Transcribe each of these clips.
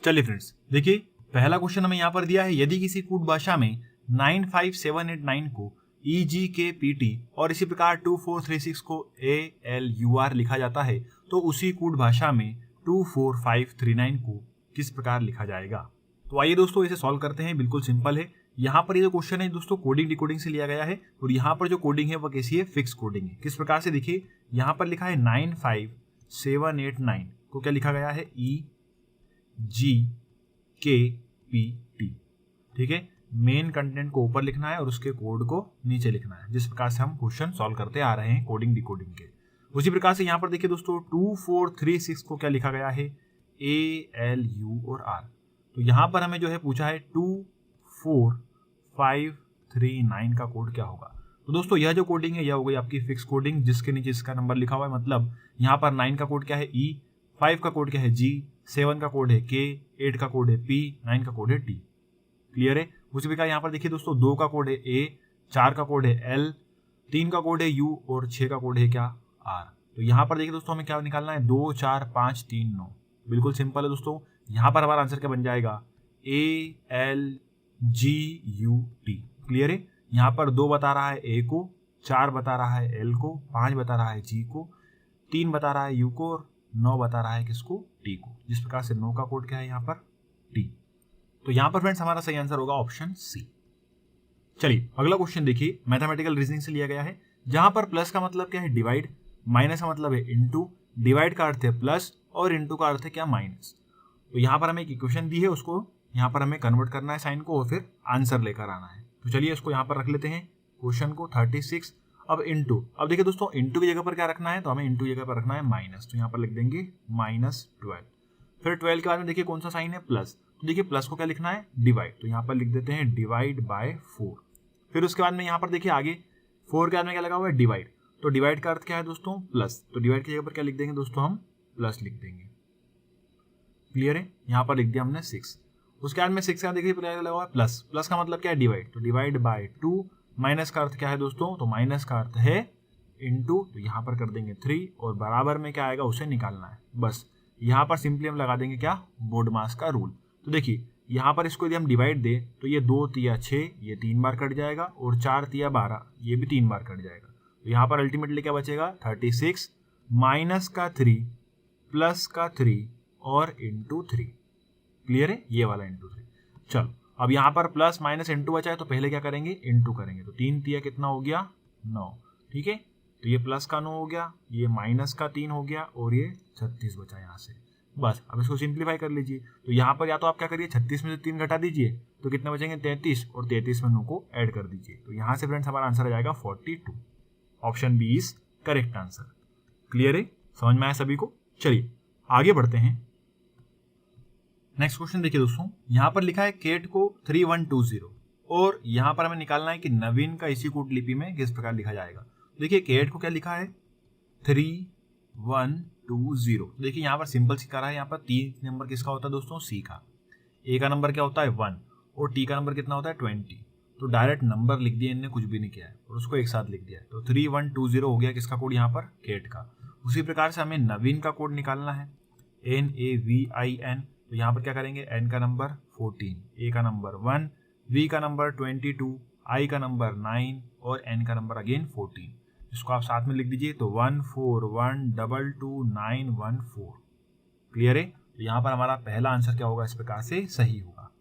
चलिए फ्रेंड्स, देखिए पहला क्वेश्चन हमें यहाँ पर दिया है, यदि किसी कूट भाषा में 95789 को EGKPT और इसी प्रकार 2436 को ALUR लिखा जाता है तो उसी कूट भाषा में 24539 को किस प्रकार लिखा जाएगा। तो आइए दोस्तों इसे सॉल्व करते हैं। बिल्कुल सिंपल है। यहाँ पर ये जो क्वेश्चन है दोस्तों कोडिंग डिकोडिंग से लिया गया है और यहाँ पर जो कोडिंग है वो कैसी है, फिक्स कोडिंग है। किस प्रकार से देखिए, यहाँ पर लिखा है 95789 को क्या लिखा गया है, EGKPT। ठीक है, मेन कंटेंट को ऊपर लिखना है और उसके कोड को नीचे लिखना है, जिस प्रकार से हम क्वेश्चन सॉल्व करते आ रहे हैं कोडिंग डिकोडिंग के। उसी प्रकार से यहाँ पर देखिए दोस्तों 2436 को क्या लिखा गया है, ALU और R। तो यहाँ पर हमें जो है पूछा है 24539 का कोड क्या होगा। तो दोस्तों यह जो कोडिंग है यह हो गई आपकी फिक्स कोडिंग, जिसके नीचे इसका नंबर लिखा हुआ है। मतलब यहाँ पर 9 का कोड क्या है E, 5 का कोड क्या है G, 7 का कोड है K, 8 का कोड है P, 9 का कोड है T। क्लियर है। उसी प्रकार यहाँ पर देखिए दोस्तों 2 का कोड है A, 4 का कोड है L, 3 का कोड है U और 6 का कोड है क्या, R। तो यहाँ पर देखिए दोस्तों हमें क्या निकालना है, 2 4 5 3 9। बिल्कुल सिंपल है दोस्तों। यहाँ पर हमारा आंसर क्या बन जाएगा, ALGUT। क्लियर है। यहाँ पर 2 बता रहा है A को, 4 बता रहा है L को, 5 बता रहा है G को, 3 बता रहा है U को और 9 बता रहा है किसको, T को। जिस प्रकार से 9 का कोड क्या है यहाँ पर, T। तो यहाँ पर फ्रेंड्स हमारा सही आंसर होगा ऑप्शन C। चलिए अगला क्वेश्चन देखिए, मैथमेटिकल रीजनिंग से लिया गया है, जहां पर प्लस का मतलब क्या है, डिवाइड, माइनस का मतलब है इनटू, डिवाइड का अर्थ है प्लस और इनटू का अर्थ है क्या, माइनस। तो यहाँ पर हमें एक इक्वेशन दी है, उसको यहाँ पर हमें कन्वर्ट करना है साइन को और फिर आंसर लेकर आना है। तो चलिए इसको यहाँ पर रख लेते हैं क्वेश्चन को 36। अब इनटू, अब देखिए दोस्तों इनटू की जगह पर क्या रखना है, तो हमें इनटू जगह पर रखना है माइनस। तो यहाँ पर लिख देंगे -12। फिर 12 के बाद में देखिए कौन सा साइन है, प्लस। तो देखिए प्लस को क्या लिखना है, डिवाइड। तो यहाँ पर लिख देते हैं डिवाइड बाय 4। फिर उसके बाद में यहाँ पर देखिए आगे 4 के बाद में क्या लगा हुआ है, डिवाइड। तो डिवाइड का अर्थ क्या है दोस्तों, प्लस। तो डिवाइड की जगह पर क्या लिख देंगे दोस्तों, हम प्लस लिख देंगे। क्लियर है। यहाँ पर लिख दिया हमने 6। उसके बाद में 6 का देखिए लगा हुआ है प्लस। प्लस का मतलब क्या है, डिवाइड। तो डिवाइड बाय 2। माइनस का अर्थ क्या है दोस्तों, तो माइनस का अर्थ है इनटू। तो यहाँ पर कर देंगे 3 और बराबर में क्या आएगा उसे निकालना है। बस यहाँ पर सिंपली हम लगा देंगे क्या, बोर्ड मास का रूल। तो देखिए यहाँ पर इसको यदि हम डिवाइड दें तो ये 2 तिया 6, ये 3 बार कट जाएगा और 4 तिया 12, ये भी 3 बार कट जाएगा। तो यहाँ पर अल्टीमेटली क्या बचेगा, 36 माइनस का 3 प्लस का 3 और इंटू 3। क्लियर है, ये वाला इंटू 3। चलो अब यहाँ पर प्लस माइनस इंटू बचा है तो पहले क्या करेंगे, इंटू करेंगे। तो 3 तिया कितना हो गया, 9। ठीक है, तो ये प्लस का 9 हो गया, ये माइनस का 3 हो गया और ये 36 बचा यहाँ से। बस अब इसको सिंप्लीफाई कर लीजिए। तो यहाँ पर या तो आप क्या करिए, 36 में से 3 घटा दीजिए तो कितने बचेंगे, 33, और 33 में 9 को ऐड कर दीजिए। तो यहाँ से फ्रेंड्स हमारा आंसर आ जाएगा 42। Option B is correct answer. Clear है, समझ में आया सभी को। चलिए आगे बढ़ते हैं। नेक्स्ट क्वेश्चन देखिए दोस्तों, यहाँ पर लिखा है केट को 3120 और यहाँ पर हमें निकालना है कि नवीन का इसी कूट लिपि में किस प्रकार लिखा जाएगा। देखिए केट को क्या लिखा है, 3120। देखिए यहाँ पर सिंपल सी करा है। यहाँ पर 3 नंबर किसका होता है दोस्तों, सी का। ए का नंबर क्या होता है 1 और टी का नंबर कितना होता है 20। तो डायरेक्ट नंबर लिख दिया, इनने कुछ भी नहीं किया है और उसको एक साथ लिख दिया है। तो 3120 हो गया किसका कोड, यहाँ पर केट का। उसी प्रकार से हमें नवीन का कोड निकालना है, NAVIN। तो यहाँ पर क्या करेंगे, N का नंबर 14, A का नंबर 1, V का नंबर 22, I का नंबर 9 और N का नंबर अगेन 14। इसको आप साथ में लिख दीजिए। तो 141222914। क्लियर है। तो यहाँ पर हमारा पहला आंसर क्या होगा, इस प्रकार से सही होगा।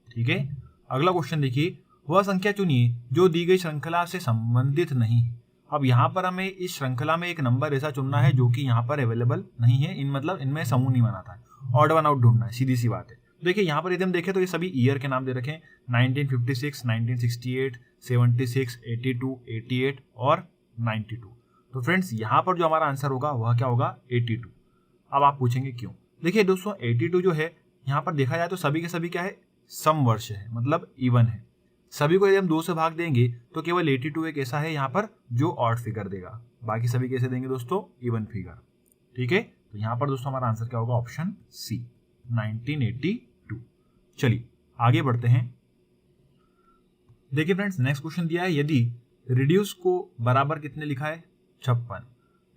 ठीक है, अगला क्वेश्चन देखिए, वह संख्या चुनिए जो दी गई श्रृंखला से संबंधित नहीं है। अब यहाँ पर हमें इस श्रृंखला में एक नंबर ऐसा चुनना है जो कि यहाँ पर अवेलेबल नहीं है, मतलब इनमें समूह नहीं बनाता है। ऑड वन आउट ढूंढना है, सीधी सी बात है। देखिए यहाँ पर यदि हम देखें तो ये सभी ईयर के नाम दे रखे हैं, 1956, 1968, 76, 82, 88 और 92। तो फ्रेंड्स यहाँ पर जो हमारा आंसर होगा वह क्या होगा, 82। अब आप पूछेंगे क्यों। देखिए दोस्तों 82 जो है यहाँ पर देखा जाए तो सभी के सभी क्या है, सम वर्ष है, मतलब इवन है। सभी को यदि हम 2 से भाग देंगे तो केवल 82 एक ऐसा है यहाँ पर जो ऑड फिगर देगा, बाकी सभी कैसे देंगे दोस्तों, इवन फिगर। ठीक है, तो यहाँ पर दोस्तों हमारा आंसर क्या होगा, ऑप्शन सी 1982। चलिए आगे बढ़ते हैं। देखिए फ्रेंड्स नेक्स्ट क्वेश्चन दिया है, यदि रिड्यूस को बराबर कितने लिखा है 56,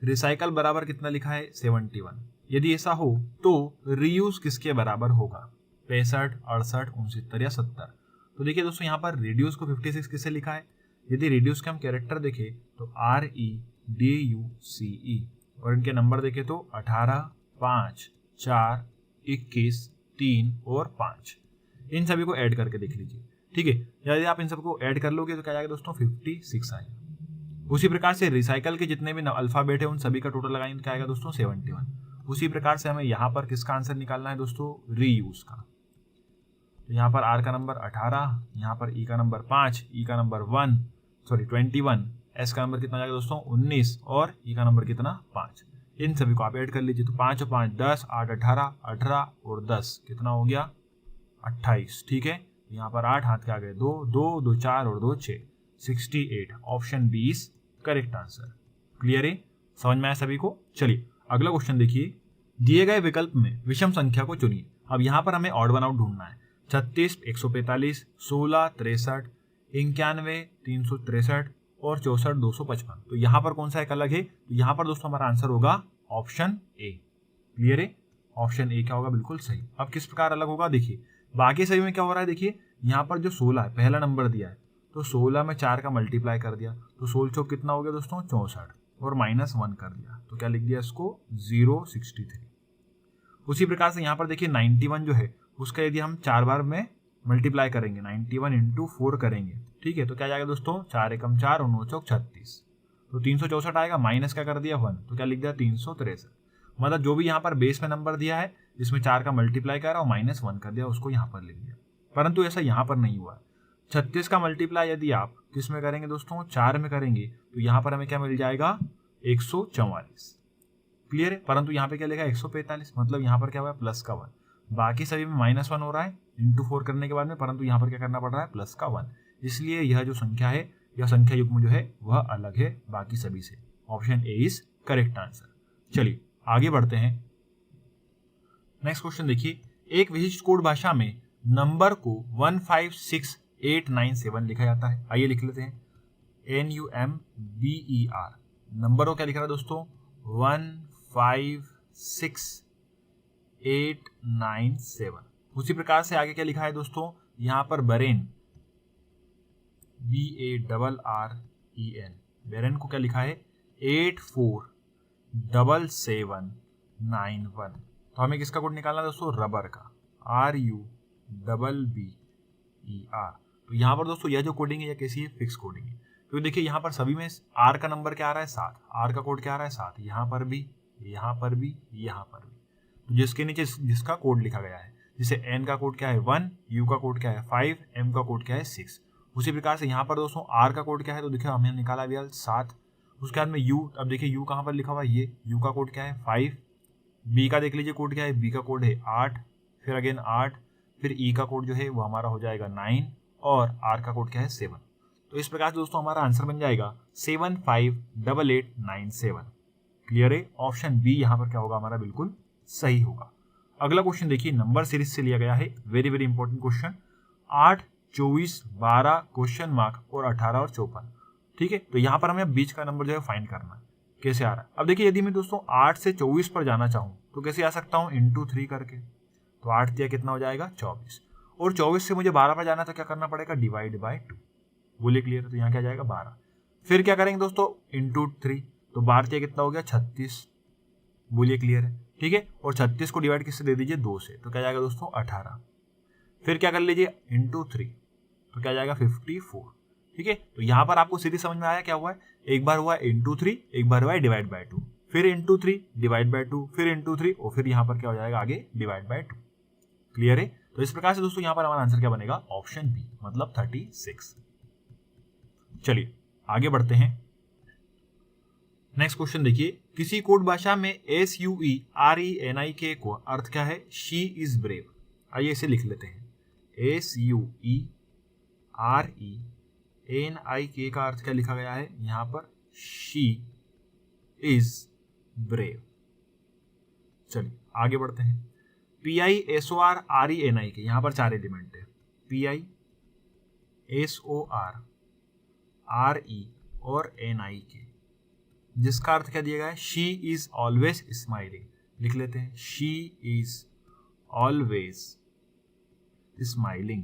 रिसाइकल बराबर कितना लिखा है 71। यदि ऐसा हो तो रीयूज किसके बराबर होगा। 65, 68, 69 या 70। तो देखिए दोस्तों यहाँ पर रिड्यूस को 56 किससे लिखा है? यदि रिड्यूस के हम कैरेक्टर देखें तो REDUCE और इनके नंबर देखें तो 18, 5, 4, 21, 3 और 5। इन सभी को ऐड करके देख लीजिए, ठीक है। यदि आप इन सबको ऐड कर लोगे तो क्या आएगा दोस्तों? 56 आएगा। उसी प्रकार से रिसाइकल के जितने भी अल्फाबेट है उन सभी का टोटल लगाएंगे तो क्या आएगा दोस्तों? 71। उसी प्रकार से हमें यहाँ पर किसका आंसर निकालना है दोस्तों? रीयूज का। तो यहाँ पर R का नंबर 18, यहाँ पर E का नंबर 5, E का नंबर 21, S का नंबर कितना जाएगा दोस्तों? 19 और E का नंबर कितना? 5। इन सभी को आप ऐड कर लीजिए तो 5 और 5 10, 8 18, 18 और 10 कितना हो गया? 28, ठीक है। यहाँ पर 8 हाथ के आ गए 2, 2 2 4 और 2 6, 68। Option B is correct answer. Clear है? समझ में आया सभी को? चलिए अगला क्वेश्चन देखिए। दिए गए विकल्प में विषम संख्या को चुनिए। अब यहाँ पर हमें ऑड वन आउट ढूंढना है। 36, 145, 16, 63, 91, 363 और 64, 255। तो यहाँ पर कौन सा एक अलग है? तो यहाँ पर दोस्तों हमारा आंसर होगा ऑप्शन ए। क्लियर है? ऑप्शन ए क्या होगा? बिल्कुल सही। अब किस प्रकार अलग होगा देखिए, बाकी सभी में क्या हो रहा है देखिए, यहाँ पर जो 16 है पहला नंबर दिया है तो 16 में 4 का मल्टीप्लाई कर दिया तो 16 चौक कितना हो गया दोस्तों? 64 और -1 कर दिया तो क्या लिख दिया इसको? 063। उसी प्रकार से यहाँ पर देखिए 91 जो है उसका यदि हम 4 बार में मल्टीप्लाई करेंगे, 91 इंटू 4 करेंगे, ठीक है, तो क्या जाएगा दोस्तों? 4 एकम 4 और 9 चौक 36, तो 364 आएगा। माइनस क्या कर दिया? 1, तो क्या लिख दिया? 363। मतलब जो भी यहाँ पर बेस में नंबर दिया है जिसमें 4 का मल्टीप्लाई करा और -1 कर दिया उसको यहाँ पर लिख दिया। परंतु ऐसा यहाँ पर नहीं हुआ। 36 का मल्टीप्लाई यदि आप किस में करेंगे दोस्तों? 4 में करेंगे तो यहाँ पर हमें क्या मिल जाएगा? 144। क्लियर है? परंतु यहाँ पे क्या लिखा है? 145। मतलब यहाँ पर क्या हुआ? प्लस का 1। बाकी सभी में -1 हो रहा है इंटू 4 करने के बाद में, परंतु यहाँ पर क्या करना पड़ रहा है? प्लस का 1। इसलिए यह जो संख्या है, यह संख्या युग्म जो है वह अलग है बाकी सभी से। Option A is correct answer. चलिए आगे बढ़ते हैं। नेक्स्ट क्वेश्चन देखिए। एक विशिष्ट कोड भाषा में नंबर को 156897 लिखा जाता है। आइए लिख लेते हैं। NUMBER। नंबर को क्या लिख रहा है दोस्तों? 156897। उसी प्रकार से आगे क्या लिखा है दोस्तों? यहाँ पर बरेन, BARREN, बेरेन को क्या लिखा है? 847791। तो हमें किसका कोड निकालना है दोस्तों? रबर का, RUBBER। तो यहाँ पर दोस्तों यह जो कोडिंग है यह कैसी है? फिक्स कोडिंग है। तो देखिए यहाँ पर सभी में R का नंबर क्या आ रहा है? 7। R का कोड क्या आ रहा है? 7। यहाँ पर भी, यहाँ पर भी, यहाँ पर भी। तो जिसके नीचे जिसका कोड लिखा गया है, जैसे N का कोड क्या है? 1, U का कोड क्या है? 5, M का कोड क्या है? 6। उसी प्रकार से यहाँ पर दोस्तों R का कोड क्या है? तो देखिए हमने निकाला भी 7। उसके बाद में U, अब देखिए U कहाँ पर लिखा हुआ है? ये U का कोड क्या है? 5। B का देख लीजिए कोड क्या है? B का कोड है 8, फिर अगेन 8, फिर E का कोड जो है वो हमारा हो जाएगा 9 और R का कोड क्या है? 7। तो इस प्रकार से दोस्तों हमारा आंसर बन जाएगा 758897। क्लियर है? ऑप्शन बी यहाँ पर क्या होगा? हमारा बिल्कुल सही होगा। अगला क्वेश्चन देखिए, नंबर सीरीज से लिया गया है। Very very important question. 8, 24, 12 question mark और 18 और 54। ठीक है, तो यहाँ पर हमें बीच का नंबर जो है फाइंड करना है। कैसे आ रहा है? अब देखिए यदि मैं दोस्तों 8 से 24 पर जाना चाहूँ तो कैसे आ सकता हूँ? इंटू 3 करके। तो 8 दिया कितना हो जाएगा? 24। और 24 से मुझे 12 पर जाना तो क्या करना पड़ेगा? Divide by 2। बोलिए क्लियर है? तो यहाँ क्या जाएगा? 12। फिर क्या करेंगे दोस्तों? इंटू 3। तो 12 दिया कितना हो गया? 36। बोलिए क्लियर है? ठीक है, और 36 को डिवाइड किससे दे दीजिए? 2 से। तो क्या जाएगा दोस्तों? 18। फिर क्या कर लीजिए? इंटू 3। तो क्या जाएगा? 54। ठीक है, तो यहाँ पर आपको सीधी समझ में आया क्या हुआ है? एक बार हुआ है इंटू 3, एक बार हुआ है डिवाइड बाय 2, फिर इंटू 3 डिवाइड बाय 2, फिर इंटू 3 और फिर यहाँ पर क्या हो जाएगा? आगे डिवाइड बाय 2। क्लियर है? तो इस प्रकार से दोस्तों यहाँ पर हमारा आंसर क्या बनेगा? ऑप्शन बी, मतलब 36। चलिए आगे बढ़ते हैं। नेक्स्ट क्वेश्चन देखिए। किसी कोड भाषा में SUERENIK को अर्थ क्या है? She is brave. आइए इसे लिख लेते हैं। SUERENIK का अर्थ क्या लिखा गया है यहाँ पर? She is brave. चलिए आगे बढ़ते हैं। PISORRENIK, यहाँ पर 4 एलिमेंट है। PISORRE और NIK, जिसका अर्थ क्या दिया गया है? She is always smiling. लिख लेते हैं। She is always smiling.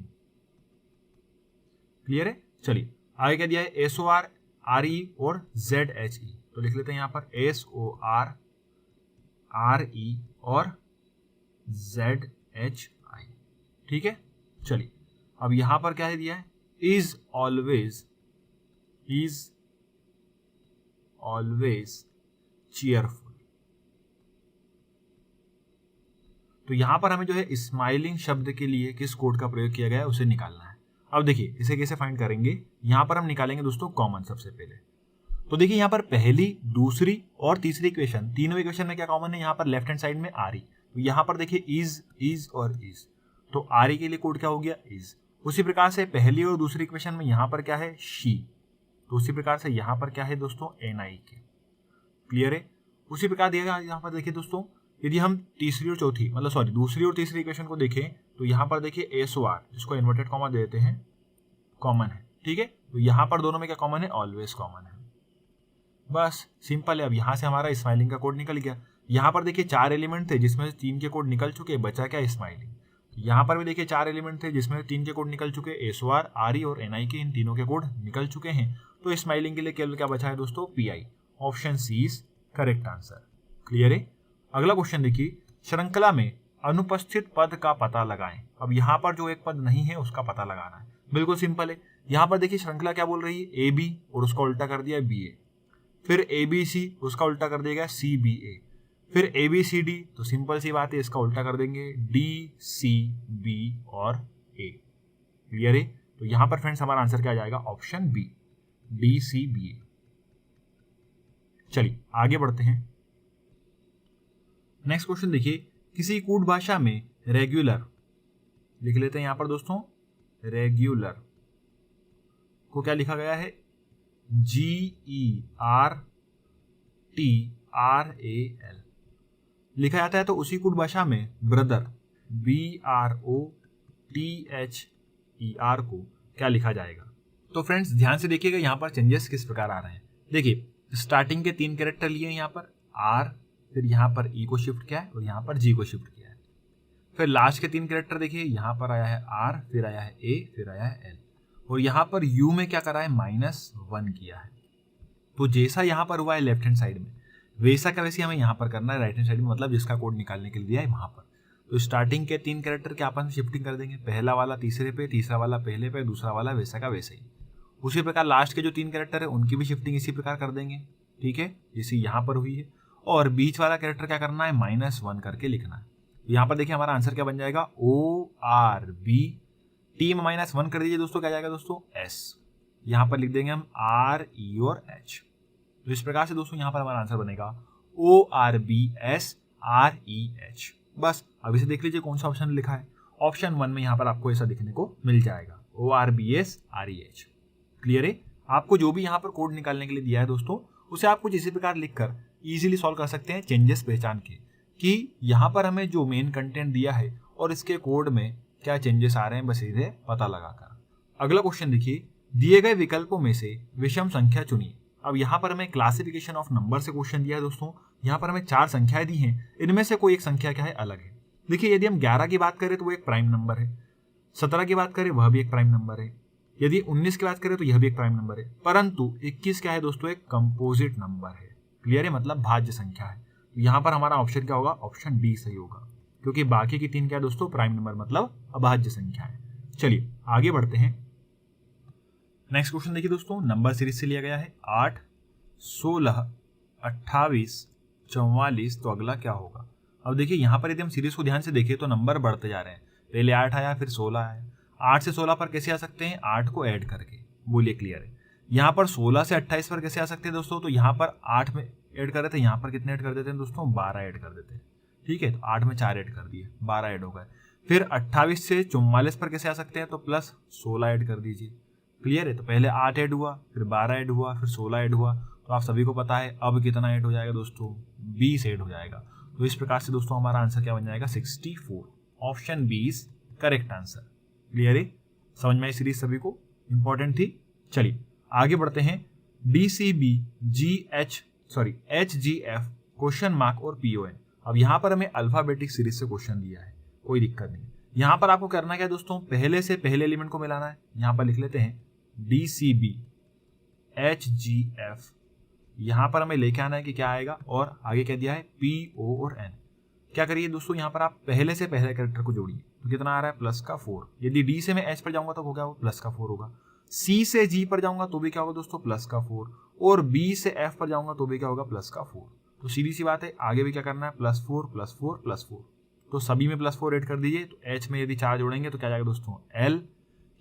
Clear है? चलिए आगे क्या दिया है, SOR, RE और ZHE। तो लिख लेते हैं यहाँ पर SOR, RE और ZHI। ठीक है, चलिए अब यहां पर क्या है दिया है, इज ऑलवेज चीयरफुल। तो यहां पर हमें जो है स्माइलिंग शब्द के लिए किस कोड का प्रयोग किया गया है उसे निकालना है। अब देखिए इसे कैसे फाइंड करेंगे, यहां पर हम निकालेंगे दोस्तों कॉमन सबसे पहले। तो देखिए यहां पर पहली, दूसरी और तीसरी इक्वेशन, तीनों इक्वेशन में क्या कॉमन है, यहां पर लेफ्ट हैंड साइड में RE। तो यहां पर देखिए इज और इज, तो RE के लिए कोड क्या हो गया, इज। उसी प्रकार से पहली और दूसरी इक्वेशन में यहां पर क्या है, शी। तो उसी प्रकार से यहां पर क्या है दोस्तों, NI के। क्लियर है? उसी प्रकार दिया यहाँ पर देखिए दोस्तों, यदि हम तीसरी और चौथी दूसरी और तीसरी इक्वेशन को देखें तो यहाँ पर देखिए SOR, जिसको इन्वर्टेड कॉमा देते हैं, कॉमन है। ठीक है, तो यहाँ पर दोनों में क्या कॉमन है, ऑलवेज कॉमन है। बस सिंपल है। अब यहाँ से हमारा स्माइलिंग का कोड निकल गया। यहाँ पर देखिए 4 एलिमेंट थे जिसमें से 3 के कोड निकल चुके, बचा क्या, स्माइलिंग। यहाँ पर भी देखिए 4 एलिमेंट थे जिसमें 3 के कोड निकल चुके, SOR, RE और NI के, इन तीनों के कोड निकल चुके हैं। तो स्माइलिंग के लिए केवल क्या बचा है दोस्तों, PI। Option C is correct answer. Clear है? अगला क्वेश्चन देखिए, श्रृंखला में अनुपस्थित पद का पता लगाएं। अब यहाँ पर जो एक पद नहीं है उसका पता लगाना है। बिल्कुल सिंपल है। यहाँ पर देखिए श्रृंखला क्या बोल रही है, AB और उसका उल्टा कर दिया BA, फिर ABC उसका उल्टा कर देगा CBA, फिर ABCD, तो सिंपल सी बात है इसका उल्टा कर देंगे DCB और A। क्लियर है? तो यहाँ पर फ्रेंड्स हमारा आंसर क्या आ जाएगा, ऑप्शन बी, DCBA। चलिए आगे बढ़ते हैं। नेक्स्ट क्वेश्चन देखिए, किसी कूट भाषा में रेगुलर, लिख लेते हैं यहां पर दोस्तों, रेगुलर को क्या लिखा गया है, GERTRAL लिखा जाता है। तो उसी कूट भाषा में ब्रदर, BROTHER को क्या लिखा जाएगा। तो फ्रेंड्स ध्यान से देखिएगा यहाँ पर चेंजेस किस प्रकार आ रहे हैं। देखिए स्टार्टिंग के 3 कैरेक्टर लिए यहाँ पर R, फिर यहाँ पर E को शिफ्ट किया है और यहाँ पर G को शिफ्ट किया है। फिर लास्ट के 3 कैरेक्टर देखिए, यहाँ पर आया है R, फिर आया है A, फिर आया है L, और यहाँ पर U में क्या करा है, -1 किया है। तो जैसा यहाँ पर हुआ है लेफ्ट हैंड साइड में, वैसा का वैसे हमें यहाँ पर करना है राइट हैंड साइड में, मतलब जिसका कोड निकालने के लिए दिया है वहां पर। तो स्टार्टिंग के 3 कैरेक्टर के आपस में शिफ्टिंग कर देंगे, पहला वाला तीसरे पे, तीसरा वाला पहले पे, दूसरा वाला वैसा का वैसे ही। उसी प्रकार लास्ट के जो 3 कैरेक्टर है उनकी भी शिफ्टिंग इसी प्रकार कर देंगे। ठीक है, जैसे यहाँ पर हुई है। और बीच वाला कैरेक्टर क्या करना है, -1 करके लिखना है। तो यहाँ पर देखिए हमारा आंसर क्या बन जाएगा, ORB, T में -1 कर दीजिए दोस्तों, क्या जाएगा दोस्तों, S। यहाँ पर लिख देंगे हम RE और H। तो इस प्रकार से दोस्तों यहाँ पर हमारा आंसर बनेगा ORBSREH। बस अब इसे देख लीजिए कौन सा ऑप्शन लिखा है। ऑप्शन 1 में यहाँ पर आपको ऐसा दिखने को मिल जाएगा, ORBSREH। क्लियर है? आपको जो भी यहाँ पर कोड निकालने के लिए दिया है दोस्तों, उसे आप कुछ इसी प्रकार लिखकर इजीली सॉल्व कर सकते हैं, चेंजेस पहचान के कि यहाँ पर हमें जो मेन कंटेंट दिया है और इसके कोड में क्या चेंजेस आ रहे हैं, बस इसे पता लगाकर। अगला क्वेश्चन देखिए, दिए गए विकल्पों में से विषम संख्या चुनिए। अब यहाँ पर हमें क्लासिफिकेशन ऑफ नंबर से क्वेश्चन दिया है दोस्तों। यहाँ पर हमें 4 संख्याएं दी हैं, इनमें से कोई एक संख्या क्या है, अलग है। देखिए यदि हम 11 की बात करें तो वो एक प्राइम नंबर है, 17 की बात करें वह भी एक प्राइम नंबर है, यदि 19 की बात करें तो यह भी एक प्राइम नंबर है, परंतु 21 क्या है दोस्तों, एक कंपोजिट नंबर है। क्लियर है? मतलब भाज्य संख्या है। तो यहाँ पर हमारा ऑप्शन क्या होगा, ऑप्शन डी सही होगा, क्योंकि बाकी की 3 क्या है दोस्तों, प्राइम नंबर मतलब अभाज्य संख्या है। चलिए आगे बढ़ते हैं। नेक्स्ट क्वेश्चन देखिए दोस्तों, नंबर सीरीज से लिया गया है 8, 16, 28, 44। तो अगला क्या होगा। अब देखिए यहाँ पर यदि हम सीरीज को ध्यान से देखें तो नंबर बढ़ते जा रहे हैं। पहले 8 आया, फिर 16 आया। 8 से 16 पर कैसे आ सकते हैं, 8 को ऐड करके। बोलिए क्लियर है? यहाँ पर 16 से 28 पर कैसे आ सकते हैं दोस्तों, तो यहाँ पर 8 में ऐड कर देते हैं, यहाँ पर कितने ऐड कर देते हैं दोस्तों, 12 ऐड कर देते हैं। ठीक है, तो 8 में 4 ऐड कर दिए, 12 ऐड हो गए। फिर 28 से 44 पर कैसे आ सकते हैं, तो प्लस 16 ऐड कर दीजिए। क्लियर है? तो पहले 8 ऐड हुआ, फिर 12 ऐड हुआ, फिर 16 ऐड हुआ। तो आप सभी को पता है अब कितना ऐड हो जाएगा दोस्तों, 20 ऐड हो जाएगा। तो इस प्रकार से दोस्तों हमारा आंसर क्या बन जाएगा, 64। Option B is correct answer. Clear है? समझ में आई सीरीज सभी को, इंपॉर्टेंट थी। चलिए आगे बढ़ते हैं। DCB HGF क्वेश्चन मार्क और PON। अब यहाँ पर हमें अल्फाबेटिक सीरीज से क्वेश्चन दिया है, कोई दिक्कत नहीं। यहाँ पर आपको करना क्या है दोस्तों, पहले से पहले एलिमेंट को मिलाना है। यहाँ पर लिख लेते हैं DCB HGF, यहाँ पर हमें लेके आना है कि क्या आएगा, और आगे क्या दिया है PO और N। क्या करिए दोस्तों, यहाँ पर आप पहले से पहले कैरेक्टर को जोड़िए, तो कितना आ रहा है प्लस का 4। यदि D से मैं H पर जाऊंगा तो हो गया वो प्लस का 4 होगा। C से G पर जाऊंगा तो भी क्या होगा दोस्तों प्लस का 4, और B से F पर जाऊंगा तो भी क्या होगा प्लस का 4। तो सीधी सी बात है, आगे भी क्या करना है +4 +4 +4। तो सभी में +4 ऐड कर दीजिए। तो H में यदि 4 जोड़ेंगे तो क्या जाएगा दोस्तों L,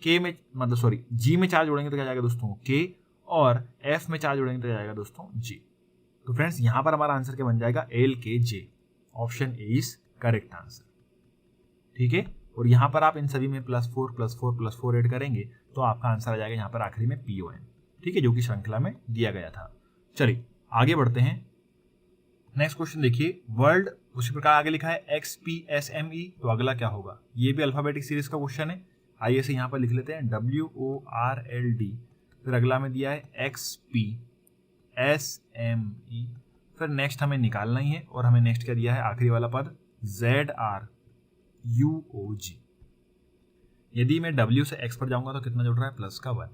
K में मतलब सॉरी G में 4 जोड़ेंगे तो क्या जाएगा दोस्तों K, और F में 4 जोड़ेंगे तो क्या जाएगा दोस्तों G। तो फ्रेंड्स यहाँ पर हमारा आंसर क्या बन जाएगा LKJ। Option A is correct answer. ठीक है, और यहाँ पर आप इन सभी में +4 +4 +4 ऐड करेंगे तो आपका आंसर आ जाएगा यहाँ पर आखिरी में PON। ठीक है, जो कि श्रृंखला में दिया गया था। चलिए आगे बढ़ते हैं। नेक्स्ट क्वेश्चन देखिए, वर्ल्ड उसी प्रकार आगे लिखा है XPSME, तो अगला क्या होगा। ये भी अल्फाबेटिक सीरीज का क्वेश्चन है। आइए से यहाँ पर लिख लेते हैं WORLD, फिर अगला में दिया है XPSME, फिर नेक्स्ट हमें निकालना ही है, और हमें नेक्स्ट क्या दिया है आखिरी वाला पद ZRUOG। यदि मैं W से X पर जाऊंगा तो कितना जुड़ रहा है प्लस का 1,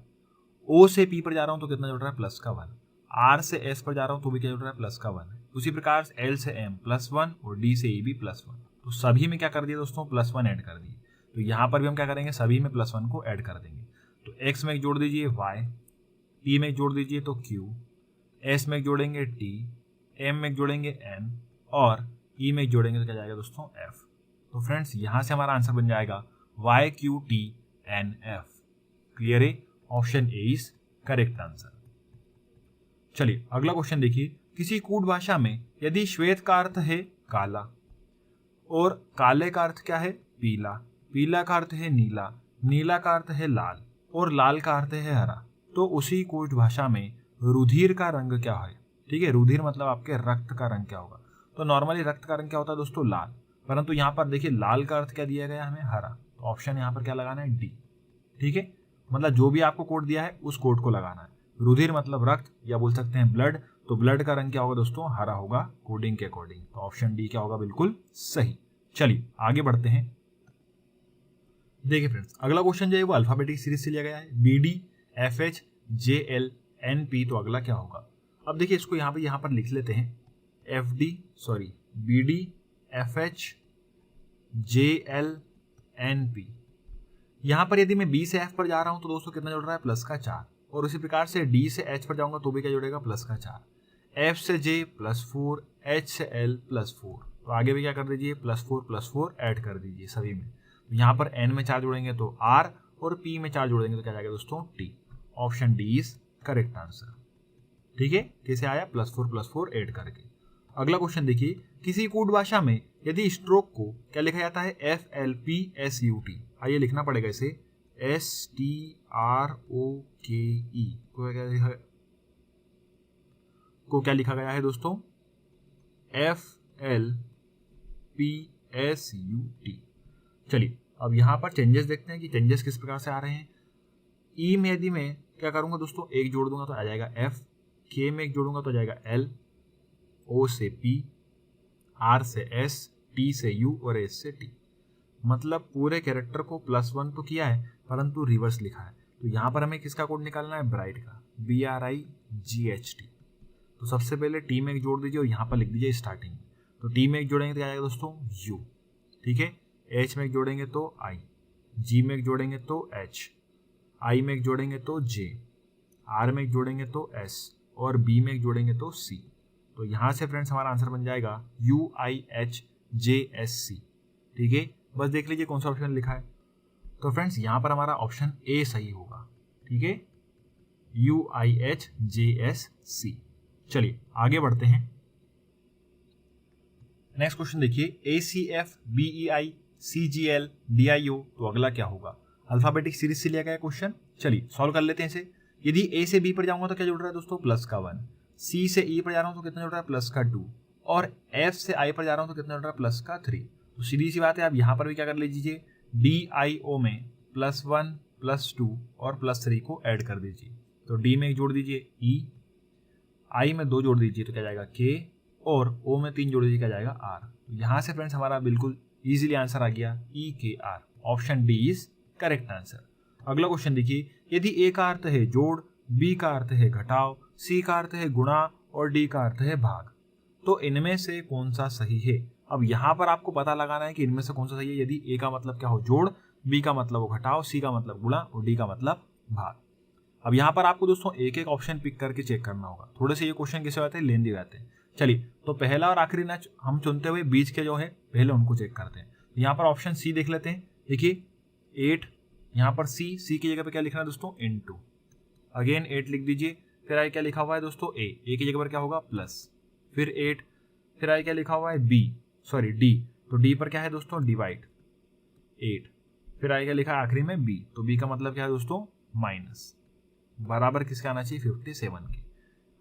O से P पर जा रहा हूं तो कितना जुड़ रहा है प्लस का 1, R से S पर जा रहा हूं तो भी क्या जुड़ रहा है प्लस का 1। उसी प्रकार से L से M +1 और D से E भी +1। तो सभी में क्या कर दिया दोस्तों +1 ऐड कर दिए। तो यहाँ पर भी हम क्या करेंगे, सभी में +1 को ऐड कर देंगे। तो X में जोड़ दीजिए Y, P में जोड़ दीजिए तो Q, S में जोड़ेंगे T, M में जोड़ेंगे N, और E में जोड़ेंगे तो क्या जाएगा दोस्तों F। तो फ्रेंड्स यहाँ से हमारा आंसर बन जाएगा YQTNF। क्लियर है, option A is correct answer. चलिए अगला क्वेश्चन देखिए, किसी कूट भाषा में यदि श्वेत का अर्थ है काला, और काले का अर्थ क्या है पीला, पीला का अर्थ है नीला, नीला का अर्थ है लाल, और लाल का अर्थ है हरा, तो उसी कूट भाषा में रुधिर का रंग क्या है। ठीक है, रुधिर मतलब आपके रक्त का रंग क्या होगा। तो नॉर्मली रक्त का रंग क्या होता है दोस्तों लाल, परंतु यहाँ पर देखिए लाल का अर्थ क्या दिया गया हमें हरा। तो ऑप्शन यहाँ पर क्या लगाना है डी। ठीक है, मतलब जो भी आपको कोड दिया है उस कोड को लगाना है। रुधिर मतलब रक्त या बोल सकते हैं ब्लड, तो ब्लड का रंग क्या होगा दोस्तों हरा होगा कोडिंग के अकॉर्डिंग। तो ऑप्शन डी क्या होगा बिल्कुल सही। चलिए आगे बढ़ते हैं। देखिए फ्रेंड्स अगला क्वेश्चन जो है वो अल्फाबेटिक सीरीज से लिया गया है BD FH JL NP। तो अगला क्या होगा, अब देखिए इसको यहाँ पर लिख लेते हैं BD FH JL NP। यहाँ पर यदि मैं B से F पर जा रहा हूँ तो दोस्तों कितना जुड़ रहा है प्लस का 4, और उसी प्रकार से D से H पर जाऊंगा तो भी क्या जुड़ेगा प्लस का 4, F से J +4, H से L +4। तो आगे भी क्या कर दीजिए +4 ऐड कर दीजिए सभी में। तो यहाँ पर N में 4 जोड़ेंगे तो R, और P में 4 जोड़ेंगे तो क्या जाएगा दोस्तों T। Option D is correct answer. ठीक है, कैसे आया +4 ऐड करके। अगला क्वेश्चन देखिए, किसी कूट भाषा में यदि स्ट्रोक को क्या लिखा जाता है FLPSUT। आइए लिखना पड़ेगा इसे STROKE को क्या लिखा गया है दोस्तों FLPSUT। चलिए अब यहाँ पर चेंजेस देखते हैं कि चेंजेस किस प्रकार से आ रहे हैं। ई में यदि मैं क्या करूंगा दोस्तों एक जोड़ दूंगा तो आ जाएगा F, K में एक जोड़ूंगा तो आ जाएगा L, O से P, R से S, T से U और S से T। मतलब पूरे कैरेक्टर को +1 तो किया है परंतु रिवर्स लिखा है। तो यहाँ पर हमें किसका कोड निकालना है ब्राइट का BRIGHT। तो सबसे पहले T में एक जोड़ दीजिए और यहाँ पर लिख दीजिए स्टार्टिंग। तो T में एक जोड़ेंगे तो क्या आएगा दोस्तों U। ठीक है, H में एक जोड़ेंगे तो I, G में एक जोड़ेंगे तो H, I में एक जोड़ेंगे तो J, R में एक जोड़ेंगे तो S, और B में एक जोड़ेंगे तो C। तो यहाँ से फ्रेंड्स हमारा आंसर बन जाएगा UIHJSC। ठीक है, बस देख लीजिए कौन सा ऑप्शन लिखा है। तो फ्रेंड्स यहाँ पर हमारा ऑप्शन ए सही होगा। ठीक है, UIHJSC। चलिए आगे बढ़ते हैं। नेक्स्ट क्वेश्चन देखिए, ACF BEI CGL DIO। तो अगला क्या होगा, अल्फाबेटिक सीरीज से लिया गया क्वेश्चन। चलिए सॉल्व कर लेते हैं इसे। यदि A से B पर जाऊंगा तो क्या जुड़ रहा है दोस्तों प्लस का 1, C से E पर जा रहा हूं तो कितना जुड़ रहा है प्लस का 2, और F से I पर जा रहा हूं तो कितना जुड़ रहा है प्लस का 3। तो सीधी सी बात है, आप यहाँ पर भी क्या कर लीजिए DIO में +1 +2 और +3 को ऐड कर दीजिए। तो D में एक जोड़ दीजिए E, I में 2 जोड़ दीजिए तो क्या जाएगा K, और O में 3 जोड़ दीजिए क्या जाएगा R। तो यहाँ से फ्रेंड्स हमारा बिल्कुल इजीली आंसर आ गया EKR। Option D is correct answer. अगला क्वेश्चन देखिए, यदि ए का अर्थ है जोड़, बी का अर्थ है घटाव, सी का अर्थ है गुणा और डी का अर्थ है भाग, तो इनमें से कौन सा सही है। अब यहाँ पर आपको पता लगाना है कि इनमें से कौन सा सही है। यदि ए का मतलब क्या हो जोड़, बी का मतलब हो घटाव, सी का मतलब गुणा और डी का मतलब भाग। अब यहाँ पर आपको दोस्तों एक एक ऑप्शन पिक करके चेक करना होगा। थोड़े से ये क्वेश्चन कैसे होते हैं, लेंदी रहते हैं। चलिए, तो पहला और आखिरी ना हम चुनते हुए बीच के जो है पहले उनको चेक करते हैं। यहाँ पर ऑप्शन सी देख लेते हैं। देखिए 8, यहाँ पर सी की जगह पे क्या लिखना है दोस्तों, इनटू, अगेन 8 लिख दीजिए। फिर आई क्या लिखा हुआ है दोस्तों, ए की जगह पर क्या होगा प्लस, फिर 8, फिर आई क्या लिखा हुआ है डी, तो डी पर क्या है दोस्तों डिवाइड 8, फिर आई क्या लिखा है आखिरी में बी, तो बी का मतलब क्या है दोस्तों माइनस, बराबर किसके आना चाहिए 57 के।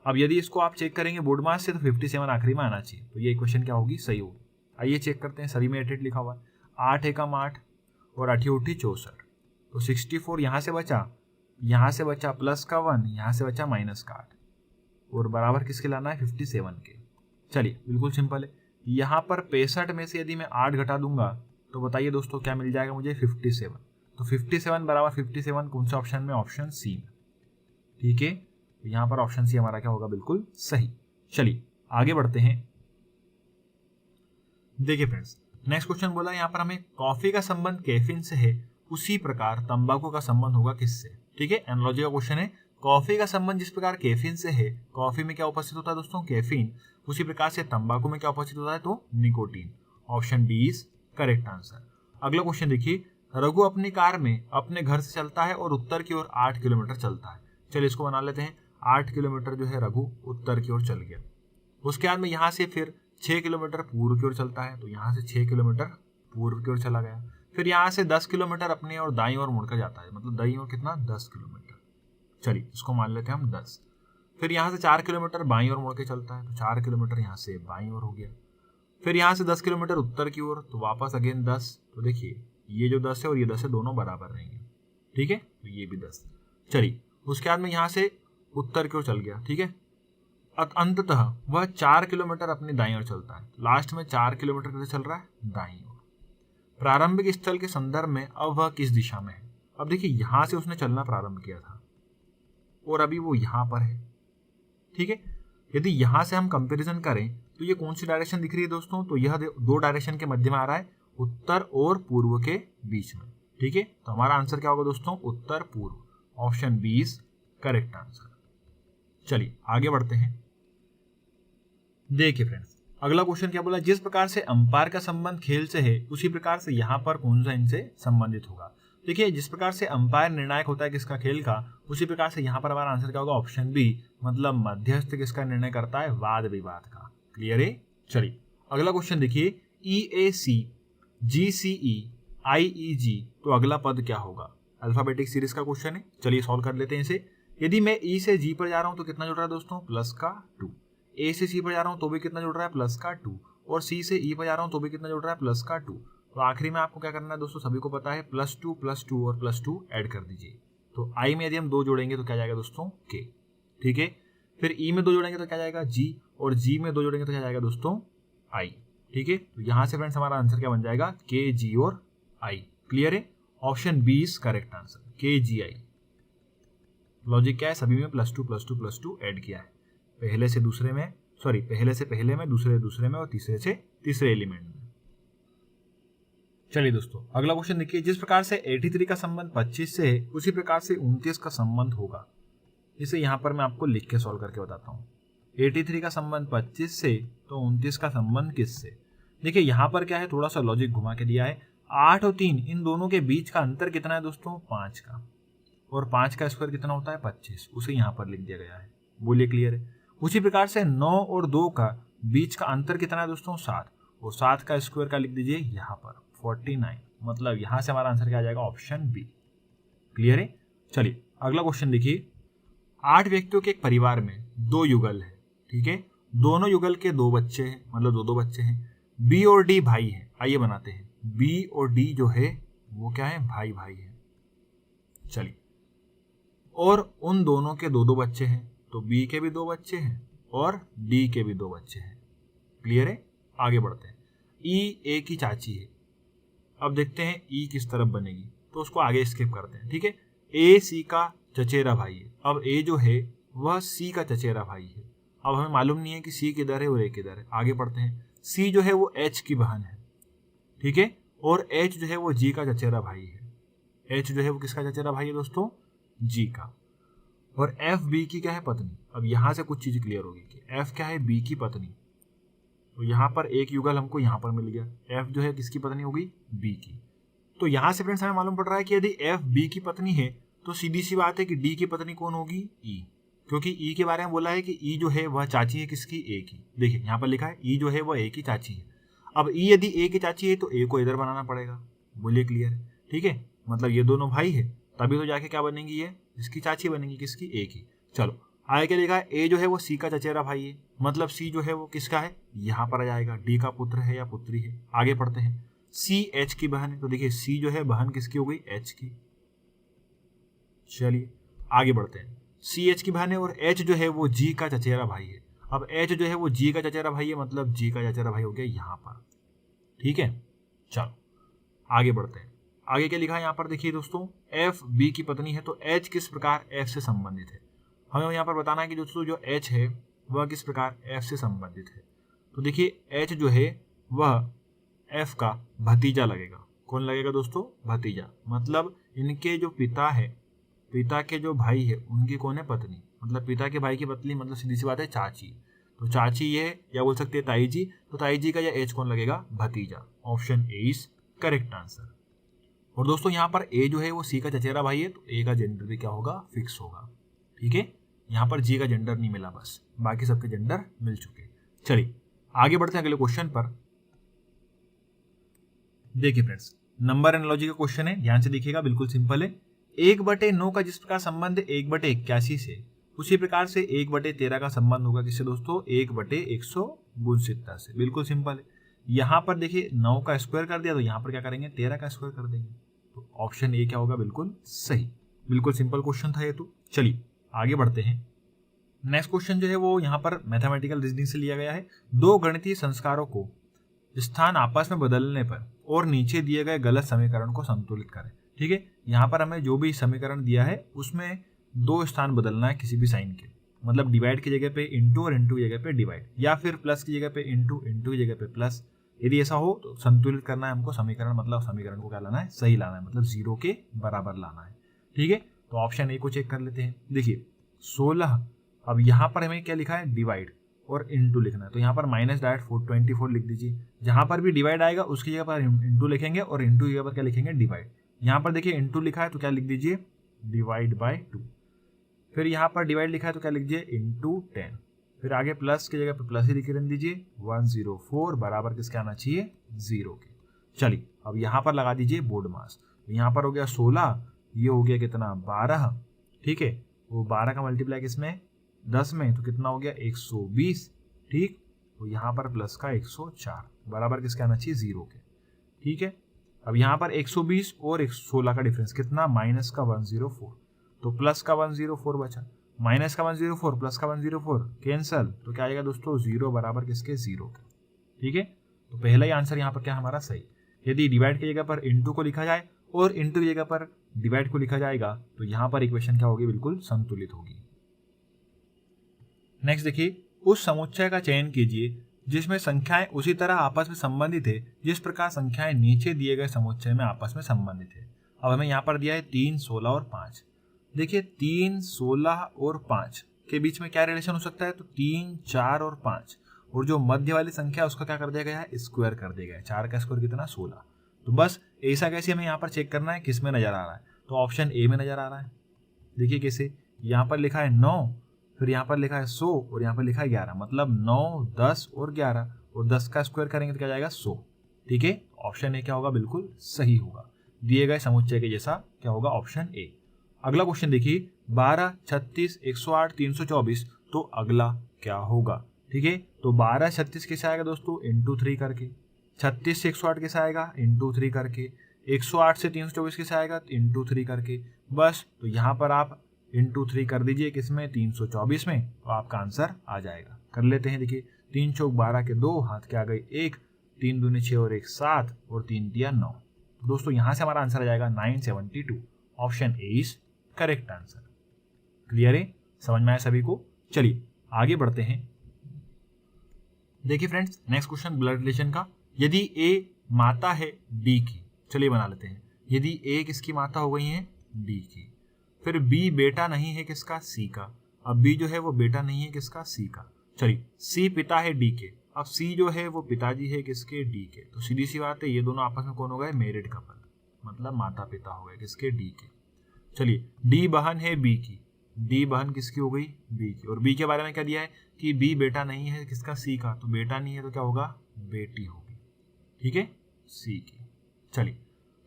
अब यदि इसको आप चेक करेंगे बोर्ड मास से तो 57 आखिरी में आना चाहिए, तो ये इक्वेशन क्या होगी, सही होगी। आइए चेक करते हैं, सभी में 8 लिखा हुआ है, 8 एकम 8 और 8 8 64, तो 64 यहाँ से बचा प्लस का 1, यहाँ से बचा माइनस का 8 और बराबर किसके लाना है 57 के। चलिए बिल्कुल सिंपल है। यहाँ पर 65 में से यदि मैं 8 घटा दूंगा तो बताइए दोस्तों क्या मिल जाएगा मुझे 57, तो 57 बराबर 57 कौन से ऑप्शन में, ऑप्शन सी में। ठीक है, तो यहाँ पर ऑप्शन सी हमारा क्या होगा, बिल्कुल सही। चलिए आगे बढ़ते हैं। देखिए फ्रेंड्स, नेक्स्ट क्वेश्चन बोला यहाँ पर हमें कॉफी का संबंध कैफीन से है, उसी प्रकार तंबाकू का संबंध होगा किससे। ठीक है, एनालॉजी का क्वेश्चन है। कॉफी का संबंध जिस प्रकार कैफीन से है, कॉफी में क्या उपस्थित होता है दोस्तों, कैफीन, उसी प्रकार से तंबाकू में क्या उपस्थित होता है, तो nicotine. Option D is correct answer. अगला क्वेश्चन देखिए, रघु अपनी कार में अपने घर से चलता है और उत्तर की ओर 8 किलोमीटर चलता है। चलिए इसको बना लेते हैं, 8 किलोमीटर जो है रघु उत्तर की ओर चल गया। उसके बाद में यहाँ से फिर 6 किलोमीटर पूर्व की ओर चलता है, तो यहाँ से 6 किलोमीटर पूर्व की ओर चला गया। फिर यहाँ से 10 किलोमीटर अपने और दाईं ओर मुड़कर जाता है, मतलब दाईं ओर कितना 10 किलोमीटर। चलिए इसको मान लेते हैं हम 10। फिर यहाँ से 4 किलोमीटर बाईं ओर मुड़ के चलता है, तो 4 किलोमीटर यहाँ से बाईं ओर हो गया। फिर यहाँ से 10 किलोमीटर उत्तर की ओर, तो वापस अगेन 10, तो देखिए ये जो 10 है और ये 10 है दोनों बराबर रहेंगे। ठीक है, तो ये भी 10। चलिए उसके बाद में यहाँ से उत्तर की ओर चल गया। ठीक है, अंततः वह 4 किलोमीटर अपनी दाईं ओर चलता है। लास्ट में 4 किलोमीटर कैसे चल रहा है, दाईं ओर। प्रारंभिक स्थल के संदर्भ में अब वह किस दिशा में है। अब देखिए यहाँ से उसने चलना प्रारंभ किया था और अभी वो यहाँ पर है। ठीक है, यदि यहाँ से हम कंपैरिजन करें तो ये कौन सी डायरेक्शन दिख रही है दोस्तों, तो यह 2 डायरेक्शन के मध्य में आ रहा है, उत्तर और पूर्व के बीच में। ठीक है, तो हमारा आंसर क्या होगा दोस्तों, उत्तर पूर्व। Option B is correct answer. चलिए आगे बढ़ते हैं। देखिए फ्रेंड्स, अगला क्वेश्चन क्या बोला, जिस प्रकार से अंपायर का संबंध खेल से है उसी प्रकार से यहाँ पर कौन सा इनसे संबंधित होगा। देखिए जिस प्रकार से अंपायर निर्णायक होता है किसका, खेल का, उसी प्रकार से यहाँ पर हमारा आंसर क्या होगा, ऑप्शन बी, मतलब मध्यस्थ किसका निर्णय करता है, वाद विवाद का। क्लियर है। चलिए अगला क्वेश्चन देखिए, EAC, GCE, IEG, तो अगला पद क्या होगा। अल्फाबेटिक सीरीज का क्वेश्चन है, चलिए सॉल्व कर लेते हैं इसे। यदि मैं E से G पर जा रहा हूं तो कितना जुड़ रहा है दोस्तों, प्लस का 2। A से C पर जा रहा हूं तो भी कितना जुड़ रहा है, प्लस का 2। और C से E पर जा रहा हूं तो भी कितना जुड़ रहा है, प्लस का 2। तो आखिरी में आपको क्या करना है दोस्तों, सभी को पता है, +2 +2 और +2 ऐड कर दीजिए। तो I में यदि हम 2 जोड़ेंगे तो क्या जाएगा दोस्तों, K। ठीक है, फिर E में 2 जोड़ेंगे तो क्या जाएगा, G, और G में 2 जोड़ेंगे तो क्या जाएगा दोस्तों, I। ठीक है, तो यहाँ से फ्रेंड्स हमारा आंसर क्या बन जाएगा, K, G और I। क्लियर है, option B is correct answer, KGI। Logic क्या है, सभी में +2 +2 +2 ऐड किया है, पहले से पहले में, दूसरे में और तीसरे से तीसरे एलिमेंट में। चलिए दोस्तों अगला क्वेश्चन देखिए, जिस प्रकार से 83 का संबंध 25 से है उसी प्रकार से 29 का संबंध होगा। इसे यहाँ पर मैं आपको लिख के सॉल्व करके बताता हूँ। 83 का संबंध 25 से, तो 29 का संबंध किससे। देखिए यहाँ पर क्या है, थोड़ा सा लॉजिक घुमा के दिया है। 8 और 3 इन दोनों के बीच का अंतर कितना है दोस्तों, 5 का, और 5 का स्क्वायर कितना होता है, 25, उसे यहाँ पर लिख दिया गया है। बोलिए क्लियर है। उसी प्रकार से 9 और 2 का बीच का अंतर कितना है दोस्तों, 7, और 7 का स्क्वायर का लिख दीजिए यहाँ पर 49, मतलब यहाँ से हमारा आंसर क्या आ जाएगा, ऑप्शन बी। क्लियर है। चलिए अगला क्वेश्चन देखिए, 8 व्यक्तियों के एक परिवार में 2 युगल है। ठीक है, दोनों युगल के 2 बच्चे हैं, मतलब 2 बच्चे हैं। बी और डी भाई हैं। आइए बनाते हैं, बी और डी जो है वो क्या है, भाई है। चलिए, और उन दोनों के 2 बच्चे हैं, तो बी के भी 2 बच्चे हैं और डी के भी 2 बच्चे हैं। क्लियर है। आगे बढ़ते हैं। ई ए की चाची है। अब देखते हैं ई किस तरफ बनेगी, तो उसको आगे स्किप करते हैं। ठीक है, ए सी का चचेरा भाई है। अब ए जो है वह सी का चचेरा भाई है। अब हमें मालूम नहीं है कि सी किधर है और ए किधर है। आगे पढ़ते हैं। सी जो है वो एच की बहन है। ठीक है, और एच जो है वो जी का चचेरा भाई है। एच जो है वो किसका चचेरा भाई है दोस्तों? जी का। और एफ बी की क्या है? पत्नी। अब यहां से कुछ चीज क्लियर होगी कि एफ क्या है? बी की पत्नी। तो यहाँ पर एक युगल हमको यहाँ पर मिल गया। एफ जो है किसकी पत्नी होगी? बी की। तो यहाँ से फ्रेंड्स हमें मालूम पड़ रहा है कि यदि एफ बी की पत्नी है तो सीधी सी बात है कि डी की पत्नी कौन होगी? ई। क्योंकि ई के बारे में बोला है कि ई जो है वह चाची है किसकी? ए की। देखिए यहाँ पर लिखा है ई जो है वह ए की चाची है। अब ई यदि ए की चाची है तो ए को इधर बनाना पड़ेगा। बोलिए क्लियर है? ठीक है, मतलब ये दोनों भाई है, तभी तो जाके क्या बनेगी? ये इसकी चाची बनेगी किसकी? ए की। चलो आगे क्या लिखा है? ए जो है वो सी का चचेरा भाई है, मतलब सी जो है वो किसका है? यहाँ पर आ जाएगा, डी का पुत्र है या पुत्री है। आगे पढ़ते हैं। सी एच की बहन है, तो देखिए सी जो है बहन किसकी हो गई? एच की। चलिए आगे बढ़ते हैं। सी एच की बहन है और एच जो है वो जी का चचेरा भाई है। अब एच जो है वो जी का चचेरा भाई है, मतलब जी का चचेरा भाई हो गया यहाँ पर। ठीक है, चलो आगे बढ़ते हैं। आगे क्या लिखा है यहाँ पर? देखिए दोस्तों, एफ बी की पत्नी है, तो एच किस प्रकार एफ से संबंधित है? हमें यहाँ पर बताना है कि दोस्तों जो एच है वह किस प्रकार एफ से संबंधित है। तो देखिए एच जो है वह एफ का भतीजा लगेगा। कौन लगेगा दोस्तों? भतीजा। मतलब इनके जो पिता है, पिता के जो भाई है उनकी कौन है? पत्नी। मतलब पिता के भाई की पत्नी, मतलब सीधी सी बात है चाची। तो चाची ये, या बोल सकते हैं ताई जी। तो ताई जी का यह एच कौन लगेगा? भतीजा। Option A is correct answer. और दोस्तों यहाँ पर ए जो है वो सी का चचेरा भाई है, तो ए का जेंडर भी क्या होगा? फिक्स होगा। ठीक है, यहाँ पर जी का जेंडर नहीं मिला, बस बाकी सबके जेंडर मिल चुके। चलिए आगे बढ़ते हैं अगले क्वेश्चन पर। देखिए फ्रेंड्स, नंबर एनालॉजी का क्वेश्चन है, ध्यान से देखिएगा, बिल्कुल सिंपल है। 1/9 का जिस प्रकार संबंध 1/81 से, उसी प्रकार से 1/13 का संबंध होगा किससे दोस्तों? 1/169 से। बिल्कुल सिंपल है। यहाँ पर देखिए 9 का स्क्वायर कर दिया, तो यहाँ पर क्या करेंगे? 13 का स्क्वायर कर देंगे। तो ऑप्शन ए क्या होगा? बिल्कुल सही। बिल्कुल सिंपल क्वेश्चन था ये तो। चलिए आगे बढ़ते हैं। नेक्स्ट क्वेश्चन जो है वो यहाँ पर मैथमेटिकल रीजनिंग से लिया गया है। दो गणितीय संस्कारों को स्थान आपस में बदलने पर और नीचे दिए गए गलत समीकरण को संतुलित करें। ठीक है, यहाँ पर हमें जो भी समीकरण दिया है उसमें दो स्थान बदलना है किसी भी साइन के। मतलब डिवाइड की जगह पे इंटू और इंटू की जगह पे डिवाइड, या फिर प्लस की जगह पे इंटू, इंटू की जगह पे प्लस। यदि ऐसा हो तो संतुलित करना है हमको समीकरण, मतलब समीकरण को क्या लाना है? सही लाना है, मतलब 0 के बराबर लाना है। ठीक है, तो ऑप्शन ए को चेक कर लेते हैं। देखिए 16, अब यहाँ पर हमें क्या लिखा है? डिवाइड और इंटू लिखना है, तो यहाँ पर माइनस डायरेक्ट 24 लिख दीजिए। जहाँ पर भी डिवाइड आएगा उसकी जगह पर इंटू लिखेंगे और इंटू की जगह पर क्या लिखेंगे? डिवाइड। यहाँ पर देखिए इंटू लिखा है तो क्या लिख दीजिए? Divide by 2। फिर यहाँ पर डिवाइड लिखा है तो क्या लिख दीजिए? इंटू 10। फिर आगे प्लस की जगह पर प्लस ही लिख दीजिए। 104 बराबर किसके आना चाहिए? 0 के। चलिए अब यहाँ पर लगा दीजिए बोर्ड मास। यहाँ पर हो गया 16, ये हो गया कितना? 12। ठीक है, वो 12 का मल्टीप्लाई किसमें? 10 में, तो कितना हो गया? 120। ठीक, तो यहाँ पर प्लस का 104 बराबर किसके आना चाहिए? 0 के। ठीक है, अब यहाँ पर 120 और 16 का डिफरेंस कितना? माइनस का 104, तो प्लस का 104 बचा। माइनस का 104 प्लस का 104 कैंसल, तो क्या आएगा दोस्तों? 0 बराबर किसके? 0 के। ठीक है, तो पहला ही आंसर यहाँ पर क्या हमारा सही। यदि डिवाइड की जगह पर इंटू को लिखा जाए और इंटू की जगह पर डिवाइड को लिखा जाएगा तो यहाँ पर इक्वेशन क्या होगी? बिल्कुल संतुलित होगी। नेक्स्ट देखिए, उस समुच्चय का चयन कीजिए जिसमें संख्याएं उसी तरह आपस में संबंधित है जिस प्रकार संख्याएं नीचे दिए गए समुच्चय में आपस में संबंधित है। अब हमें यहाँ पर दिया है 3, 16 और 5। देखिए 3, 16 और 5 के बीच में क्या रिलेशन हो सकता है? तो 3, 4 और 5, और जो मध्य वाली संख्या उसका क्या कर दिया गया है? स्क्वायर कर दिया गया है। 4 का स्क्वायर कितना? 16। तो बस ऐसा कैसे हमें यहाँ पर चेक करना है किस में नजर आ रहा है? तो ऑप्शन ए में नजर आ रहा है। देखिए कैसे, यहाँ पर लिखा है 9, फिर यहाँ पर लिखा है 100 और यहाँ पर लिखा है 11, मतलब 9, 10 और 11, और 10 का स्क्वायर करेंगे तो क्या जाएगा? 100। ठीक है, ऑप्शन ए क्या होगा? बिल्कुल सही होगा। दिए गए समुच्चय के जैसा क्या होगा? Option A. अगला क्वेश्चन देखिए, 12, 36, 108, 324, तो अगला क्या होगा? ठीक है, तो 12, 36 कैसे आएगा दोस्तों? इंटू 3 करके। 36 से 108 कैसे आएगा? इंटू 3 करके। 108 से 324 कैसे आएगा? इंटू 3 करके। बस, तो यहाँ पर आप इंटू 3 कर दीजिए किसमें? 324 में, तो आपका आंसर आ जाएगा। कर लेते हैं। देखिए 3 चौक 12 के 2, हाथ के आ गए 1, 3 दूनी 6 और 1 7, और 3 तिया 9। तो दोस्तों यहाँ से हमारा आंसर आ जाएगा 972। Option A is correct answer. Clear है, समझ में आया सभी को। चलिए आगे बढ़ते हैं। देखिए friends, next question blood relation का। यदि ए माता है डी की, चलिए बना लेते हैं। यदि ए किसकी माता हो गई है, डी की, फिर बी बेटा नहीं है किसका, सी का। अब बी जो है वो बेटा नहीं है किसका, सी का। चलिए सी पिता है डी के, अब सी जो है वो पिताजी है किसके, डी के। तो सीधी सी बात है, ये दोनों आपस में कौन हो गए, मैरिड कपल, मतलब माता पिता हो गए किसके, डी के। चलिए डी बहन है बी की, डी बहन किसकी हो गई, बी की। और बी के बारे में क्या दिया है कि बी बेटा नहीं है किसका, सी का। तो बेटा नहीं है तो क्या होगा, बेटी होगी, ठीक है, सी की। चलिए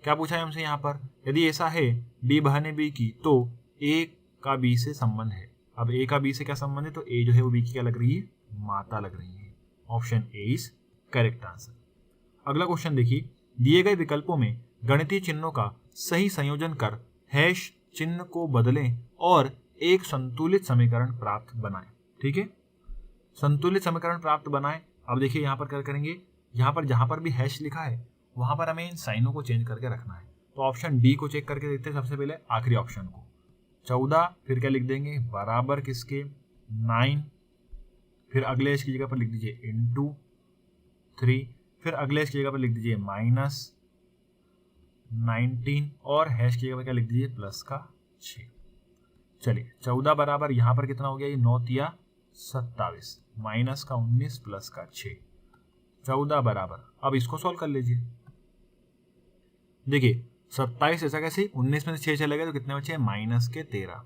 क्या पूछा है हमसे यहाँ पर, यदि ऐसा है डी बहन है बी की, तो ए का बी से संबंध है। अब ए का बी से क्या संबंध है, तो ए जो है वो बी की क्या लग रही है, माता लग रही है। Option A is correct answer. अगला क्वेश्चन देखिए, दिए गए विकल्पों में गणितीय चिन्हों का सही संयोजन कर हैश चिन्ह को बदलें और एक संतुलित समीकरण प्राप्त बनाएं। ठीक है, संतुलित समीकरण प्राप्त बनाएं। अब देखिए यहाँ पर क्या करेंगे, यहाँ पर जहां पर भी हैश लिखा है वहां पर हमें इन साइनों को चेंज करके रखना है। तो ऑप्शन डी को चेक करके देखते हैं सबसे पहले, आखिरी ऑप्शन को। 14 फिर क्या लिख देंगे, बराबर किसके, 9, फिर अगले हैश की जगह पर लिख दीजिए इनटू 3, फिर अगले हैश की जगह पर लिख दीजिए -19 और हैश की जगह पर क्या लिख दीजिए, प्लस का 6। चलिए 14 बराबर यहाँ पर कितना हो गया, ये 9 तिया 27, माइनस का 19 प्लस का 6, 14 बराबर। अब इसको सॉल्व कर लीजिए। देखिए 27 ऐसा कैसे, 19 में से 6 चले गए तो कितने बचे, माइनस के 13,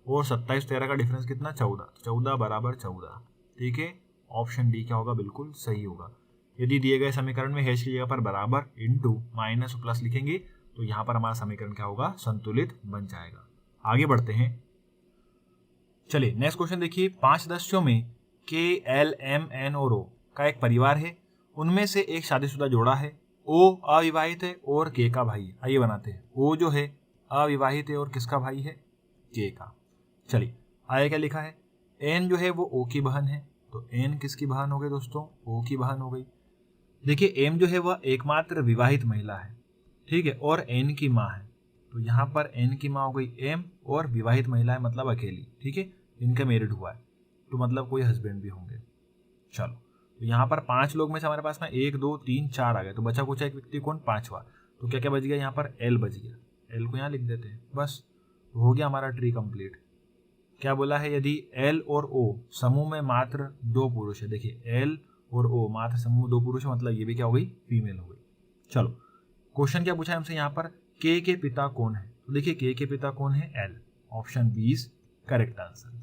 और 27 13 का डिफरेंस कितना, 14। 14 बराबर 14, ठीक है। ऑप्शन डी क्या होगा, बिल्कुल सही होगा। यदि दिए गए समीकरण में हैश की जगह पर बराबर, इनटू, माइनस और प्लस लिखेंगे तो यहाँ पर हमारा समीकरण क्या होगा, संतुलित बन जाएगा। आगे बढ़ते हैं। चलिए नेक्स्ट क्वेश्चन देखिए, 5 सदस्यों में के, एल, एम, एन और ओ का एक परिवार है। उनमें से एक शादीशुदा जोड़ा है, ओ अविवाहित है और के का भाई है। आइए बनाते हैं। ओ जो है अविवाहित है और किसका भाई है, के का। चलिए आगे क्या लिखा है, एन जो है वो ओ की बहन है। तो एन किसकी बहन हो गई दोस्तों, ओ की बहन हो गई। देखिए एम जो है वह एकमात्र विवाहित महिला है, ठीक है, और एन की माँ है। तो यहाँ पर एन की माँ हो गई एम, और विवाहित महिला है मतलब अकेली, ठीक है, इनका मैरिड हुआ है तो मतलब कोई हस्बैंड भी होंगे। चलो तो यहाँ पर 5 लोग में से हमारे पास में 1 2 3 4 आ गए, तो बचा कुछ एक व्यक्ति कौन, 5वां। तो क्या क्या बच गया, यहाँ पर एल बच गया। एल को यहाँ लिख देते हैं, बस हो गया हमारा ट्री कंप्लीट। क्या बोला है, यदि एल और ओ समूह में मात्र 2 पुरुष है। देखिए एल और ओ मात्र समूह 2 पुरुष है, मतलब ये भी क्या हो गई, फीमेल हो गई। चलो क्वेश्चन क्या पूछा है हमसे यहाँ पर, के पिता कौन है। तो देखिए के पिता कौन है, L. Option B is correct answer.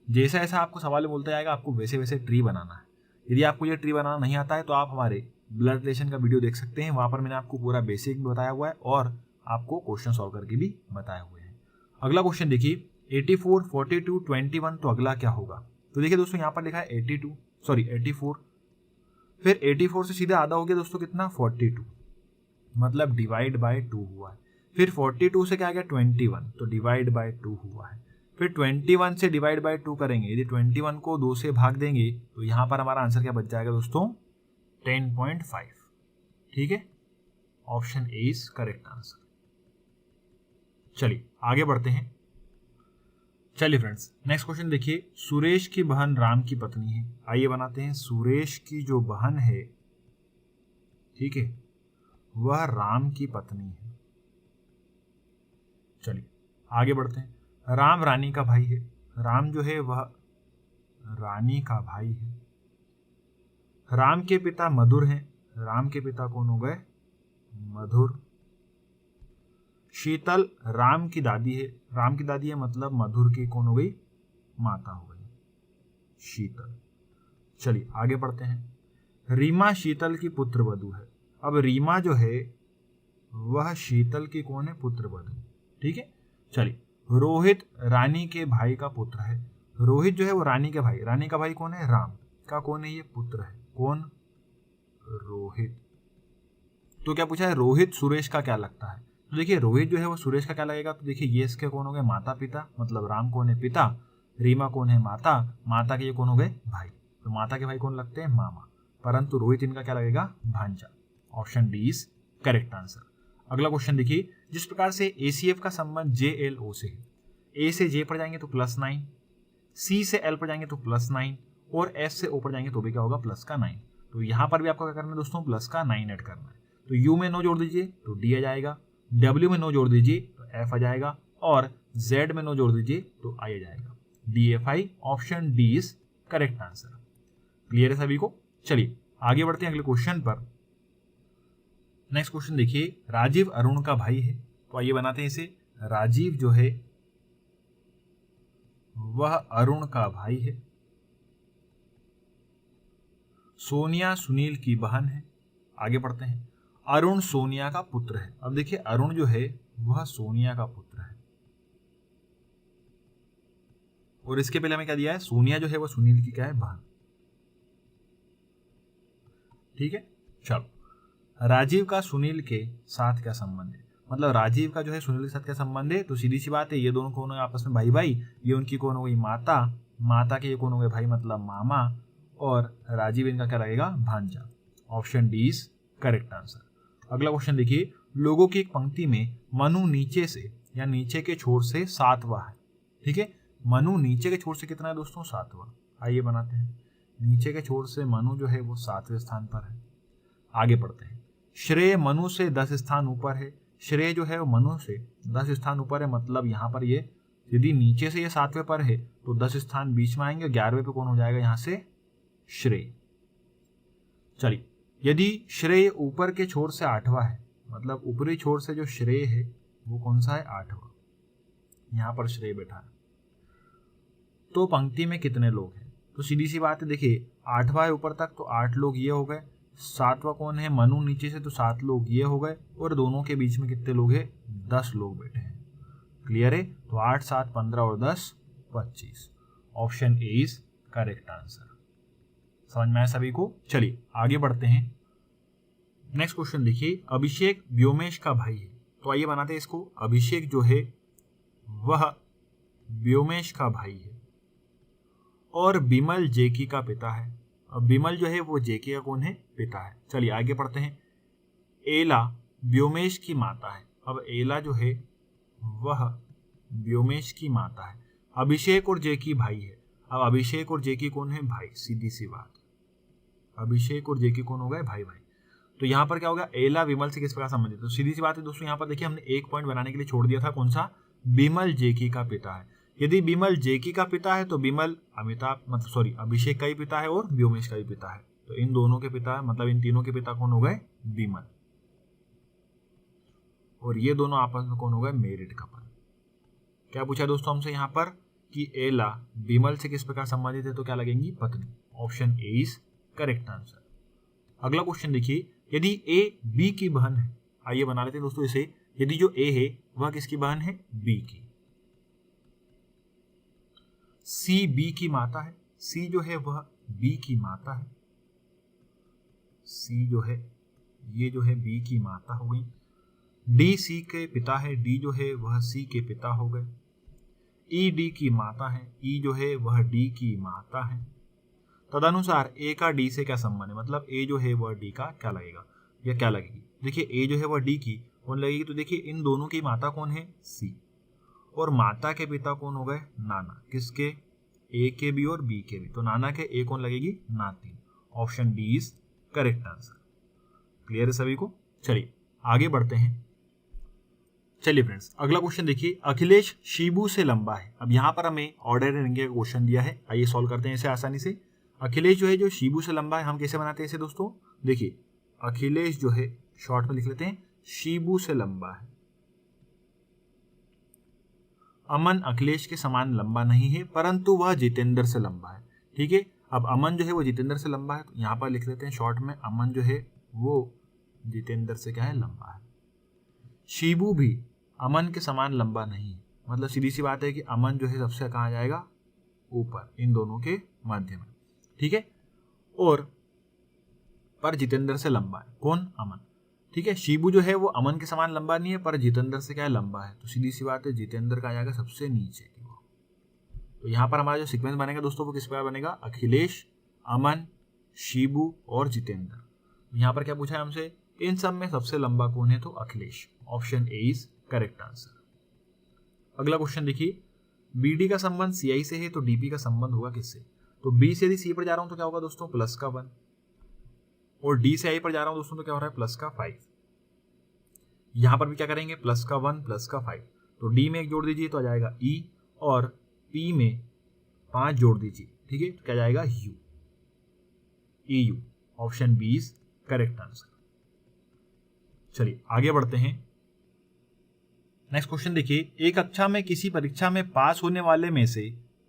जैसा ऐसा आपको सवाल बोलता जाएगा, आपको वैसे वैसे ट्री बनाना है। यदि आपको ये ट्री बनाना नहीं आता है तो आप हमारे ब्लड रिलेशन का वीडियो देख सकते हैं, वहाँ पर मैंने आपको पूरा बेसिक बताया हुआ है और आपको क्वेश्चन सॉल्व करके भी बताए हुए हैं। अगला क्वेश्चन देखिए, 84, 42, 21, तो अगला क्या होगा। तो देखिए दोस्तों यहाँ पर लिखा है 84, फिर 84 से सीधे आधा हो गया दोस्तों कितना, 42, मतलब डिवाइड बाय 2 हुआ है। फिर 42 से क्या आ गया, 21, तो डिवाइड बाय 2 हुआ है। फिर 21 से डिवाइड बाय 2 करेंगे, यदि 21 को 2 से भाग देंगे तो यहाँ पर हमारा आंसर क्या बच जाएगा दोस्तों, 10.5, ठीक है। Option A is correct answer. चलिए आगे बढ़ते हैं। चलिए फ्रेंड्स नेक्स्ट क्वेश्चन देखिए, सुरेश की बहन राम की पत्नी है। आइए बनाते हैं। सुरेश की जो बहन है, ठीक है, वह राम की पत्नी है। चलिए आगे बढ़ते हैं। राम रानी का भाई है। राम जो है वह रानी का भाई है। राम के पिता मधुर हैं। राम के पिता कौन हो गए, मधुर। शीतल राम की दादी है। राम की दादी है मतलब मधुर की कौन हो गई, माता हो गई, शीतल। चलिए आगे बढ़ते हैं। रीमा शीतल की पुत्र वधू है। अब रीमा जो है वह शीतल की कौन है, पुत्र वधू, ठीक है। चलिए रोहित रानी के भाई का पुत्र है। रोहित जो है वो रानी के भाई, रानी का भाई कौन है, राम का कौन है, ये पुत्र है, कौन, रोहित। तो क्या पूछा है, रोहित सुरेश का क्या लगता है। तो देखिए रोहित जो है वो सुरेश का क्या लगेगा। तो देखिए ये इसके कौन हो गए, माता पिता, मतलब राम कौन है, पिता, रीमा कौन है, माता, माता के ये कौन हो गए, भाई। तो माता के भाई कौन लगते हैं, मामा, परंतु रोहित इनका क्या लगेगा, भांजा। Option D is correct answer. अगला क्वेश्चन देखिए, जिस प्रकार से ACF का संबंध JLO से है, A से J पर जाएंगे तो +9, C से L पर जाएंगे तो +9 और S से O पर जाएंगे तो भी क्या होगा प्लस का 9। तो यहाँ पर भी आपको क्या करना है दोस्तों, प्लस का 9 ऐड करना है। तो U में 9 जोड़ दीजिए तो D आ जाएगा, W में 9 जोड़ दीजिए तो F आ जाएगा और Z में 9 जोड़ दीजिए तो I आ जाएगा। DFI option D is correct answer. Clear है सभी को? चलिए आगे बढ़ते हैं अगले क्वेश्चन पर। नेक्स्ट क्वेश्चन देखिए, राजीव अरुण का भाई है, तो आइए बनाते हैं इसे। राजीव जो है वह अरुण का भाई है, सोनिया सुनील की बहन है। आगे बढ़ते हैं, अरुण सोनिया का पुत्र है। अब देखिए अरुण जो है वह सोनिया का पुत्र है और इसके पहले हमें क्या दिया है, सोनिया जो है वह सुनील की क्या है, बहन। ठीक है, चलो राजीव का सुनील के साथ क्या संबंध है, मतलब राजीव का जो है सुनील के साथ क्या संबंध है, तो सीधी सी बात है ये दोनों कौन है आपस में, भाई भाई। ये उनकी कौन हो गई, माता, माता के ये कौन हो गए, भाई मतलब मामा, और राजीव इनका क्या लगेगा, भांजा। Option D is correct answer. अगला क्वेश्चन देखिए, लोगों की एक पंक्ति में मनु नीचे से या नीचे के छोर से 7वां है। ठीक है, मनु नीचे के छोर से कितना है दोस्तों, 7वां। आइए बनाते हैं, नीचे के छोर से मनु जो है वो 7वें स्थान पर है। आगे बढ़ते हैं, श्रेय मनु से 10 स्थान ऊपर है। श्रेय जो है वो मनु से 10 स्थान ऊपर है, मतलब यहाँ पर ये यदि नीचे से ये 7वें पर है तो 10 स्थान बीच में आएंगे, 11वें पे कौन हो जाएगा यहाँ से, श्रेय। चलिए, यदि श्रेय ऊपर के छोर से 8वां है, मतलब ऊपरी छोर से जो श्रेय है वो कौन सा है, 8वां। यहाँ पर श्रेय बैठा है, तो पंक्ति में कितने लोग हैं, तो सीधी सी बात है, देखिए 8वां है ऊपर तक तो 8 लोग ये हो गए, 7वां कौन है, मनु नीचे से तो 7 लोग ये हो गए, और दोनों के बीच में कितने लोग हैं, 10 लोग बैठे हैं। क्लियर है? तो 8 7 15 और 10 25। Option A is correct answer. समझ में आया सभी को? चलिए आगे बढ़ते हैं। नेक्स्ट क्वेश्चन देखिए, अभिषेक व्योमेश का भाई है, तो आइए बनाते हैं इसको। अभिषेक जो है वह व्योमेश का भाई है और बिमल जेकी का पिता है। अब बिमल जो है वो जेकी का कौन है, पिता है। चलिए आगे पढ़ते हैं। एला व्योमेश की माता है। अब एला जो है वह व्योमेश की माता है। अभिषेक और जेकी भाई है। अब अभिषेक और जेकी कौन है, भाई। सीधी सी बात, अभिषेक और जेकी कौन हो गए, भाई भाई। तो यहाँ पर क्या होगा, एला विमल से किस प्रकार संबंधित, तो सीधी सी बात है दोस्तों, यहाँ पर देखिए हमने एक पॉइंट बनाने के लिए छोड़ दिया था, कौन सा, बिमल जेकी का पिता है। यदि बिमल जेकी का पिता है तो बिमल अभिषेक का ही पिता है और व्योमेश का भी पिता है। तो इन दोनों के पिता, मतलब इन तीनों के पिता कौन हो गए, बिमल, और ये दोनों आपस में कौन हो गए, मैरिड कपल। क्या पूछा दोस्तों हमसे यहाँ पर कि एला बिमल से किस प्रकार संबंधित है, तो क्या लगेंगी, पत्नी। Option A is correct answer. अगला क्वेश्चन देखिए, यदि ए बी की बहन है, आइए बना लेते हैं दोस्तों इसे। यदि जो ए है वह किसकी बहन है, बी की। सी बी की माता है, सी जो है वह बी की माता है, सी जो है ये जो है बी की माता हो गई। डी सी के पिता है, डी जो है वह सी के पिता हो गए। ई डी की माता है, ई जो है वह डी की माता है। तदनुसार ए का डी से क्या संबंध है, मतलब ए जो है वह डी का क्या लगेगा या क्या लगेगी। देखिए ए जो है वह डी की कौन लगेगी, तो देखिए इन दोनों की माता कौन है, सी, और माता के पिता कौन हो गए, नाना। किसके, ए के भी और बी के भी, तो नाना के ए कौन लगेगी, नाती। Option D is correct answer. Clear है सभी को? चलिए आगे बढ़ते हैं। चलिए फ्रेंड्स, अगला क्वेश्चन देखिए, अखिलेश शिबू से लंबा है। अब यहाँ पर हमें ऑर्डर एंड का क्वेश्चन दिया है, आइए सॉल्व करते हैं इसे आसानी से। अखिलेश जो है जो शिबू से लंबा है, हम कैसे बनाते हैं इसे दोस्तों, देखिए अखिलेश जो है शॉर्ट में लिख लेते हैं, शिबू से लंबा है। अमन अखिलेश के समान लंबा नहीं है, परंतु वह जितेंद्र से लंबा है। ठीक है, अब अमन जो है वो जितेंद्र से लंबा है, तो यहाँ पर लिख लेते हैं शॉर्ट में, अमन जो है वो जितेंद्र से क्या है, लंबा है। शिबू भी अमन के समान लंबा नहीं है, मतलब सीधी सी बात है कि अमन जो है सबसे कहाँ जाएगा, ऊपर, इन दोनों के मध्य में। ठीक है, और पर जितेंद्र से लंबा है, कौन, अमन। ठीक है, शिबू जो है वो अमन के समान लंबा नहीं है, पर जितेंद्र से क्या है, लंबा है, तो सीधी सी बात है जितेंद्र का जाएगा सबसे नीचे की वो। तो यहाँ पर हमारा जो सीक्वेंस बनेगा दोस्तों वो किस प्रकार बनेगा, अखिलेश, अमन, शिबू और जितेंद्र। यहाँ पर क्या पूछा है हमसे इन सब में सबसे लंबा कौन है? तो Akhilesh. Option A is correct answer. अगला क्वेश्चन देखिए, बीडी का संबंध सीआई से है तो डीपी का संबंध होगा किससे? तो बी से यदि सी पर जा रहा हूं तो क्या होगा दोस्तों? प्लस का 1, और डी से आई पर जा रहा हूं दोस्तों तो क्या हो रहा है? प्लस का 5। यहां पर भी क्या करेंगे? प्लस का 1 प्लस का 5, तो डी में 1 जोड़ दीजिए तो आ जाएगा ई, और पी में 5 जोड़ दीजिए, ठीक है, तो क्या जाएगा? U, E U. Option B is correct answer. चलिए आगे बढ़ते हैं। नेक्स्ट क्वेश्चन देखिए, एक कक्षा में किसी परीक्षा में पास होने वाले में से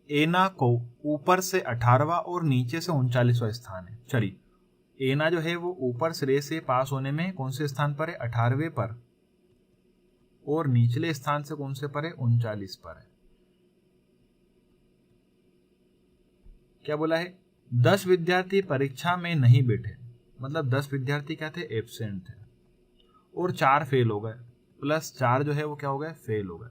एना को ऊपर से 18वां और नीचे से 39वां स्थान है। चलिए एना जो है वो ऊपर सिरे से पास होने में कौन से स्थान पर है? 18वें पर, और निचले स्थान से कौन से पर है? 39 पर है। क्या बोला है? 10 विद्यार्थी परीक्षा में नहीं बैठे, मतलब 10 विद्यार्थी क्या थे? एब्सेंट थे, और 4 फेल हो गए, प्लस 4 जो है वो क्या हो गए? फेल हो गए।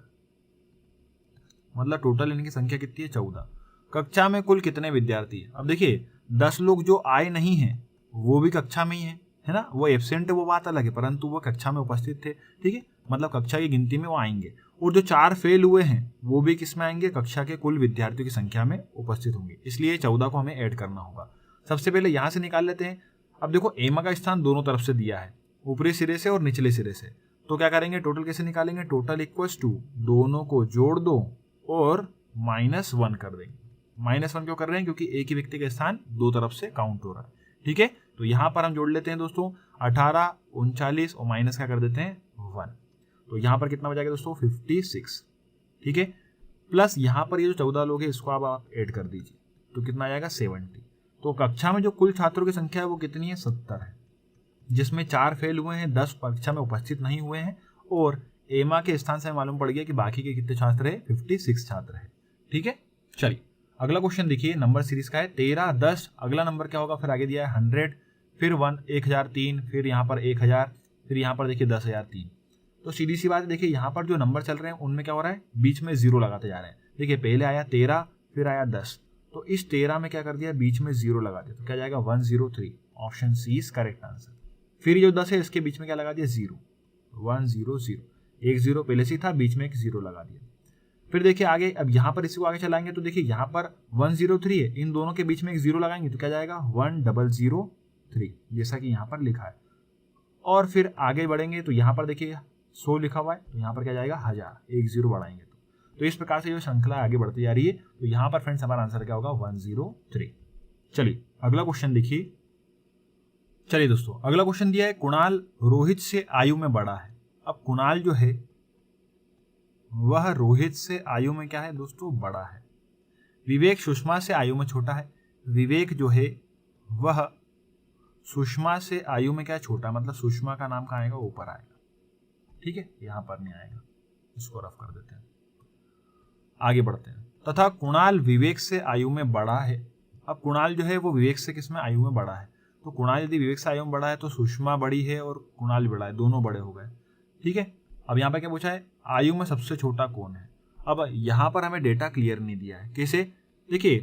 मतलब टोटल इनकी संख्या कितनी है? 14। कक्षा में कुल कितने विद्यार्थी है? अब देखिए 10 लोग जो आए नहीं हैं वो भी कक्षा में ही है ना, वो एब्सेंट है वो बात अलग है, परंतु वो कक्षा में उपस्थित थे, ठीक है, मतलब कक्षा की गिनती में वो आएंगे। और जो 4 फेल हुए हैं वो भी किस में आएंगे? कक्षा के कुल विद्यार्थियों की संख्या में उपस्थित होंगे, इसलिए 14 को हमें ऐड करना होगा। सबसे पहले यहां से निकाल लेते हैं। अब देखो एमा का स्थान दोनों तरफ से दिया है, ऊपरी सिरे से और निचले सिरे से, तो क्या करेंगे? टोटल कैसे निकालेंगे? टोटल इक्वल्स टू दोनों को जोड़ दो और -1 कर देंगे। -1 क्यों कर रहे हैं? क्योंकि एक ही व्यक्ति का स्थान दो तरफ से काउंट हो रहा है, ठीक है। तो यहां पर हम जोड़ लेते हैं दोस्तों 18, 39 और माइनस क्या कर देते हैं? 1। तो यहां पर कितना बचा गया दोस्तों? 56, ठीक है। प्लस यहां पर ये जो 14 लोग हैं इसको अब आप ऐड कर दीजिए, तो कितना आ जाएगा? 70। तो कक्षा में जो कुल छात्रों की संख्या है वो कितनी है? 70 है, जिसमें 4 फेल हुए हैं, 10 परीक्षा में उपस्थित नहीं हुए हैं, और एमा के स्थान से मालूम पड़ गया कि बाकी के कितने छात्र है? 56 छात्र है, ठीक है। चलिए अगला क्वेश्चन देखिए, नंबर सीरीज का है 13, 10, अगला नंबर क्या होगा? फिर आगे दिया है 100, फिर 1003, फिर यहाँ पर 1000, फिर यहाँ पर देखिए 10,003। तो सीधी सी बात है, देखिए यहाँ पर जो नंबर चल रहे हैं उनमें क्या हो रहा है? बीच में 0 लगाते जा रहे हैं। देखिए पहले आया 13, फिर आया 10, तो इस 13 में क्या कर दिया? बीच में 0 लगा दिया, तो क्या जाएगा? 103। Option C is correct answer. फिर जो 10 है इसके बीच में क्या लगा दिया? 0, 100, एक 0 पहले से था, बीच में एक 0 लगा दिया। फिर देखिए आगे, अब यहाँ पर इसी को आगे चलाएंगे तो देखिए यहाँ पर 103 है, इन दोनों के बीच में एक 0 लगाएंगे तो क्या जाएगा? 1003, जैसा कि यहाँ पर लिखा है। और फिर आगे बढ़ेंगे तो यहाँ पर देखिए 100 लिखा हुआ है, तो यहाँ पर क्या जाएगा? 1000, एक 0 बढ़ाएंगे तो इस प्रकार से जो श्रृंखला आगे बढ़ती जा रही है। तो यहाँ पर फ्रेंड्स हमारा आंसर क्या होगा? 103। चलिए अगला क्वेश्चन देखिए। चलिए दोस्तों अगला क्वेश्चन दिया है, कुणाल रोहित से आयु में बड़ा है। अब कुणाल जो है वह रोहित से आयु में क्या है दोस्तों? बड़ा है। विवेक सुषमा से आयु में छोटा है। विवेक जो है वह सुषमा से आयु में क्या है? छोटा, मतलब सुषमा का नाम कहाँ आएगा? ऊपर आएगा, ठीक है, यहां पर नहीं आएगा, इसको रफ कर देते हैं। आगे बढ़ते हैं। तथा कुणाल विवेक से आयु में बड़ा है। अब कुणाल जो है वो विवेक से किस में? आयु में बड़ा है। तो कुणाल यदि विवेक से आयु में बड़ा है तो सुषमा बड़ी है और कुणाल बड़ा है, दोनों बड़े हो गए, ठीक है। अब यहाँ पर क्या पूछा है? आयु में सबसे छोटा कौन है। अब यहाँ पर हमें डेटा क्लियर नहीं दिया है, कैसे? देखिए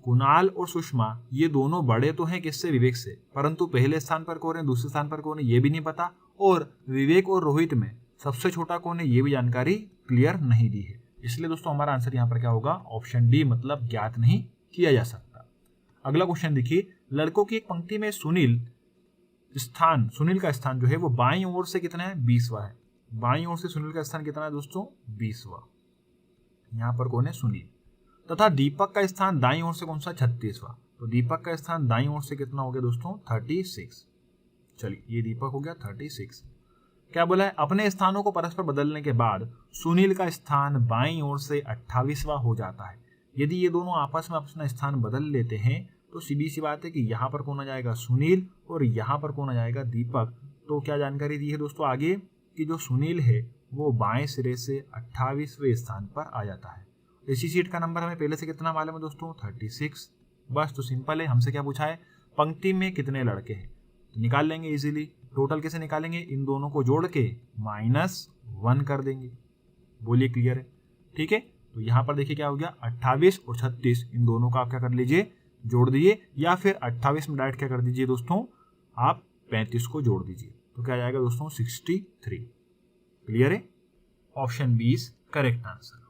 कुणाल और सुषमा ये दोनों बड़े तो हैं किससे? विवेक से, परंतु पहले स्थान पर कौन है, दूसरे स्थान पर कौन है, ये भी नहीं पता। और विवेक और रोहित में सबसे छोटा कौन है, ये भी जानकारी क्लियर नहीं दी है। इसलिए दोस्तों हमारा आंसर यहाँ पर क्या होगा? ऑप्शन डी, मतलब ज्ञात नहीं किया जा सकता। अगला क्वेश्चन देखिए, लड़कों की एक पंक्ति में सुनील का स्थान जो है वो बाईं ओर से कितना है? 20वां है। बाईं ओर से सुनील का स्थान कितना है दोस्तों? 20वां। यहाँ पर कौन है? सुनील। तथा दीपक का स्थान दाईं ओर से कौन सा? 36वां। तो दीपक का स्थान दाईं ओर से कितना हो गया दोस्तों? 36। चलिए ये दीपक हो गया 36। क्या बोला है? अपने स्थानों को परस्पर बदलने के बाद सुनील का स्थान बाईं ओर से 28वां हो जाता है। यदि ये दोनों आपस में अपना स्थान बदल लेते हैं तो सीधी सी बात है कि यहाँ पर कौन आ जाएगा? सुनील, और यहाँ पर कौन आ जाएगा? दीपक। तो क्या जानकारी दी है दोस्तों आगे कि जो सुनील है वो बाएं सिरे से 28वें स्थान पर आ जाता है। इसी सीट का नंबर हमें पहले से कितना मालूम है दोस्तों? 36। बस तो सिंपल है, हमसे क्या पूछा है? पंक्ति में कितने लड़के हैं, तो निकाल लेंगे इजीली। टोटल कैसे निकालेंगे? इन दोनों को जोड़ के -1 कर देंगे। बोलिए क्लियर है? ठीक है। तो यहाँ पर देखिए क्या हो गया? 28 और 36, इन दोनों का आप क्या कर लीजिए? जोड़ दीजिए, या फिर 28 में डायरेक्ट क्या कर दीजिए दोस्तों? आप 35 को जोड़ दीजिए। तो क्या आ जाएगा दोस्तों 63। क्लियर है? Option B is correct answer.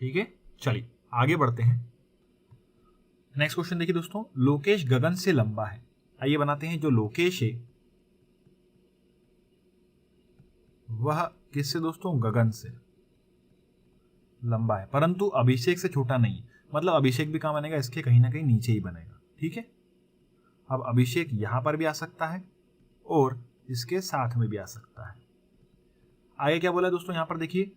ठीक है, चलिए आगे बढ़ते हैं। नेक्स्ट क्वेश्चन देखिए दोस्तों, लोकेश गगन से लंबा है। आइए बनाते हैं, जो लोकेश है वह किससे दोस्तों, गगन से लंबा है, परंतु अभिषेक से छोटा नहीं। मतलब अभिषेक भी कहां बनेगा, इसके कहीं ना कहीं नीचे ही बनेगा। ठीक है, अब अभिषेक यहां पर भी आ सकता है और इसके साथ में भी आ सकता है। आगे क्या बोला दोस्तों, यहां पर देखिए,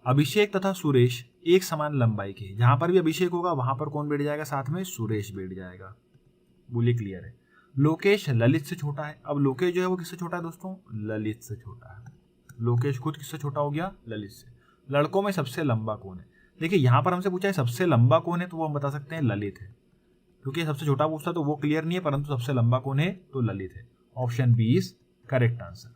अभिषेक तथा सुरेश एक समान लंबाई के। जहां पर भी अभिषेक होगा वहां पर कौन बैठ जाएगा, साथ में सुरेश बैठ जाएगा। बोलिए क्लियर है? लोकेश ललित से छोटा है। अब लोकेश जो है वो किससे छोटा है दोस्तों, ललित से छोटा है। लोकेश खुद किससे छोटा हो गया, ललित से। लड़कों में सबसे लंबा कौन है? देखिए यहां पर हमसे पूछा है सबसे लंबा कौन है, तो वो हम बता सकते हैं ललित है, क्योंकि सबसे छोटा पूछता तो वो क्लियर नहीं है, परंतु सबसे लंबा कौन है, तो ललित है। Option B is correct answer.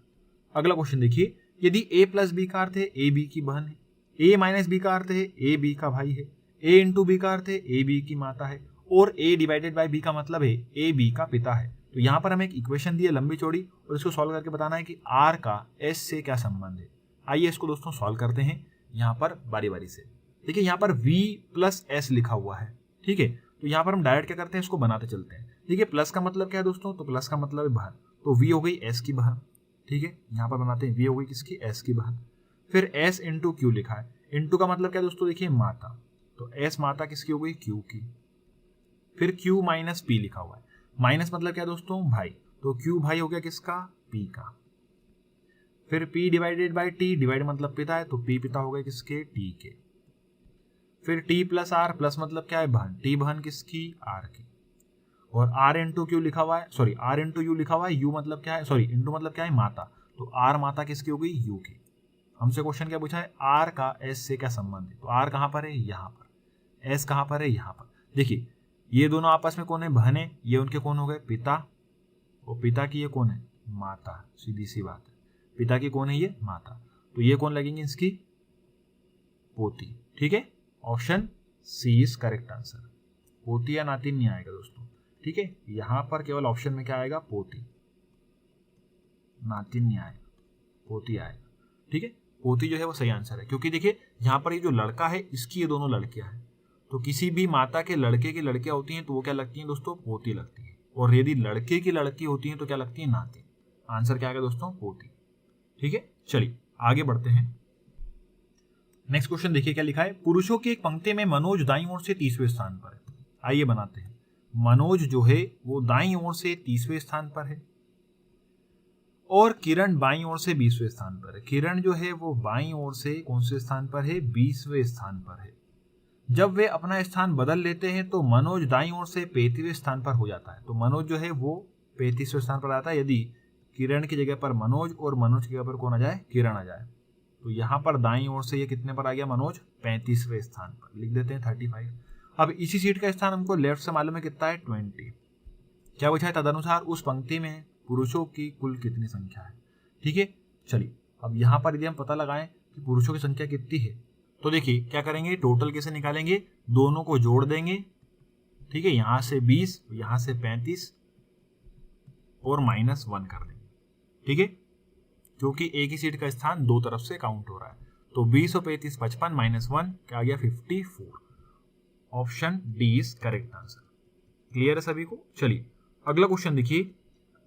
अगला क्वेश्चन देखिए, यदि a प्लस बी का अर्थ है a b की बहन है, a माइनस बी का अर्थ है a b का भाई है, a इंटू बी का अर्थ है a b की माता है, और a डिवाइडेड बाय b का मतलब है a b का पिता है, तो यहाँ पर हमें एक इक्वेशन दी है लंबी चौड़ी, और इसको सॉल्व करके बताना है कि r का s से क्या संबंध है। आइए इसको दोस्तों सॉल्व करते हैं यहाँ पर बारी बारी से। देखिए यहाँ पर v प्लस s लिखा हुआ है। ठीक है, तो यहाँ पर हम डायरेक्ट क्या करते हैं, इसको बनाते चलते हैं। देखिए प्लस का मतलब क्या है दोस्तों, तो प्लस का मतलब है बहन, तो v हो गई s की बहन। ठीक है, यहाँ पर बनाते हैं, v हो गई किसकी, s की बहन। फिर s इंटू क्यू लिखा है, इंटू का मतलब क्या है दोस्तों, देखिए माता, तो s माता किसकी हो गई, q की। फिर q माइनस p लिखा हुआ है, माइनस मतलब क्या दोस्तों, भाई, तो q भाई हो गया किसका, p का। फिर p divided by t, divide मतलब पिता है, तो p पिता हो गए किसके, t के। फिर t प्लस r, प्लस मतलब क्या है, बहन, t बहन किसकी, r की। और r इंटू क्यू लिखा हुआ है, सॉरी r इंटू यू लिखा हुआ है, u मतलब क्या है, सॉरी इंटू मतलब क्या है, माता, तो r माता किसकी हो गई, u की। हमसे क्वेश्चन क्या पूछा है, r का s से क्या संबंध है, तो r कहाँ पर है, यहाँ पर। s कहाँ पर है, यहाँ पर। देखिए ये दोनों आपस में कौन है, बहन है, ये उनके कौन हो गए, पिता, और पिता की ये कौन है, माता। सीधी सी बात है, पिता की कौन है, ये माता, तो ये कौन लगेंगे, इसकी पोती। ठीक है, option C is correct answer. पोती या नातिन नहीं आएगा दोस्तों। ठीक है, यहां पर केवल ऑप्शन में क्या आएगा, पोती, नातिन नहीं आएगा, पोती आएगा। ठीक है, पोती जो है वो सही आंसर है, क्योंकि देखिए यहाँ पर ये जो लड़का है इसकी ये दोनों लड़कियां हैं, तो किसी भी माता के लड़के की लड़कियां होती हैं तो वो क्या लगती हैं दोस्तों, पोती लगती है, और यदि लड़के की लड़की होती है तो क्या लगती है, नातिन। आंसर क्या आएगा दोस्तों, पोती। ठीक है, चलिए आगे बढ़ते हैं। नेक्स्ट क्वेश्चन देखिए क्या लिखा है, पुरुषों की एक पंक्ति में मनोज दाईं ओर से 30वें स्थान पर है। आइए बनाते हैं, मनोज जो है वो दाईं ओर से 30वें स्थान पर है, और किरण बाईं ओर से 20वें स्थान पर है। किरण जो है वो बाईं ओर से कौन से स्थान पर है, 20वें स्थान पर है। जब वे अपना स्थान बदल लेते हैं तो मनोज दाईं ओर से 35वें स्थान पर हो जाता है, तो मनोज जो है वो 35वें स्थान पर आता है यदि किरण की जगह पर मनोज और मनोज की जगह पर कौन आ जाए, किरण आ जाए। तो यहाँ पर दाईं ओर से ये कितने पर आ गया, मनोज 35वें स्थान पर, लिख देते हैं 35। अब इसी सीट का स्थान हमको लेफ्ट से मालूम है कितना है, 20। क्या पूछा है, तदनुसार उस पंक्ति में पुरुषों की कुल कितनी संख्या है। ठीक है, चलिए अब यहाँ पर यदि हम पता लगाएं कि पुरुषों की संख्या कितनी है, तो देखिए क्या करेंगे, टोटल कैसे निकालेंगे, दोनों को जोड़ देंगे। ठीक है, यहां से 20, यहां से 35 और -1 कर देंगे। ठीक है, क्योंकि एक ही सीट का स्थान दो तरफ से काउंट हो रहा है, तो 20 और 35 55 -1 क्या आ गया, 54। Option D is correct answer. Clear है सभी को? चलिए अगला क्वेश्चन देखिए,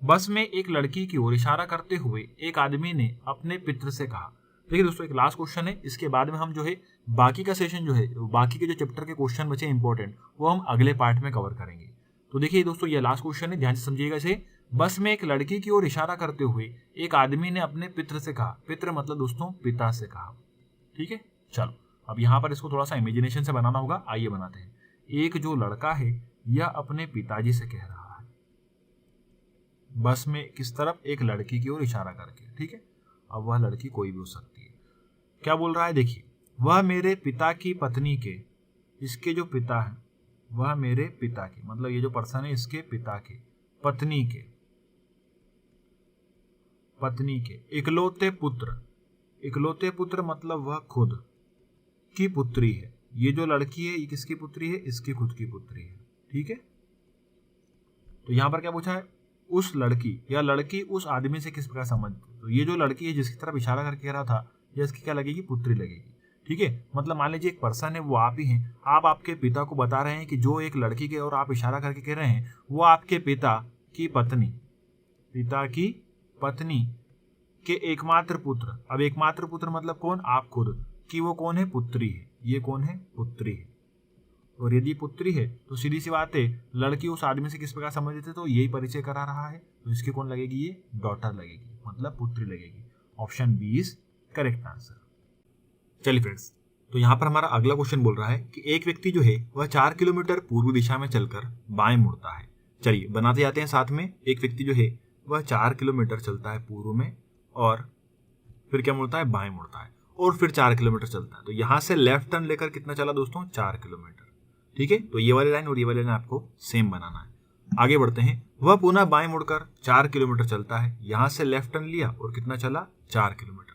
बस में एक लड़की की ओर इशारा करते हुए एक आदमी ने अपने पित्र से कहा। देखिए दोस्तों एक लास्ट क्वेश्चन है, इसके बाद में हम जो है बाकी का सेशन जो है, बाकी के जो चैप्टर के क्वेश्चन बचे इंपॉर्टेंट, वो हम अगले पार्ट में कवर करेंगे। तो देखिए दोस्तों ये लास्ट क्वेश्चन है, ध्यान से समझिएगा इसे। बस में एक लड़की की ओर इशारा करते हुए एक आदमी ने अपने पित्र से कहा, पित्र मतलब दोस्तों पिता से कहा। ठीक है, चलो अब यहाँ पर इसको थोड़ा सा इमेजिनेशन से बनाना होगा। आइए बनाते हैं। एक जो लड़का है यह अपने पिताजी से कह रहा है, बस में किस तरफ, एक लड़की की ओर इशारा करके। ठीक है, अब वह लड़की कोई भी हो सकती है। क्या बोल रहा है, देखिए, वह मेरे पिता की पत्नी के, इसके जो पिता है वह मेरे पिता के, मतलब ये जो पर्सन है इसके पिता के, पत्नी के, पत्नी के इकलौते पुत्र, इकलौते पुत्र मतलब वह खुद की पुत्री है। ये जो लड़की है ये किसकी पुत्री है, इसकी खुद की पुत्री है। ठीक है, तो यहां पर क्या पूछा है, उस लड़की या लड़की उस आदमी से किस प्रकार संबंधित है। तो ये जो लड़की है जिसकी तरफ इशारा करके कह रहा था, ये इसकी क्या लगेगी, पुत्री लगेगी। ठीक है, मतलब मान लीजिए एक पर्सन है, वो आप ही हैं, आप आपके पिता को बता रहे हैं कि जो एक लड़की के और आप इशारा करके कह रहे हैं वो आपके पिता की पत्नी के एकमात्र पुत्र। अब एकमात्र पुत्र मतलब कौन, आप खुद, कि वो कौन है, पुत्री है। ये कौन है, पुत्री है। और यदि पुत्री है तो सीधी सी बात है, लड़की उस आदमी से किस प्रकार संबंधित है, तो यही परिचय करा रहा है, तो इसकी कौन लगेगी, ये डॉटर लगेगी, मतलब पुत्री लगेगी। Option B is correct answer. चलिए फ्रेंड्स, तो यहाँ पर हमारा अगला क्वेश्चन बोल रहा है कि एक व्यक्ति जो है वह 4 किलोमीटर पूर्व दिशा में चलकर बाएं मुड़ता है। चलिए बनाते जाते हैं साथ में। एक व्यक्ति जो है वह 4 किलोमीटर चलता है पूर्व में और फिर क्या मुड़ता है, बाएं मुड़ता है, और फिर 4 किलोमीटर चलता है। तो यहाँ से लेफ्ट टर्न लेकर कितना चला दोस्तों, 4 किलोमीटर। ठीक है, तो ये वाली लाइन और ये वाली लाइन आपको सेम बनाना है। आगे बढ़ते हैं। वह पुनः बाएं मुड़कर 4 किलोमीटर चलता है, यहाँ से लेफ्ट टर्न लिया और कितना चला, 4 किलोमीटर।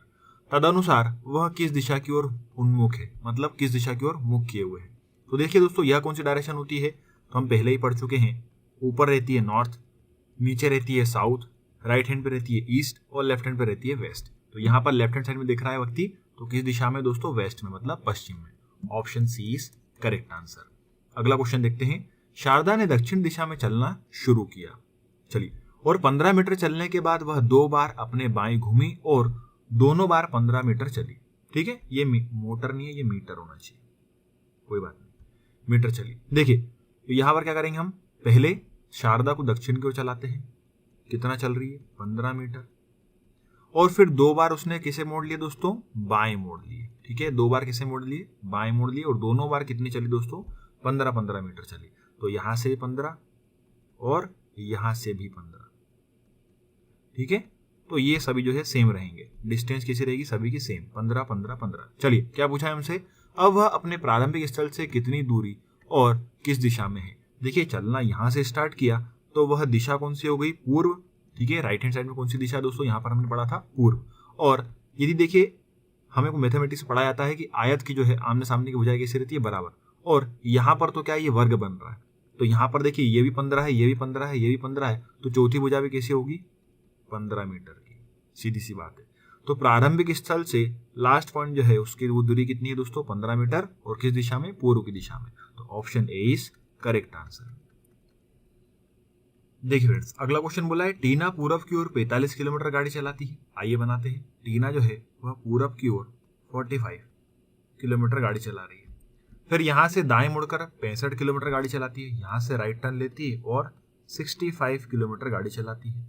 तदनुसार वह किस दिशा की ओर उन्मुख है, मतलब किस दिशा की ओर मुख किए हुए है। तो देखिए दोस्तों, यह कौन सी डायरेक्शन होती है, तो हम पहले ही पढ़ चुके हैं। ऊपर रहती है नॉर्थ, नीचे रहती है साउथ, राइट हैंड पे रहती है ईस्ट और लेफ्ट हैंड पे रहती है वेस्ट। तो यहाँ पर लेफ्ट हैंड साइड में दिख रहा है व्यक्ति, तो किस दिशा में दोस्तों, वेस्ट में, मतलब पश्चिम में। Option C is correct answer. अगला क्वेश्चन देखते हैं। शारदा ने दक्षिण दिशा में चलना शुरू किया, चलिए, और 15 मीटर चलने के बाद वह 2 बार अपने बाएं घूमी और दोनों बार 15 मीटर चली। ठीक है, ये मोटर नहीं है, ये मीटर होना चाहिए, कोई बात नहीं, मीटर चली। देखिए, तो यहां पर क्या करेंगे हम, पहले शारदा को दक्षिण की ओर चलाते हैं, कितना चल रही है, 15 मीटर, और फिर 2 बार उसने किसे मोड़ लिए दोस्तों, बाएं मोड़ लिए। ठीक है, 2 बार किसे मोड़ लिए, बाएं मोड़ लिए, और दोनों बार कितनी चली दोस्तों, 15 मीटर चली। तो यहां से 15 और यहां से भी 15। ठीक है, तो ये सभी जो है सेम रहेंगे, डिस्टेंस कैसी रहेगी, सभी की सेम, 15 15 15। चलिए, क्या पूछा है हमसे, अब वह अपने प्रारंभिक स्थल से कितनी दूरी और किस दिशा में है। देखिए, चलना यहां से स्टार्ट किया तो वह दिशा कौन सी हो गई, पूर्व। ठीक है, राइट हैंड साइड में कौन सी दिशा है दोस्तों, यहाँ पर हमने पढ़ा था पूर्व। और यदि देखिए, हमें को मैथमेटिक्स पढ़ा जाता है कि आयत की जो है आमने सामने की भुजाएं कैसी रहती है, बराबर। और यहाँ पर तो क्या है, ये वर्ग बन रहा है, तो यहाँ पर देखिए ये भी 15 है, ये भी 15 है, ये भी 15 है, तो चौथी भुजा भी कैसी होगी, 15 मीटर की, सीधी सी बात है। तो प्रारंभिक स्थल से लास्ट पॉइंट जो है उसकी वो दूरी कितनी है दोस्तों, 15 मीटर, और किस दिशा में, पूर्व की दिशा में। तो option A is correct answer. देखिए फ्रेंड्स, अगला क्वेश्चन बोला है, टीना पूरब की ओर 45 किलोमीटर गाड़ी चलाती है। आइए बनाते हैं। टीना जो है वह पूरब की ओर 45 किलोमीटर गाड़ी चला रही है, फिर यहां से दाएं मुड़कर 65 किलोमीटर गाड़ी चलाती है, यहां से राइट टर्न लेती है और 65 किलोमीटर गाड़ी चलाती है,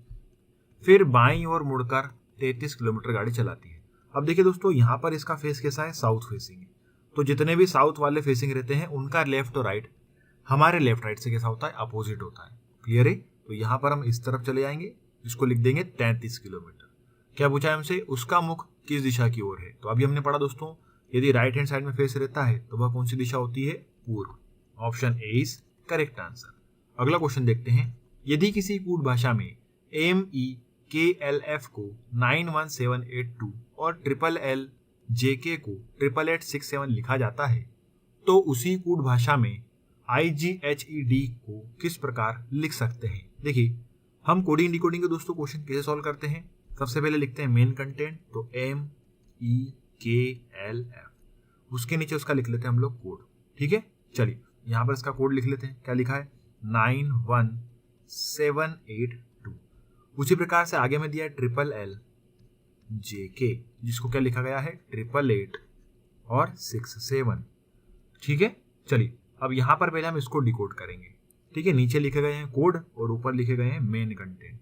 फिर बाईं ओर मुड़कर 33 किलोमीटर गाड़ी चलाती है। अब देखिए दोस्तों, यहाँ पर इसका फेस कैसा है, साउथ फेसिंग है। तो जितने भी साउथ वाले फेसिंग रहते हैं उनका लेफ्ट और राइट हमारे लेफ्ट राइट से कैसा होता है, अपोजिट होता है। क्लियर है, तो यहाँ पर हम इस तरफ चले जाएंगे, इसको लिख देंगे 33 किलोमीटर। क्या पूछा है हमसे, उसका मुख किस दिशा की ओर है। तो अभी हमने पढ़ा दोस्तों, यदि राइट हैंड साइड में फेस रहता है तो वह कौन सी दिशा होती है, पूर्व। Option A is correct answer. अगला क्वेश्चन देखते हैं। यदि किसी कूट भाषा में MEKLF को 91782 और LLJK को 8867 लिखा जाता है, तो उसी कूट भाषा में IGHED को किस प्रकार लिख सकते हैं। देखिए, हम कोडिंग डिकोडिंग के दोस्तों क्वेश्चन कैसे सॉल्व करते हैं। सबसे पहले लिखते हैं मेन कंटेंट, तो MEKLF, उसके नीचे उसका लिख लेते हैं हम लोग कोड। ठीक है, चलिए यहाँ पर इसका कोड लिख लेते हैं। क्या लिखा है, 91782। उसी प्रकार से आगे में दिया है LLJK, जिसको क्या लिखा गया है, 888 और 67। ठीक है, चलिए अब यहाँ पर पहले हम इसको डिकोड करेंगे। ठीक है, नीचे लिखे गए हैं कोड और ऊपर लिखे गए हैं मेन कंटेंट।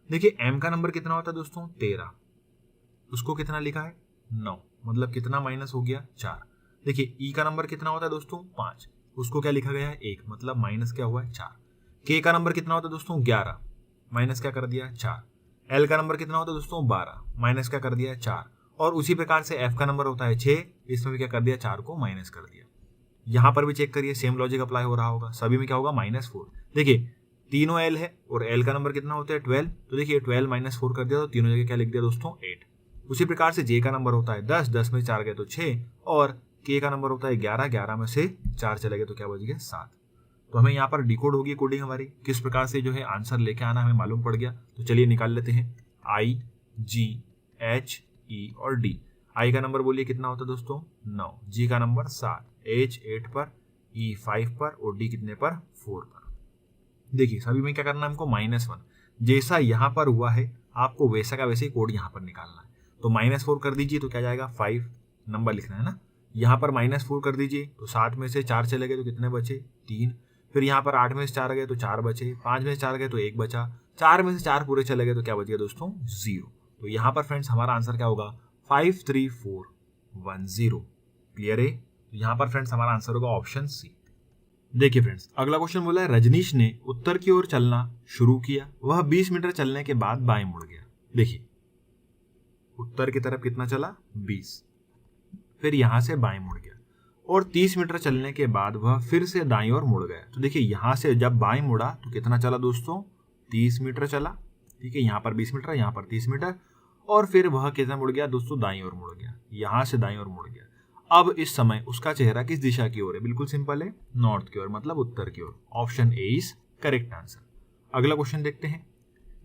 देखिए, M का नंबर कितना होता है दोस्तों, 13, उसको कितना लिखा है, 9, मतलब कितना माइनस हो गया, 4। देखिए, E का नंबर कितना होता है दोस्तों, 5, उसको क्या लिखा गया है, 1, मतलब माइनस क्या हुआ है, 4। K का नंबर कितना होता है दोस्तों, 11, माइनस क्या कर दिया, 4। L का नंबर कितना होता है दोस्तों, 12, माइनस क्या कर दिया, 4। और उसी प्रकार से F का नंबर होता है 6, इसमें भी क्या कर दिया, 4 को माइनस कर दिया। यहाँ पर भी चेक करिए, सेम लॉजिक अप्लाई हो रहा होगा, सभी में क्या होगा, -4। देखिए, तीनों L है और L का नंबर कितना होता है, 12, तो देखिए 12 - 4 कर दिया, तो तीनों जगह क्या लिख दिया दोस्तों, 8। उसी प्रकार से J का नंबर होता है 10, 10 में 4 गए तो 6, और K का नंबर होता है 11, 11 में से 4 चले गए तो क्या बच गया, 7। तो हमें यहाँ पर डिकोड होगी कोडिंग हमारी, किस प्रकार से जो है आंसर लेके आना हमें मालूम पड़ गया। तो चलिए निकाल लेते हैं। आई, जी, एच, ई और डी। आई का नंबर बोलिए कितना होता है दोस्तों 9, जी का नंबर 7, एच 8 पर, ई 5 पर और डी कितने पर 4 पर। देखिए सभी में क्या करना है हमको -1, जैसा यहाँ पर हुआ है आपको वैसा का वैसे ही कोड यहाँ पर निकालना है। तो -4 कर दीजिए तो क्या जाएगा 5, नंबर लिखना है ना। यहाँ पर -4 कर दीजिए तो 7 में से 4 चले गए तो कितने बचे 3। फिर यहाँ पर 8 में से 4 गए तो 4 बचे, 5 में से 4 गए तो 1 बचा, 4 में से 4 पूरे चले गए तो क्या बच गया दोस्तों 0। तो यहाँ पर फ्रेंड्स हमारा आंसर क्या होगा 53410। क्लियर है। तो यहाँ पर फ्रेंड्स हमारा आंसर होगा ऑप्शन सी। देखिए फ्रेंड्स अगला क्वेश्चन बोला है रजनीश ने उत्तर की ओर चलना शुरू किया, वह 20 मीटर चलने के बाद बाएं मुड़ गया। देखिए उत्तर की तरफ कितना चला 20, फिर यहां से बाएं मुड़ गया और 30 मीटर चलने के बाद वह फिर से दाईं ओर मुड़ गया। तो देखिए यहां से जब बाएं मुड़ा तो कितना चला दोस्तों 30 मीटर चला। ठीक है, यहाँ पर 20 मीटर, यहाँ पर 30 मीटर और फिर वह कितना मुड़ गया दोस्तों दाईं ओर मुड़ गया, यहां से दाईं ओर मुड़ गया। अब इस समय उसका चेहरा किस दिशा की ओर है? बिल्कुल सिंपल है, नॉर्थ की ओर, मतलब उत्तर की ओर। Option A is correct answer. अगला क्वेश्चन देखते हैं।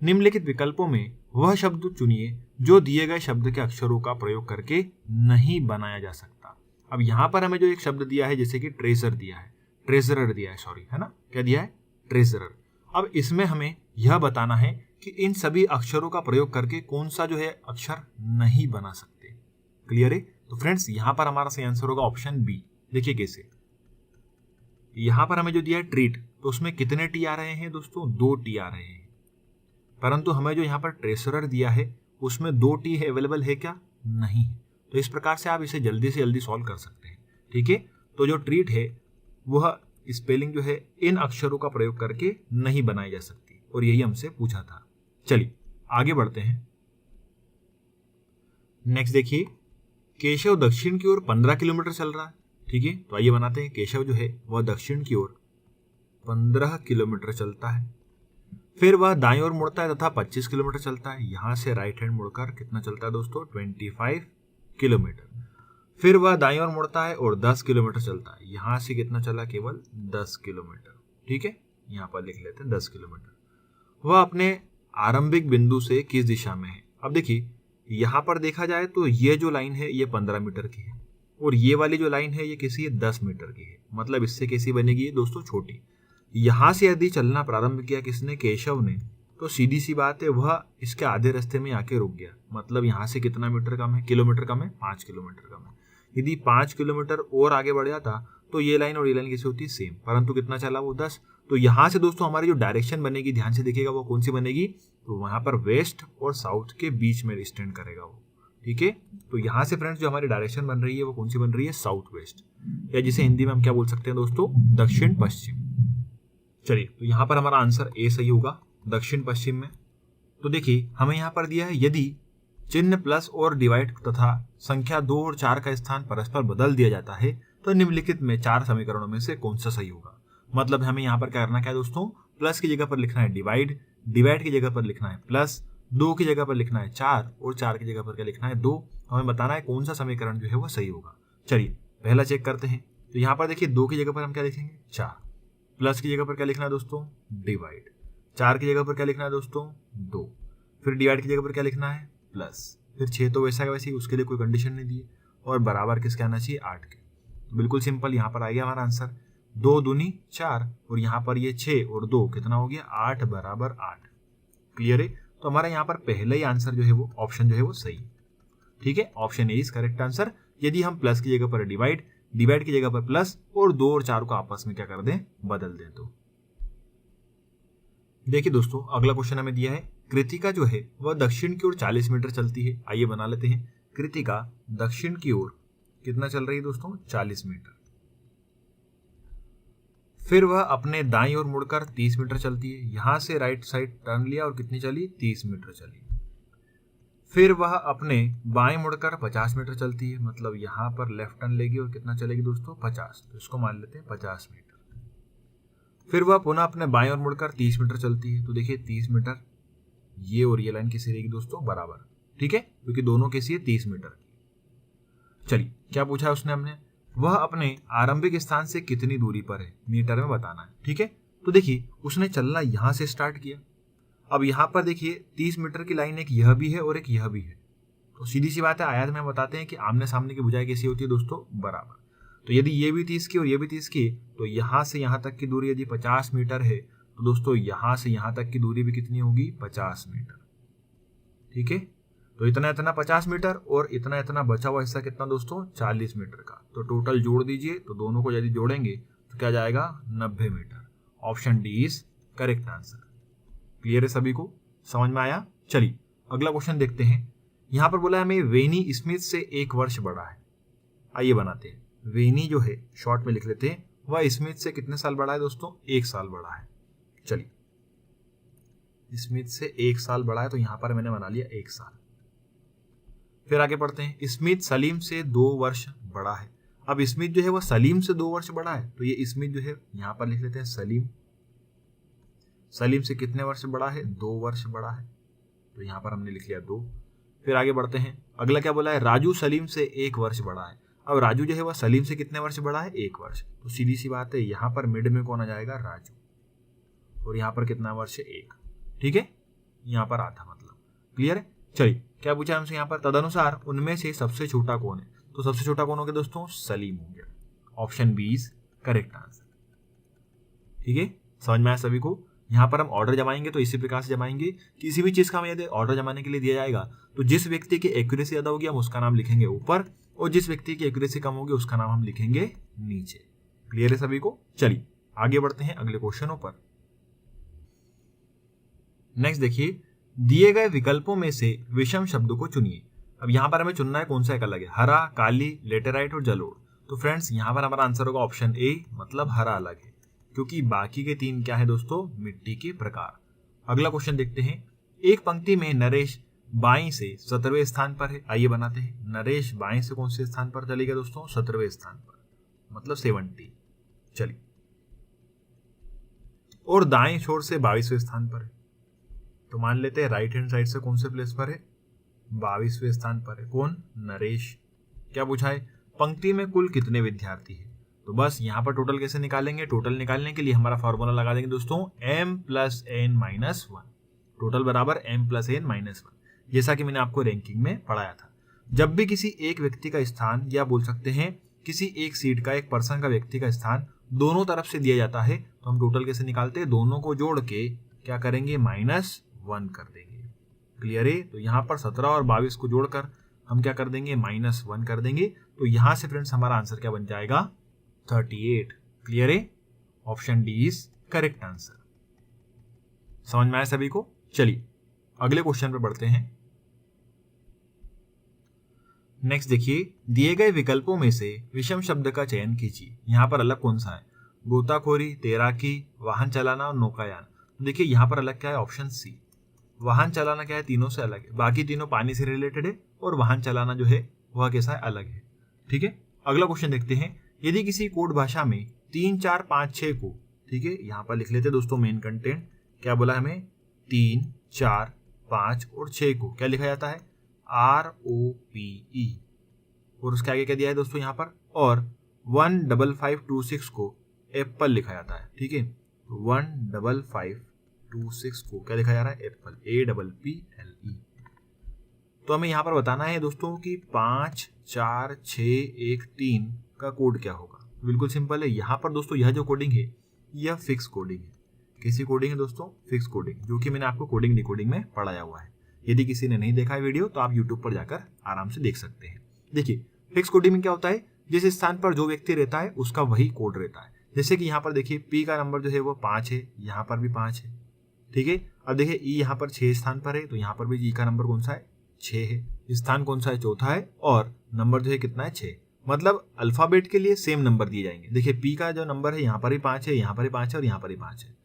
निम्नलिखित विकल्पों में वह शब्द चुनिए जो दिए गए शब्द के अक्षरों का प्रयोग करके नहीं बनाया जा सकता। अब यहाँ पर हमें जो एक शब्द दिया है जैसे कि ट्रेजर दिया है, ट्रेजरर दिया है, सॉरी, है ना, क्या दिया है ट्रेजरर। अब इसमें हमें यह बताना है कि इन सभी अक्षरों का प्रयोग करके कौन सा जो है अक्षर नहीं बना सकते। क्लियर है। तो फ्रेंड्स यहाँ पर हमारा सही आंसर होगा ऑप्शन बी। देखिए कैसे, यहाँ पर हमें जो दिया है ट्रीट, तो उसमें कितने टी आ रहे हैं दोस्तों 2 टी आ रहे हैं, परंतु हमें जो यहाँ पर ट्रेसरर दिया है उसमें 2 टी है अवेलेबल है क्या? नहीं है। तो इस प्रकार से आप इसे जल्दी से जल्दी सॉल्व कर सकते हैं। ठीक है, तो जो ट्रीट है वह स्पेलिंग जो है इन अक्षरों का प्रयोग करके नहीं बनाई जा सकती और यही हमसे पूछा था। चलिए आगे बढ़ते हैं। नेक्स्ट देखिए, केशव दक्षिण की ओर 15 किलोमीटर चल रहा है। ठीक है, तो आइए बनाते हैं। केशव जो है वह दक्षिण की ओर 15 किलोमीटर चलता है, फिर वह दाईं ओर मुड़ता है तथा 25 किलोमीटर चलता है। यहां से राइट हैंड मुड़कर कितना चलता है दोस्तों 25 किलोमीटर। फिर वह दाईं ओर मुड़ता है और 10 किलोमीटर चलता है। यहां से कितना चला केवल 10 किलोमीटर। ठीक है, यहां पर लिख लेते हैं 10 किलोमीटर। वह अपने आरंभिक बिंदु से किस दिशा में है? अब देखिए यहां पर देखा जाए तो ये जो लाइन है ये 15 मीटर की है और ये वाली जो लाइन है ये किसी 10 मीटर की है, मतलब इससे कैसी बनेगी दोस्तों छोटी। यहां से यदि चलना प्रारंभ किया किसने? केशव ने, तो सीधी सी बात है वह इसके आधे रास्ते में आके रुक गया। मतलब यहां से कितना मीटर कम है? किलोमीटर कम है, 5 किलोमीटर कम है। यदि 5 किलोमीटर और आगे बढ़ जाता तो ये लाइन और ये लाइन कैसी होती सेम, परंतु कितना चला वो 10। तो यहां से दोस्तों हमारी जो डायरेक्शन बनेगी, ध्यान से देखिएगा, वो कौन सी बनेगी? तो वहां पर वेस्ट और साउथ के बीच में स्टैंड करेगा वो। ठीक है, तो यहां से फ्रेंड्स जो हमारी डायरेक्शन बन रही है वो कौन सी बन रही है? साउथ वेस्ट, या जिसे हिंदी में हम क्या बोल सकते हैं दोस्तों? दक्षिण पश्चिम। चलिए, तो यहां पर हमारा आंसर ए सही होगा, दक्षिण पश्चिम में। तो देखिए हमें यहां पर दिया है यदि चिन्ह प्लस और डिवाइड तथा संख्या 2 और 4 का स्थान परस्पर बदल दिया जाता है तो निम्नलिखित में 4 समीकरणों में से कौन सा सही होगा। मतलब हमें यहाँ पर क्या करना क्या है दोस्तों? प्लस की जगह पर लिखना है डिवाइड, डिवाइड की जगह पर लिखना है प्लस, 2 की जगह पर लिखना है 4 और 4 की जगह पर क्या लिखना है 2। हमें बताना है कौन सा समीकरण जो है वो सही होगा। चलिए पहला चेक करते हैं। तो यहाँ पर देखिए 2 की जगह पर हम क्या लिखेंगे 4, प्लस की जगह पर क्या लिखना है दोस्तों डिवाइड, 4 की जगह पर क्या लिखना है दोस्तों 2, फिर डिवाइड की जगह पर क्या लिखना है प्लस, फिर 6 तो वैसा का वैसे ही, उसके लिए कोई कंडीशन नहीं दी है, और बराबर किसके आना चाहिए 8 के। तो बिल्कुल सिंपल, यहाँ पर आ गया हमारा आंसर 2 दूनी 4 और यहाँ पर ये 6 और 2 कितना हो गया 8 बराबर 8। क्लियर है। तो हमारा यहाँ पर पहला ही आंसर जो है वो ऑप्शन जो है वो सही। ठीक है, option A is correct answer. यदि हम प्लस की जगह पर डिवाइड, डिवाइड की जगह पर प्लस और 2 और 4 को आपस में क्या कर दें बदल दें। तो देखिए दोस्तों अगला क्वेश्चन हमें दिया है कृतिका जो है वह दक्षिण की ओर 40 मीटर चलती है। आइए बना लेते हैं। कृतिका दक्षिण की ओर कितना चल रही है दोस्तों 40 मीटर। फिर वह अपने दाईं ओर मुड़कर 30 मीटर चलती है। यहां से राइट साइड टर्न लिया और कितनी चली 30 मीटर चली। फिर वह अपने बाएं मुड़कर 50 मीटर चलती है, मतलब यहां पर लेफ्ट टर्न लेगी और कितना चलेगी दोस्तों 50, तो इसको मान लेते हैं 50 मीटर। फिर वह पुनः अपने बाएं ओर मुड़कर 30 मीटर चलती है। तो देखिए 30 मीटर, ये और ये लाइन किसी रहेगी दोस्तों बराबर। ठीक है, क्योंकि दोनों कैसी है 30 मीटर की। चलिए क्या पूछा है उसने हमने? वह अपने आरंभिक स्थान से कितनी दूरी पर है, मीटर में बताना है। ठीक है, तो देखिए उसने चलना यहां से स्टार्ट किया। अब यहाँ पर देखिए 30 मीटर की लाइन एक यह भी है और एक यह भी है, तो सीधी सी बात है आयत में बताते हैं कि आमने सामने की भुजाएं कैसी होती है दोस्तों, बराबर। तो यदि ये भी 30 की और ये भी 30 की, तो यहाँ से यहाँ तक की दूरी यदि 50 मीटर है, तो दोस्तों यहाँ से यहाँ तक की दूरी भी कितनी होगी, 50 मीटर। ठीक है, तो इतना इतना 50 मीटर और इतना इतना बचा हुआ हिस्सा कितना दोस्तों, 40 मीटर का। तो टोटल जोड़ दीजिए, तो दोनों को यदि जोड़ेंगे तो क्या जाएगा, 90 metre. Option D is correct answer. Clear है सभी को, समझ में आया। चलिए अगला क्वेश्चन देखते हैं। यहां पर बोला है हमें वेनी स्मिथ से 1 वर्ष बड़ा है। आइए बनाते हैं। वेनी जो है शॉर्ट में लिख लेते हैं, वह स्मिथ से कितने साल बड़ा है दोस्तों, 1 साल बड़ा है। चलिए स्मिथ से 1 साल बड़ा है, तो यहां पर मैंने बना लिया 1 साल। फिर आगे पढ़ते हैं। स्मिथ सलीम से 2 वर्ष बड़ा है। अब स्मिथ जो है वह सलीम से 2 वर्ष बड़ा है, तो ये स्मिथ जो है यहां पर लिख लेते हैं सलीम। सलीम से कितने वर्ष बड़ा है, 2 वर्ष बड़ा है, तो यहां पर हमने लिख लिया 2। फिर आगे बढ़ते हैं। अगला क्या बोला है, राजू सलीम से 1 वर्ष बड़ा है। अब राजू जो है वह सलीम से कितने वर्ष बड़ा है, 1 वर्ष। तो सीधी सी बात है यहां पर मिड में कौन आ जाएगा, राजू, और यहां पर कितना वर्ष है, 1। ठीक है, यहां पर आधा मतलब। क्लियर है। चलिए क्या पूछा हमसे यहाँ पर, तदनुसार उनमें से सबसे छोटा कौन है। तो सबसे छोटा कौन हो गया दोस्तों, सलीम हो गया। Option B is correct answer. ठीक है, समझ में आया सभी को। यहाँ पर हम ऑर्डर जमाएंगे तो इसी प्रकार से जमाएंगे। किसी भी चीज का हमें यदि ऑर्डर जमाने के लिए दिया जाएगा, तो जिस व्यक्ति की एक्यूरेसी ज्यादा होगी हम उसका नाम लिखेंगे ऊपर, और जिस व्यक्ति की एक्यूरेसी कम होगी उसका नाम हम लिखेंगे नीचे। क्लियर है सभी को। चलिए आगे बढ़ते हैं अगले क्वेश्चनों पर। नेक्स्ट देखिए, दिए गए विकल्पों में से विषम शब्द को चुनिए। अब यहाँ पर हमें चुनना है कौन सा एक अलग है, हरा, काली, लेटेराइट और जलोढ़। तो फ्रेंड्स यहाँ पर हमारा आंसर होगा ऑप्शन ए, मतलब हरा अलग है, क्योंकि बाकी के 3 क्या है दोस्तों, मिट्टी के प्रकार। अगला क्वेश्चन देखते हैं। एक पंक्ति में नरेश बाईं से 17वें स्थान पर है। आइए बनाते हैं। नरेश बाईं से कौन से स्थान पर चले गए दोस्तों, 17वें स्थान पर, मतलब 70। चलिए, और दाएं छोर से 22वें स्थान पर है, तो मान लेते हैं राइट हैंड साइड से कौन से प्लेस पर है, 22वें स्थान पर है। कौन, नरेश। क्या पूछा है, पंक्ति में कुल कितने विद्यार्थी है। तो बस यहाँ पर टोटल कैसे निकालेंगे, टोटल निकालने के लिए हमारा फॉर्मूला लगा देंगे दोस्तों, m + n - 1। टोटल बराबर m + n - 1, जैसा कि मैंने आपको रैंकिंग में पढ़ाया था। जब भी किसी एक व्यक्ति का स्थान, या बोल सकते हैं किसी एक सीट का, एक पर्सन का, व्यक्ति का स्थान दोनों तरफ से दिया जाता है, तो हम टोटल कैसे निकालते हैं, दोनों को जोड़ के क्या करेंगे, -1 कर देंगे। क्लियर है। तो यहाँ पर 17 और 22 को जोड़कर हम क्या कर देंगे, -1 कर देंगे। तो यहाँ से फ्रेंड्स हमारा आंसर क्या बन जाएगा, 38। क्लियर है। Option D is correct answer. समझ में आया सभी को। चलिए अगले क्वेश्चन पर बढ़ते हैं। नेक्स्ट देखिए, दिए गए विकल्पों में से विषम शब्द का चयन कीजिए। यहाँ पर अलग कौन सा है, गोताखोरी, तैराकी, वाहन चलाना और नौकायान। देखिए यहाँ पर अलग क्या है, ऑप्शन सी। वाहन चलाना क्या है, तीनों से अलग है, बाकी तीनों पानी से रिलेटेड है, और वाहन चलाना जो है वह कैसा है, अलग है। ठीक है, अगला क्वेश्चन देखते हैं। यदि किसी कोड भाषा में 3, 4, 5, 6 को, ठीक है, यहाँ पर लिख लेते दोस्तों मेन कंटेंट। क्या बोला हमें, 3, 4, 5 और 6 को क्या लिखा जाता है, ROPE, और उसके आगे क्या दिया है दोस्तों यहाँ पर, और 15526 को एप्पल लिखा जाता है। ठीक है, 15526 को क्या लिखा जा रहा है, एप्पल, APPLE। तो हमें यहाँ पर बताना है दोस्तों कि 5, 4, 6, 1, 3 का कोड क्या होगा। बिल्कुल सिंपल है। यहाँ पर दोस्तों यह जो कोडिंग है यह फिक्स कोडिंग है। कैसी कोडिंग है दोस्तों, फिक्स कोडिंग, जो कि मैंने आपको कोडिंग डिकोडिंग में पढ़ाया हुआ है। यदि किसी ने नहीं देखा है वीडियो तो आप यूट्यूब पर जाकर आराम से देख सकते हैं। देखिए फिक्स कोडिंग में क्या होता है, जिस स्थान पर जो व्यक्ति रहता है उसका वही कोड रहता है। जैसे कि यहाँ पर देखिए P का नंबर जो है वो 5 है, यहाँ पर भी 5 है। ठीक है, अब देखिए E यहाँ पर 6 स्थान पर है, तो यहाँ पर भी E का नंबर कौन सा है, 6 है। स्थान कौन सा है, चौथा है, और नंबर जो है कितना है, 6। मतलब अल्फाबेट के लिए सेम नंबर दिए जाएंगे। देखिए P का जो नंबर है यहाँ पर भी 5 है, यहाँ पर भी 5 है, और यहाँ पर भी 5 है।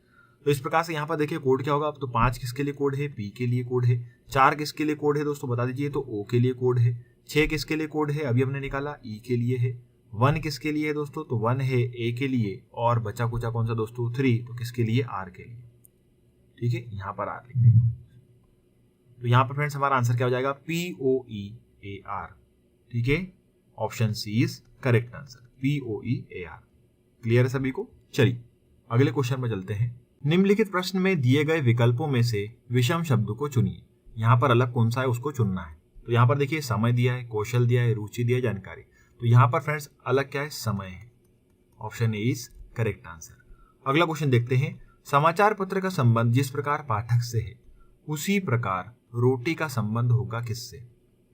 तो इस प्रकार से यहाँ पर देखिए कोड क्या होगा। अब तो 5 किसके लिए कोड है, P के लिए कोड है। 4 किसके लिए कोड है दोस्तों बता दीजिए, तो O के लिए कोड है। 6 किसके लिए कोड है, अभी हमने निकाला, E के लिए है। 1 किसके लिए है दोस्तों, तो 1 है A के लिए, और बचा कुचा कौन सा दोस्तों, 3, तो किसके लिए, R के लिए। ठीक है, यहाँ पर R लिख देंगे। तो यहाँ पर फ्रेंड्स हमारा आंसर क्या हो जाएगा, POEAR। ठीक है, option C is correct answer. POEAR। Clear है सभी को? चलिए अगले क्वेश्चन में चलते हैं। निम्नलिखित प्रश्न में दिए गए विकल्पों में से विषम शब्द को चुनिए। यहाँ पर अलग कौन सा है उसको चुनना है। तो यहाँ पर देखिए समय दिया है, कौशल दिया है, रुचि दिया है, जानकारी। तो यहाँ पर फ्रेंड्स अलग क्या है? समय है। Option A is correct answer. अगला क्वेश्चन देखते हैं। समाचार पत्र का संबंध जिस प्रकार पाठक से है उसी प्रकार रोटी का संबंध होगा किससे?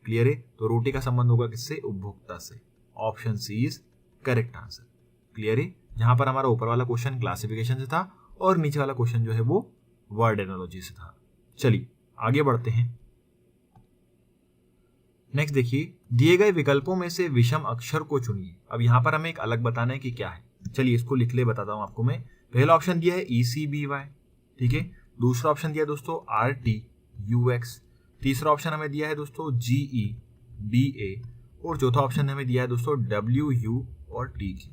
क्लियर है? तो रोटी का संबंध होगा किससे? उपभोक्ता से। Option C is correct answer. Clear है? जहां पर हमारा ऊपर वाला क्वेश्चन क्लासिफिकेशन से था और नीचे वाला क्वेश्चन जो है वो वर्ड एनालॉजी से था। चलिए आगे बढ़ते हैं। नेक्स्ट देखिए, दिए गए विकल्पों में से विषम अक्षर को चुनिए। अब यहाँ पर हमें एक अलग बताना है कि क्या है। चलिए इसको लिख ले, बताता हूँ आपको मैं। पहला ऑप्शन दिया है ECBY, ठीक है। दूसरा ऑप्शन दिया है दोस्तों RTUX। तीसरा ऑप्शन हमें दिया है दोस्तों GEDA और चौथा ऑप्शन हमें दिया है दोस्तों WU और TQ।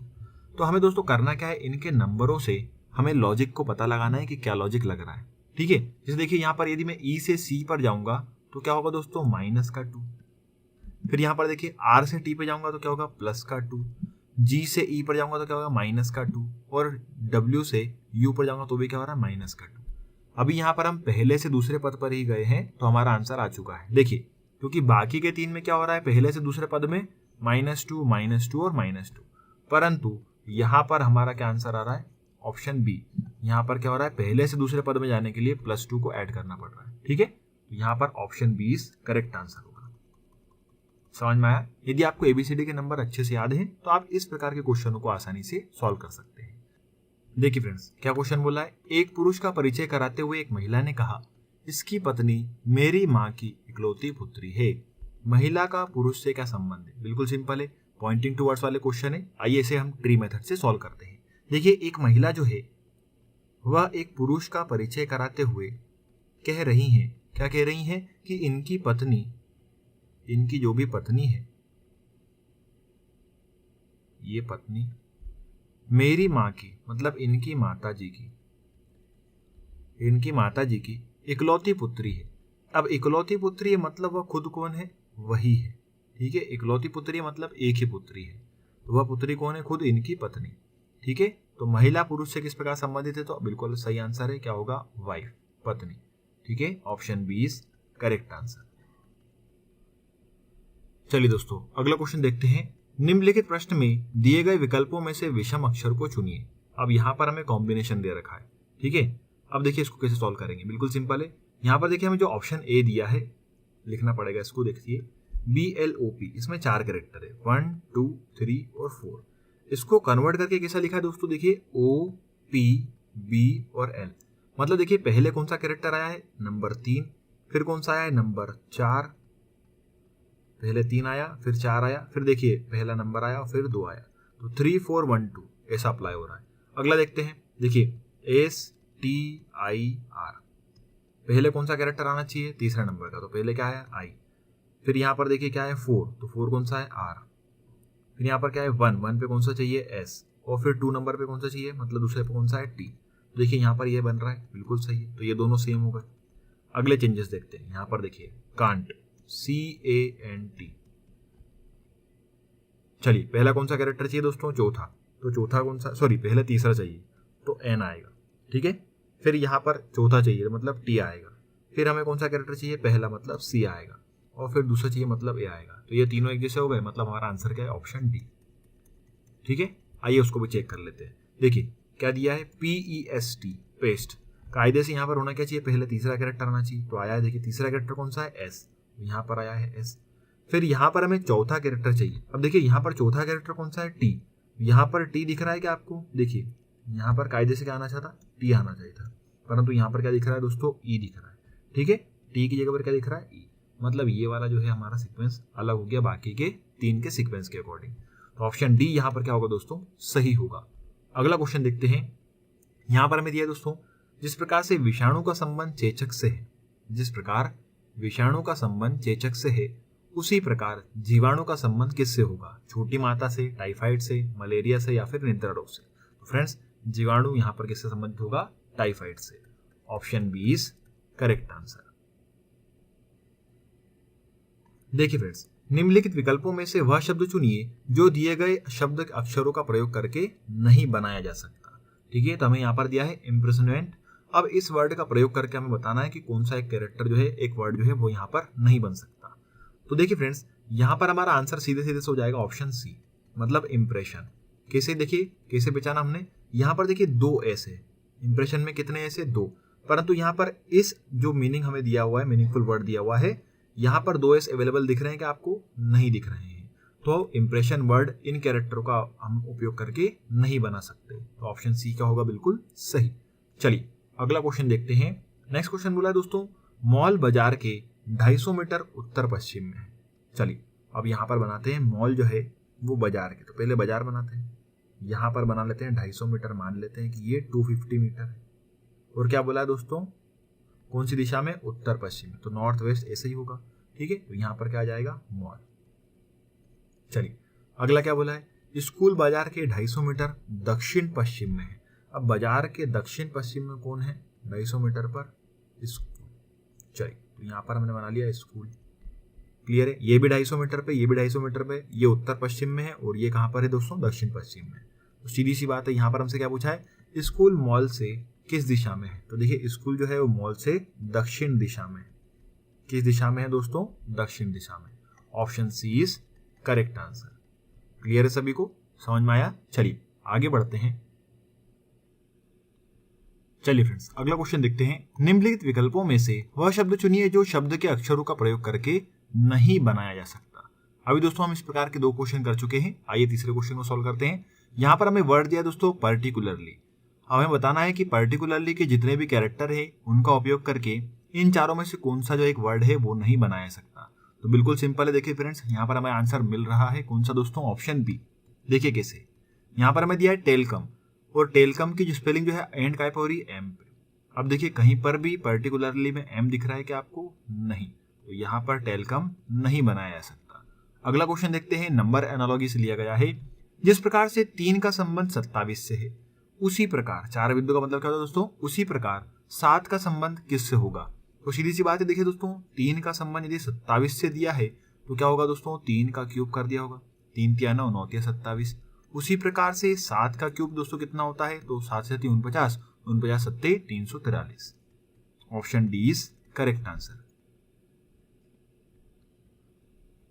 तो हमें दोस्तों करना क्या है, इनके नंबरों से हमें लॉजिक को पता लगाना है कि क्या लॉजिक लग रहा है, ठीक है। जैसे देखिए यहाँ पर यदि मैं E से C पर जाऊंगा तो क्या होगा दोस्तों? -2। फिर यहाँ पर देखिए R से T पे जाऊंगा तो क्या होगा? +2। G से E पर जाऊंगा तो क्या होगा? -2 और W से U पर जाऊंगा तो भी क्या हो रहा है? -2। अभी यहाँ पर हम पहले से दूसरे पद पर ही गए हैं तो हमारा आंसर आ चुका है। देखिए क्योंकि बाकी के 3 में क्या हो रहा है? पहले से दूसरे पद में -2, -2 और -2, परंतु यहाँ पर हमारा क्या आंसर आ रहा है? Option B. यहाँ पर क्या हो रहा है? पहले से दूसरे पद में जाने के लिए +2 को ऐड करना पड़ रहा है, ठीक है। तो यहाँ पर option B is correct answer होगा। समझ में आया? यदि आपको ABCD के नंबर अच्छे से याद हैं तो आप इस प्रकार के क्वेश्चनों को आसानी से सॉल्व कर सकते हैं। देखिए फ्रेंड्स क्या क्वेश्चन बोला है। एक पुरुष का परिचय कराते हुए एक महिला ने कहा, इसकी पत्नी मेरी माँ की इकलौती पुत्री है। महिला का पुरुष से क्या संबंध है? बिल्कुल सिंपल है, पॉइंटिंग टूवर्ड्स वाले क्वेश्चन है। आइए इसे हम ट्री मेथड से सॉल्व करते हैं। देखिए एक महिला जो है वह एक पुरुष का परिचय कराते हुए कह रही हैं, क्या कह रही हैं? कि इनकी पत्नी, इनकी जो भी पत्नी है, ये पत्नी मेरी माँ की, मतलब इनकी माता जी की, इनकी माता जी की इकलौती पुत्री है। अब इकलौती पुत्री है मतलब वह खुद कौन है? वही है, ठीक है। इकलौती पुत्री मतलब एक ही पुत्री है, तो वह पुत्री कौन है? खुद इनकी पत्नी, ठीक है। तो महिला पुरुष से किस प्रकार संबंधित है? तो बिल्कुल सही आंसर है, क्या होगा? वाइफ, पत्नी, ठीक है। Option B is correct answer. चलिए दोस्तों अगला क्वेश्चन देखते हैं। निम्नलिखित प्रश्न में दिए गए विकल्पों में से विषम अक्षर को चुनिए। अब यहाँ पर हमें कॉम्बिनेशन दे रखा है, ठीक है। अब देखिए इसको कैसे सॉल्व करेंगे। बिल्कुल सिंपल है। यहाँ पर देखिए हमें जो ऑप्शन ए दिया है लिखना पड़ेगा इसको। देखिए BLOP, इसमें 4 कैरेक्टर है, 1, 2, 3 और 4। इसको कन्वर्ट करके कैसा लिखा है दोस्तों? देखिए OP, B और L। मतलब देखिए पहले कौन सा कैरेक्टर आया है? नंबर 3। फिर कौन सा आया है? नंबर 4। पहले 3 आया, फिर 4 आया, फिर देखिए पहला नंबर आया, फिर 2 आया। तो 3, 4, 1, 2 ऐसा अप्लाई हो रहा है। अगला देखते हैं। देखिए STIR, पहले कौन सा कैरेक्टर आना चाहिए? तीसरा नंबर का, तो पहले क्या है? I। फिर यहाँ पर देखिए क्या है? 4, तो 4 कौन सा है? R। फिर यहाँ पर क्या है? 1 पे कौन सा चाहिए? S। और फिर 2 नंबर पे कौन सा चाहिए? मतलब दूसरे पे कौन सा है? T। तो देखिए यहाँ पर ये बन रहा है, बिल्कुल सही है। तो ये दोनों सेम होगा। अगले चेंजेस देखते हैं। यहाँ पर देखिए कांट, CANT। चलिए पहला कौन सा कैरेक्टर चाहिए दोस्तों? चौथा। तो चौथा कौन सा? सॉरी पहले तीसरा चाहिए तो N आएगा, ठीक है। फिर यहाँ पर चौथा चाहिए मतलब T आएगा। फिर हमें कौन सा कैरेक्टर चाहिए? पहला मतलब C आएगा, और फिर दूसरा चाहिए मतलब A आएगा। तो ये तीनों एक जैसे हो गए, मतलब हमारा आंसर क्या है? ऑप्शन डी, ठीक है। आइए उसको भी चेक कर लेते हैं। देखिए क्या दिया है? PEST, paste. कायदे से यहाँ पर होना क्या चाहिए? पहले तीसरा कैरेक्टर आना चाहिए, तो आया है। देखिए तीसरा कैरेक्टर कौन सा है? S। यहाँ पर आया है S। फिर यहाँ पर हमें चौथा कैरेक्टर चाहिए। अब देखिए यहाँ पर चौथा कैरेक्टर कौन सा है? T। यहाँ पर T दिख रहा है क्या आपको? देखिए यहाँ पर कायदे से क्या आना चाहता? T आना चाहिए था, परंतु यहाँ पर क्या दिख रहा है दोस्तों? E दिख रहा है, ठीक है। T की जगह पर क्या दिख रहा है? E। मतलब ये वाला जो है हमारा सीक्वेंस अलग हो गया बाकी के 3 के सीक्वेंस के अकॉर्डिंग। तो ऑप्शन डी यहाँ पर क्या होगा दोस्तों? सही होगा। अगला क्वेश्चन देखते हैं। यहाँ पर हमें दिया दोस्तों, जिस प्रकार से विषाणु का संबंध चेचक से है, जिस प्रकार विषाणु का संबंध चेचक से है उसी प्रकार जीवाणु का संबंध किससे होगा? छोटी माता से, टाइफाइड से, मलेरिया से या फिर निद्रा रोग से? तो फ्रेंड्स जीवाणु यहाँ पर किससे संबंधित होगा? टाइफाइड से। Option B is correct answer. देखिए फ्रेंड्स निम्नलिखित विकल्पों में से वह शब्द चुनिए जो दिए गए शब्द के अक्षरों का प्रयोग करके नहीं बनाया जा सकता। ठीक है, तो हमें यहाँ पर दिया है इम्प्रेशमेंट। अब इस वर्ड का प्रयोग करके हमें बताना है कि कौन सा एक कैरेक्टर जो है, एक वर्ड जो है वो यहाँ पर नहीं बन सकता। तो देखिए फ्रेंड्स, यहाँ पर हमारा आंसर सीधे सीधे से हो जाएगा ऑप्शन सी, मतलब इंप्रेशन। कैसे, देखिए कैसे पहचाना हमने, यहाँ पर देखिए 2 एस है, इंप्रेशन में कितने एस है, 2, परंतु यहाँ पर इस जो मीनिंग हमें दिया हुआ है, मीनिंगफुल वर्ड दिया हुआ है, यहाँ पर 2 एस अवेलेबल दिख रहे हैं कि आपको नहीं दिख रहे हैं। तो इंप्रेशन वर्ड इन कैरेक्टरों का हम उपयोग करके नहीं बना सकते। तो ऑप्शन सी क्या होगा, बिल्कुल सही। चलिए अगला क्वेश्चन देखते हैं। नेक्स्ट क्वेश्चन बोला है दोस्तों, मॉल बाजार के 250 मीटर उत्तर पश्चिम में है। चलिए अब यहाँ पर बनाते हैं मॉल जो है वो बाजार के, तो पहले बाजार बनाते हैं, यहाँ पर बना लेते हैं 250 मीटर, मान लेते हैं कि ये 250 मीटर है। और क्या बोला है दोस्तों, कौन सी दिशा में, उत्तर पश्चिम में, तो नॉर्थ वेस्ट ऐसे ही होगा। ठीक है, तो यहाँ पर क्या आ जाएगा, मॉल। चलिए अगला क्या बोला है, स्कूल बाजार के 250 मीटर दक्षिण पश्चिम में है। अब बाजार के दक्षिण पश्चिम में कौन है, 250 मीटर पर स्कूल। चलिए तो यहाँ पर हमने बना लिया स्कूल। क्लियर है, ये भी 250 मीटर पे, ये भी 250 मीटर पे, ये उत्तर पश्चिम में है और ये कहाँ पर है दोस्तों, दक्षिण पश्चिम में। तो सीधी सी बात है, यहाँ पर हमसे क्या पूछा है, स्कूल मॉल से किस दिशा में है। तो देखिए स्कूल जो है वो मॉल से दक्षिण दिशा में है। किस दिशा में है दोस्तों, दक्षिण दिशा में। Option C is correct answer. Clear है, सभी को समझ में आया। चलिए आगे बढ़ते हैं। चलिए फ्रेंड्स अगला क्वेश्चन देखते हैं। निम्नलिखित विकल्पों में से वह शब्द चुनिए जो शब्द के अक्षरों का प्रयोग करके नहीं बनाया जा सकता। अभी दोस्तों हम इस प्रकार के 2 क्वेश्चन कर चुके हैं। आइए तीसरे क्वेश्चन को सॉल्व करते हैं। यहाँ पर हमें वर्ड दिया दोस्तों पर्टिकुलरली। हमें बताना है कि पर्टिकुलरली के जितने भी कैरेक्टर है उनका उपयोग करके इन चारों में से कौन सा जो एक वर्ड है वो नहीं बनाया सकता। तो बिल्कुल सिंपल है, देखिए फ्रेंड्स, यहाँ पर हमें आंसर मिल रहा है कौन सा दोस्तों, ऑप्शन बी। देखिए कैसे, यहाँ पर हमें दिया है टेलकम, और टेलकम की जो स्पेलिंग जो है एंड काय पे हो रही है, एम पे। अब देखिए कहीं पर भी पर्टिकुलरली में एम दिख रहा है कि आपको, नहीं, तो यहाँ पर टेलकम नहीं बनाया जा सकता। अगला क्वेश्चन देखते हैं, नंबर एनालॉजी से लिया गया है। जिस प्रकार से 3 का संबंध 27 से है, उसी प्रकार 4 बिंदु का मतलब क्या होता है दोस्तों, उसी प्रकार 7 का संबंध किससे होगा। तो सीधी सी बात है, देखिए दोस्तों 3 का संबंध यदि 27 से दिया है तो क्या होगा दोस्तों, 3 का क्यूब कर दिया होगा, 3 तिया 9, 9 तिया 27। उसी प्रकार से 7 का क्यूब दोस्तों कितना होता है, तो 7 से 3 49, 49 सत्ते 343। Option D is correct answer.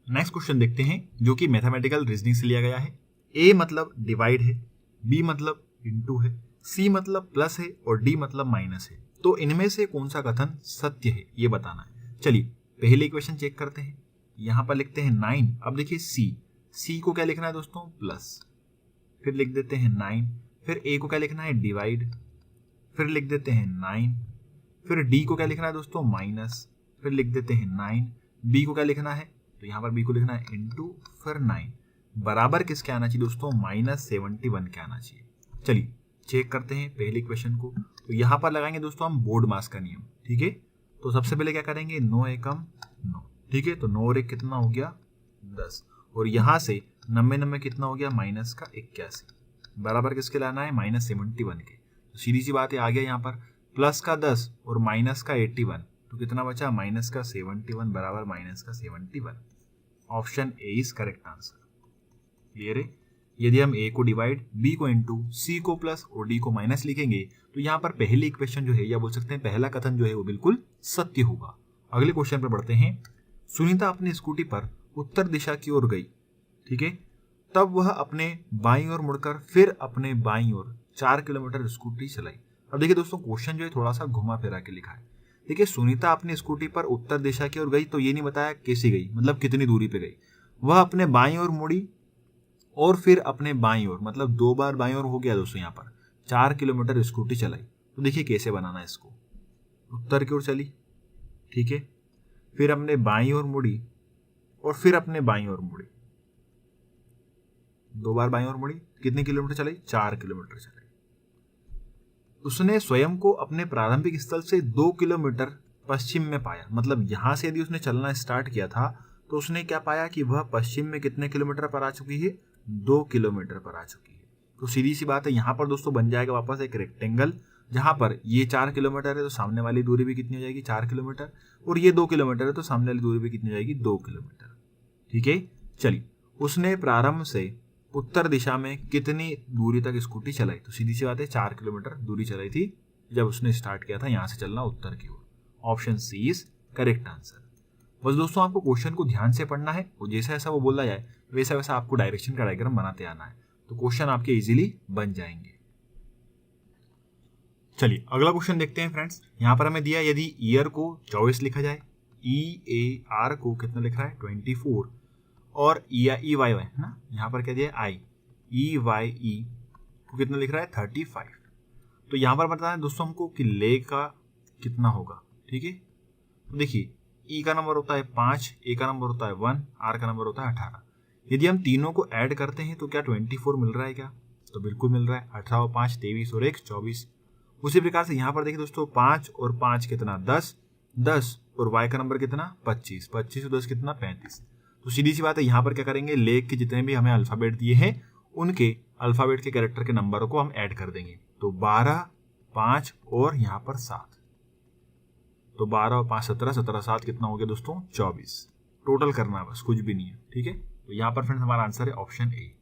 Next question देखते हैं जो कि मैथमेटिकल रीजनिंग से लिया गया है। ए मतलब डिवाइड है, बी मतलब इनटू है, सी मतलब प्लस है और डी मतलब माइनस है। तो इनमें से कौन सा कथन सत्य है ये बताना है। चलिए पहले इक्वेशन चेक करते हैं। यहां पर लिखते हैं 9। अब देखिए सी को क्या लिखना है दोस्तों, प्लस, फिर लिख देते हैं 9, फिर ए को क्या लिखना है, डिवाइड, फिर लिख देते हैं 9, फिर डी को क्या लिखना है दोस्तों, माइनस, फिर लिख देते हैं 9, बी को क्या लिखना है, तो यहाँ पर बी को लिखना है इनटू, फिर 9 बराबर किसके आना चाहिए दोस्तों, -71 के आना चाहिए। चलिए चेक करते हैं पहले इक्वेशन को। तो यहाँ पर लगाएंगे दोस्तों हम बोर्ड मास का नियम। ठीक है, तो सबसे पहले क्या करेंगे, 9 एकम 9। ठीक है, तो 9 और 1 कितना हो गया, 10, और यहाँ से 90 कितना हो गया, -81 बराबर किसके लाना है, -71 के। तो सीधी सी बात है, आ गया यहाँ पर प्लस का 10 और माइनस का 81, तो कितना बचा, -71 बराबर -71। Option A is correct answer. Clear है। यदि हम ए को डिवाइड, बी को इनटू, सी को प्लस और डी को माइनस लिखेंगे तो यहाँ पर पहली इक्वेशन जो है, या बोल सकते हैं पहला कथन जो है वो बिल्कुल सत्य होगा। अगले क्वेश्चन पर बढ़ते हैं। सुनीता अपनी स्कूटी पर उत्तर दिशा की ओर गई। ठीक है, तब वह अपने बाईं ओर मुड़कर फिर अपने बाईं ओर 4 किलोमीटर स्कूटी चलाई। अब देखिए दोस्तों क्वेश्चन जो है थोड़ा सा घुमा फिरा के लिखा है। देखिए सुनीता अपनी स्कूटी पर उत्तर दिशा की ओर गई, तो ये नहीं बताया कैसे गई, मतलब कितनी दूरी पे गई। वह अपने बाईं ओर मुड़ी और फिर अपने बाईं ओर, मतलब 2 बार बाईं ओर हो गया दोस्तों, यहाँ पर 4 किलोमीटर स्कूटी चलाई। तो देखिए कैसे बनाना है इसको, उत्तर की ओर चली, ठीक है, फिर अपने बाईं ओर मुड़ी और फिर अपने बाईं ओर मुड़ी, 2 बार बाईं ओर मुड़ी, कितने किलोमीटर चलाई, 4 किलोमीटर चलाई। उसने स्वयं को अपने प्रारंभिक स्थल से 2 किलोमीटर पश्चिम में पाया। मतलब यहां से यदि उसने चलना स्टार्ट किया था तो उसने क्या पाया कि वह पश्चिम में कितने किलोमीटर पर आ चुकी है, 2 किलोमीटर पर आ चुकी है। तो सीधी सी बात है, यहाँ पर दोस्तों बन जाएगा वापस एक रेक्टेंगल, जहां पर ये 4 किलोमीटर है तो सामने वाली दूरी भी कितनी हो जाएगी, 4 किलोमीटर, और ये 2 किलोमीटर है तो सामने वाली दूरी भी कितनी हो जाएगी, 2 किलोमीटर। ठीक है। चलिए, उसने प्रारंभ से उत्तर दिशा में कितनी दूरी तक स्कूटी चलाई? तो सीधी सी बात है 4 किलोमीटर दूरी चलाई थी जब उसने स्टार्ट किया था यहाँ से चलना उत्तर की ओर। Option C is correct answer. बस दोस्तों आपको क्वेश्चन को ध्यान से पढ़ना है और जैसा ऐसा वो बोला जाए वैसा वैसा आपको डायरेक्शन का डायग्राम बनाते आना है, तो क्वेश्चन आपके इजीली बन जाएंगे। चलिए अगला क्वेश्चन देखते हैं फ्रेंड्स। यहाँ पर हमें दिया यदि ईयर को 24 लिखा जाए, EAR को कितना लिख रहा है 24, और EYY है ना, यहाँ पर क्या दिया है EYE को कितना लिख रहा है 35। तो यहाँ पर बताना है दोस्तों हमको कि ले का कितना होगा। ठीक है, तो देखिए E का नंबर होता है 5, A का नंबर होता है 1, R का नंबर होता है 18। यदि हम तीनों को ऐड करते हैं तो क्या 24 मिल रहा है क्या? तो बिल्कुल मिल रहा है। 18 और 5 23 और 1 24। उसी प्रकार से यहाँ पर देखिए दोस्तों 5 और 5 कितना 10, 10 और Y का नंबर कितना 25, 25 और 10 कितना 35। तो सीधी सी बात है यहाँ पर क्या करेंगे, लेख के जितने भी हमें अल्फाबेट दिए हैं उनके अल्फाबेट के कैरेक्टर के नंबरों को हम ऐड कर देंगे। तो 12, 5 और यहाँ पर 7, तो 12 और 5 17, 17 7 कितना हो गया दोस्तों 24। टोटल करना है बस, कुछ भी नहीं है। ठीक है, तो यहाँ पर फ्रेंड्स हमारा आंसर है ऑप्शन ए।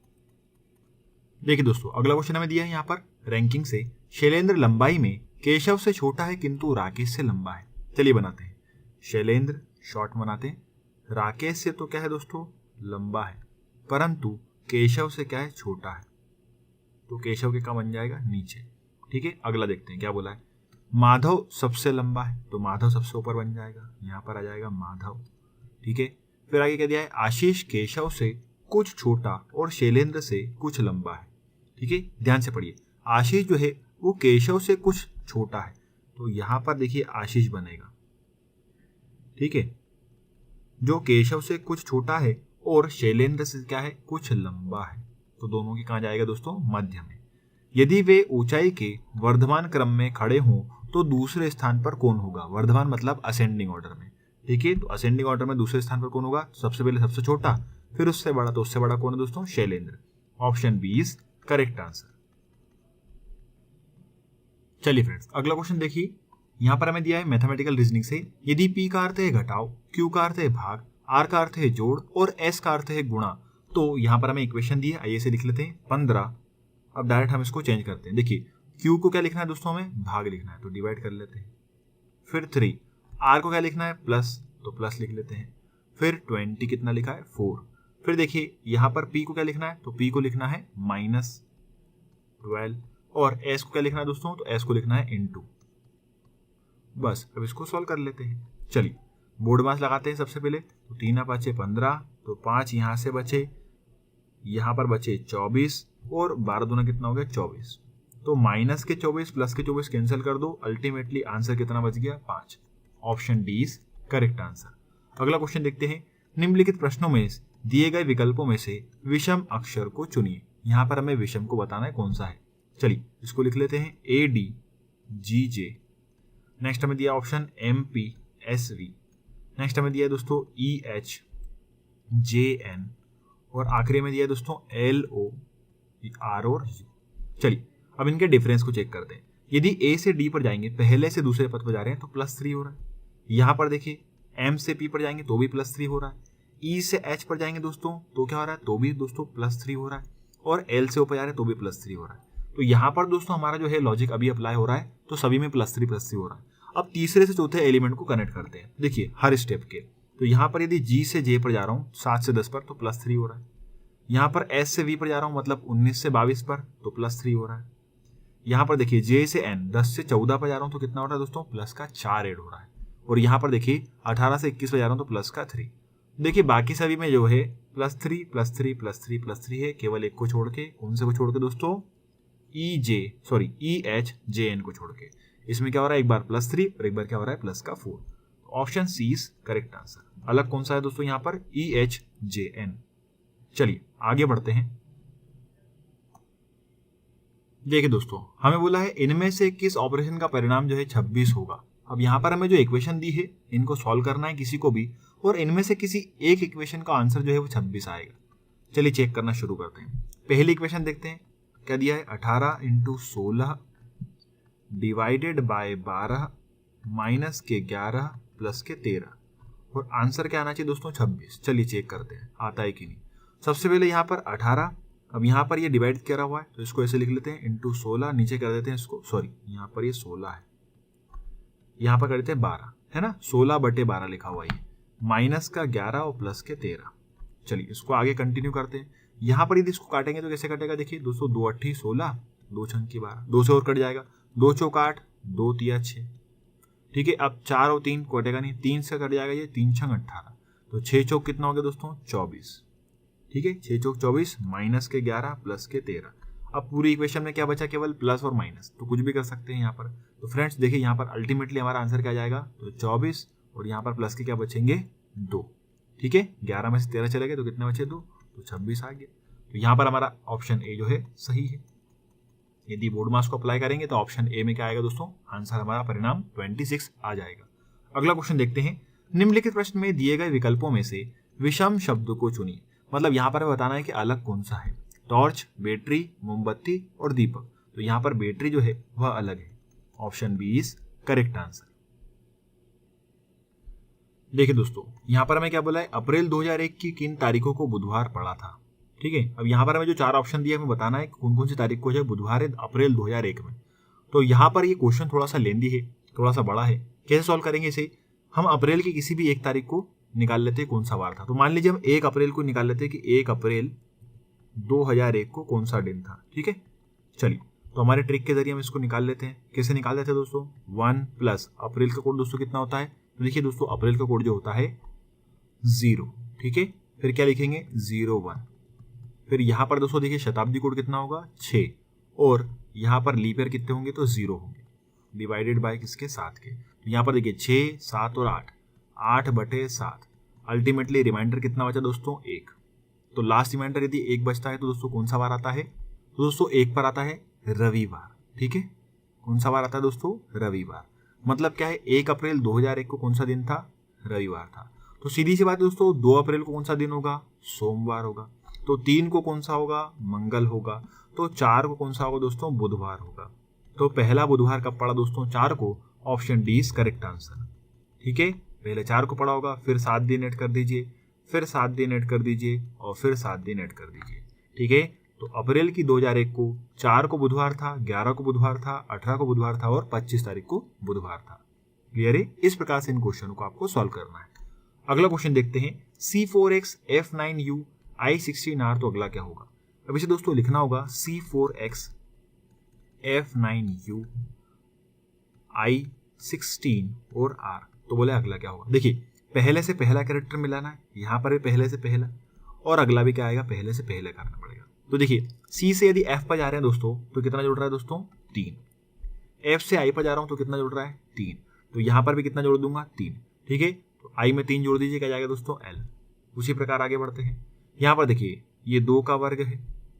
देखिए दोस्तों अगला क्वेश्चन हमें दिया है यहाँ पर रैंकिंग से, शैलेंद्र लंबाई में केशव से छोटा है किंतु राकेश से लंबा है। चलिए बनाते हैं, शैलेंद्र शॉर्ट बनाते हैं, राकेश से तो क्या है दोस्तों लंबा है, परंतु केशव से क्या है छोटा है, तो केशव के क्या बन जाएगा नीचे। ठीक है, अगला देखते हैं क्या बोला है, माधव सबसे लंबा है, तो माधव सबसे ऊपर बन जाएगा, यहाँ पर आ जाएगा माधव। ठीक है, फिर आगे क्या दिया है, आशीष केशव से कुछ छोटा और शैलेंद्र से कुछ लंबा है। ठीक है, ध्यान से पढ़िए, आशीष जो है वो केशव से कुछ छोटा है, तो यहाँ पर देखिए आशीष बनेगा। ठीक है, जो केशव से कुछ छोटा है और शैलेंद्र से क्या है कुछ लंबा है, तो दोनों की कहाँ जाएगा दोस्तों मध्य में। यदि वे ऊंचाई के वर्धमान क्रम में खड़े हों तो दूसरे स्थान पर कौन होगा? वर्धमान मतलब असेंडिंग ऑर्डर में। ठीक है, तो असेंडिंग ऑर्डर में दूसरे स्थान पर कौन होगा? सबसे पहले सबसे छोटा, फिर उससे बड़ा, तो उससे बड़ा कौन है दोस्तों? Shailendra. Option B is correct answer. चलिए फ्रेंड्स अगला क्वेश्चन देखिए, यहाँ पर हमें दिया है मैथमेटिकल रीजनिंग से, यदि P का अर्थ है घटाओ, Q का अर्थ है भाग, R का अर्थ है जोड़ और S का अर्थ है गुणा, तो यहाँ पर हमें इक्वेशन दी है, आइए से लिख लेते हैं 15। अब डायरेक्ट हम इसको चेंज करते हैं। देखिए Q को क्या लिखना है दोस्तों, हमें भाग लिखना है, तो डिवाइड कर लेते हैं। फिर 3, R को क्या लिखना है प्लस, तो प्लस लिख लेते हैं। फिर 20 कितना लिखा है 4। फिर देखिए यहाँ पर P को क्या लिखना है, तो P को लिखना है -12, और S को क्या लिखना है दोस्तों, तो S को लिखना है इनटू। बस अब इसको सॉल्व कर लेते हैं। चलिए बोर्ड मास लगाते हैं सबसे पहले, तो 3 5 15, तो 5 यहाँ से बचे, यहाँ पर बचे 24 और 12 दूना कितना हो गया 24, तो माइनस के 24 प्लस के 24 कैंसिल कर दो, अल्टीमेटली आंसर कितना बच गया 5। Option D is correct answer. अगला क्वेश्चन देखते हैं, निम्नलिखित प्रश्नों में दिए गए विकल्पों में से विषम अक्षर को चुनिए। यहाँ पर हमें विषम को बताना है कौन सा है। चलिए इसको लिख लेते हैं ADGJ। नेक्स्ट हमें दिया ऑप्शन MPSV। नेक्स्ट हमें दिया है दोस्तों EHJN, और आखिरी में दिया है दोस्तों LOR और U। चलिए अब इनके डिफरेंस को चेक करते हैं। यदि A से D पर जाएंगे, पहले से दूसरे पद पर जा रहे हैं तो +3 हो रहा है। यहाँ पर देखिए M से P पर जाएंगे तो भी +3 हो रहा है। E से H पर जाएंगे दोस्तों तो क्या हो रहा है, तो भी दोस्तों +3 हो रहा है, और L से ऊपर जा रहे हैं तो भी +3 हो रहा है। तो यहाँ पर दोस्तों हमारा जो है लॉजिक अभी अप्लाई हो रहा है, तो सभी में +3 हो रहा है। अब तीसरे से चौथे एलिमेंट को कनेक्ट करते हैं। देखिए हर स्टेप के, तो यहाँ पर यदि G से J पर जा रहा हूँ 7 से 10 पर तो +3 हो रहा है। यहाँ पर S से V पर जा रहा हूँ मतलब 19 से 22 पर तो +3 हो रहा है। यहाँ पर देखिए J से N 10 से 14 पर जा रहा हूँ तो कितना हो रहा है दोस्तों, प्लस का 4 ऐड हो रहा है। और यहाँ पर देखिए 18 से 21 पर जा रहा हूँ तो प्लस का 3। देखिए बाकी सभी में जो है +3 +3 +3 +3 है, केवल एक को छोड़ के, उनसे को छोड़ के दोस्तों EHJN को छोड़ के, इसमें क्या हो रहा है एक बार +3 और एक बार क्या हो रहा है प्लस का 4। Option C is correct answer. अलग कौन सा है दोस्तों यहाँ पर, EHJN। चलिए आगे बढ़ते हैं। देखिए दोस्तों हमें बोला है इनमें से किस ऑपरेशन का परिणाम जो है 26 होगा। अब यहाँ पर हमें जो इक्वेशन दी है इनको सॉल्व करना है किसी को भी, और इनमें से किसी एक इक्वेशन का आंसर जो है वो 26 आएगा। चलिए चेक करना शुरू करते हैं। पहली इक्वेशन देखते हैं क्या दिया है, 18 × 16 डिवाइडेड बाय 12 माइनस के 11 प्लस के 13। और आंसर क्या आना चाहिए दोस्तों 26। चलिए चेक करते हैं आता है कि नहीं। सबसे पहले यहाँ पर 18, अब यहाँ पर ये डिवाइड करा हुआ है तो इसको ऐसे लिख लेते हैं इंटू 16, नीचे कर देते हैं इसको, सॉरी यहाँ पर ये 16 है, यहाँ पर कर देते हैं 12 है ना, 16/12 लिखा हुआ है, माइनस का 11 और प्लस के 13। चलिए इसको आगे कंटिन्यू करते हैं। यहाँ पर यदि इसको काटेंगे तो कैसे कटेगा, देखिए दोस्तों 2 8 16, 2 6 12, 2 से और कट जाएगा, 2 चौक 8, 2 3 6, ठीक है। अब 4 और 3 कटेगा नहीं, 3 से कट जाएगा ये, 3 6 18, तो 6 चौक कितना हो गया दोस्तों 24, ठीक है। 6 चौक 24, माइनस के 11 प्लस के 13। अब पूरी इक्वेशन में क्या बचा, केवल प्लस और माइनस, तो कुछ भी कर सकते हैं यहाँ पर। तो फ्रेंड्स देखिए यहाँ पर अल्टीमेटली हमारा आंसर क्या जाएगा, तो 24 और यहाँ पर प्लस के क्या बचेंगे 2, ठीक है। 11 में से 13 चले गए तो कितने बचे 2, तो 26 आ गया। तो यहाँ पर हमारा ऑप्शन ए जो है सही है। यदि बोर्ड मार्क्स को अप्लाई करेंगे तो ऑप्शन ए में क्या आएगा दोस्तों, आंसर हमारा परिणाम 26 आ जाएगा। अगला क्वेश्चन देखते हैं। निम्नलिखित प्रश्न में दिए गए विकल्पों में से विषम शब्द को चुनिए। मतलब यहाँ पर बताना है कि अलग कौन सा है, टॉर्च, बैटरी, मोमबत्ती और दीपक। तो यहाँ पर बैटरी जो है वह अलग है, option B is correct answer. देखिए दोस्तों यहाँ पर हमें क्या बोला है, अप्रैल 2001 की किन तारीखों को बुधवार पड़ा था, ठीक है। अब यहाँ पर हमें जो 4 ऑप्शन दिए हमें बताना है कौन कौन सी तारीख को जो बुधवार है अप्रैल 2001 में। तो यहाँ पर ये क्वेश्चन थोड़ा सा लेंदी है, थोड़ा सा बड़ा है। कैसे सॉल्व करेंगे इसे, हम अप्रैल की किसी भी एक तारीख को निकाल लेते हैं कौन सा वार था। तो मान लीजिए हम 1 अप्रैल को निकाल लेते हैं कि 1 अप्रैल 2001 को कौन सा दिन था, ठीक है। चलिए तो हमारे ट्रिक के जरिए हम इसको निकाल लेते हैं। कैसे निकाल लेते हैं दोस्तों, 1 प्लस अप्रैल का कोड दोस्तों कितना होता है, तो देखिए दोस्तों अप्रैल का कोड जो होता है 0, ठीक है। फिर क्या लिखेंगे 01, फिर यहाँ पर दोस्तों देखिए शताब्दी कोड कितना होगा 6, और यहाँ पर लीप ईयर कितने होंगे तो 0 होंगे, डिवाइडेड बाय किसके 7 के। तो यहाँ पर देखिए 6 7 और 8, 8/7। अल्टीमेटली रिमाइंडर कितना बचा दोस्तों 1। तो लास्ट रिमाइंडर यदि 1 बचता है तो दोस्तों कौन सा वार आता है, तो दोस्तों 1 पर आता है रविवार, ठीक है। कौन सा वार आता है दोस्तों, रविवार। मतलब क्या है, 1 अप्रैल 2001 को कौन सा दिन था, रविवार था। तो सीधी सी बात है दोस्तों, 2 अप्रैल को कौन सा दिन होगा, सोमवार होगा। तो 3 को कौन सा होगा, मंगल होगा। तो 4 को कौन सा होगा दोस्तों, बुधवार होगा। तो पहला बुधवार कब पड़ा दोस्तों, 4 को, option D is correct answer, ठीक है। पहले 4 को पड़ा होगा, फिर 7 दिन ऐड कर दीजिए, फिर 7 दिन ऐड कर दीजिए और फिर 7 दिन ऐड कर दीजिए, ठीक है। तो अप्रैल की 2001 को 4 को बुधवार था, 11 को बुधवार था, 18 को बुधवार था और 25 तारीख को बुधवार था। क्लियर है। इस प्रकार से इन क्वेश्चन को आपको सॉल्व करना है। अगला क्वेश्चन देखते हैं, C4X F9U I16R। तो अगला क्या होगा, अब इसे दोस्तों लिखना होगा C4X F9U I16 और R। तो बोले अगला क्या होगा, देखिए पहले से पहला कैरेक्टर मिलाना है, यहाँ पर भी पहले से पहला, और अगला भी क्या आएगा, पहले से पहले करना पड़ेगा। तो देखिए C से यदि F पर जा रहे हैं दोस्तों तो कितना जुड़ रहा है दोस्तों 3, F से I पर जा रहा हूं तो कितना जुड़ रहा है 3, तो यहाँ पर भी कितना जोड़ दूंगा 3, ठीक है। तो I में 3 जोड़ दीजिए, क्या जाएगा दोस्तों L। उसी प्रकार आगे बढ़ते हैं। यहाँ पर देखिए ये 2 का वर्ग है,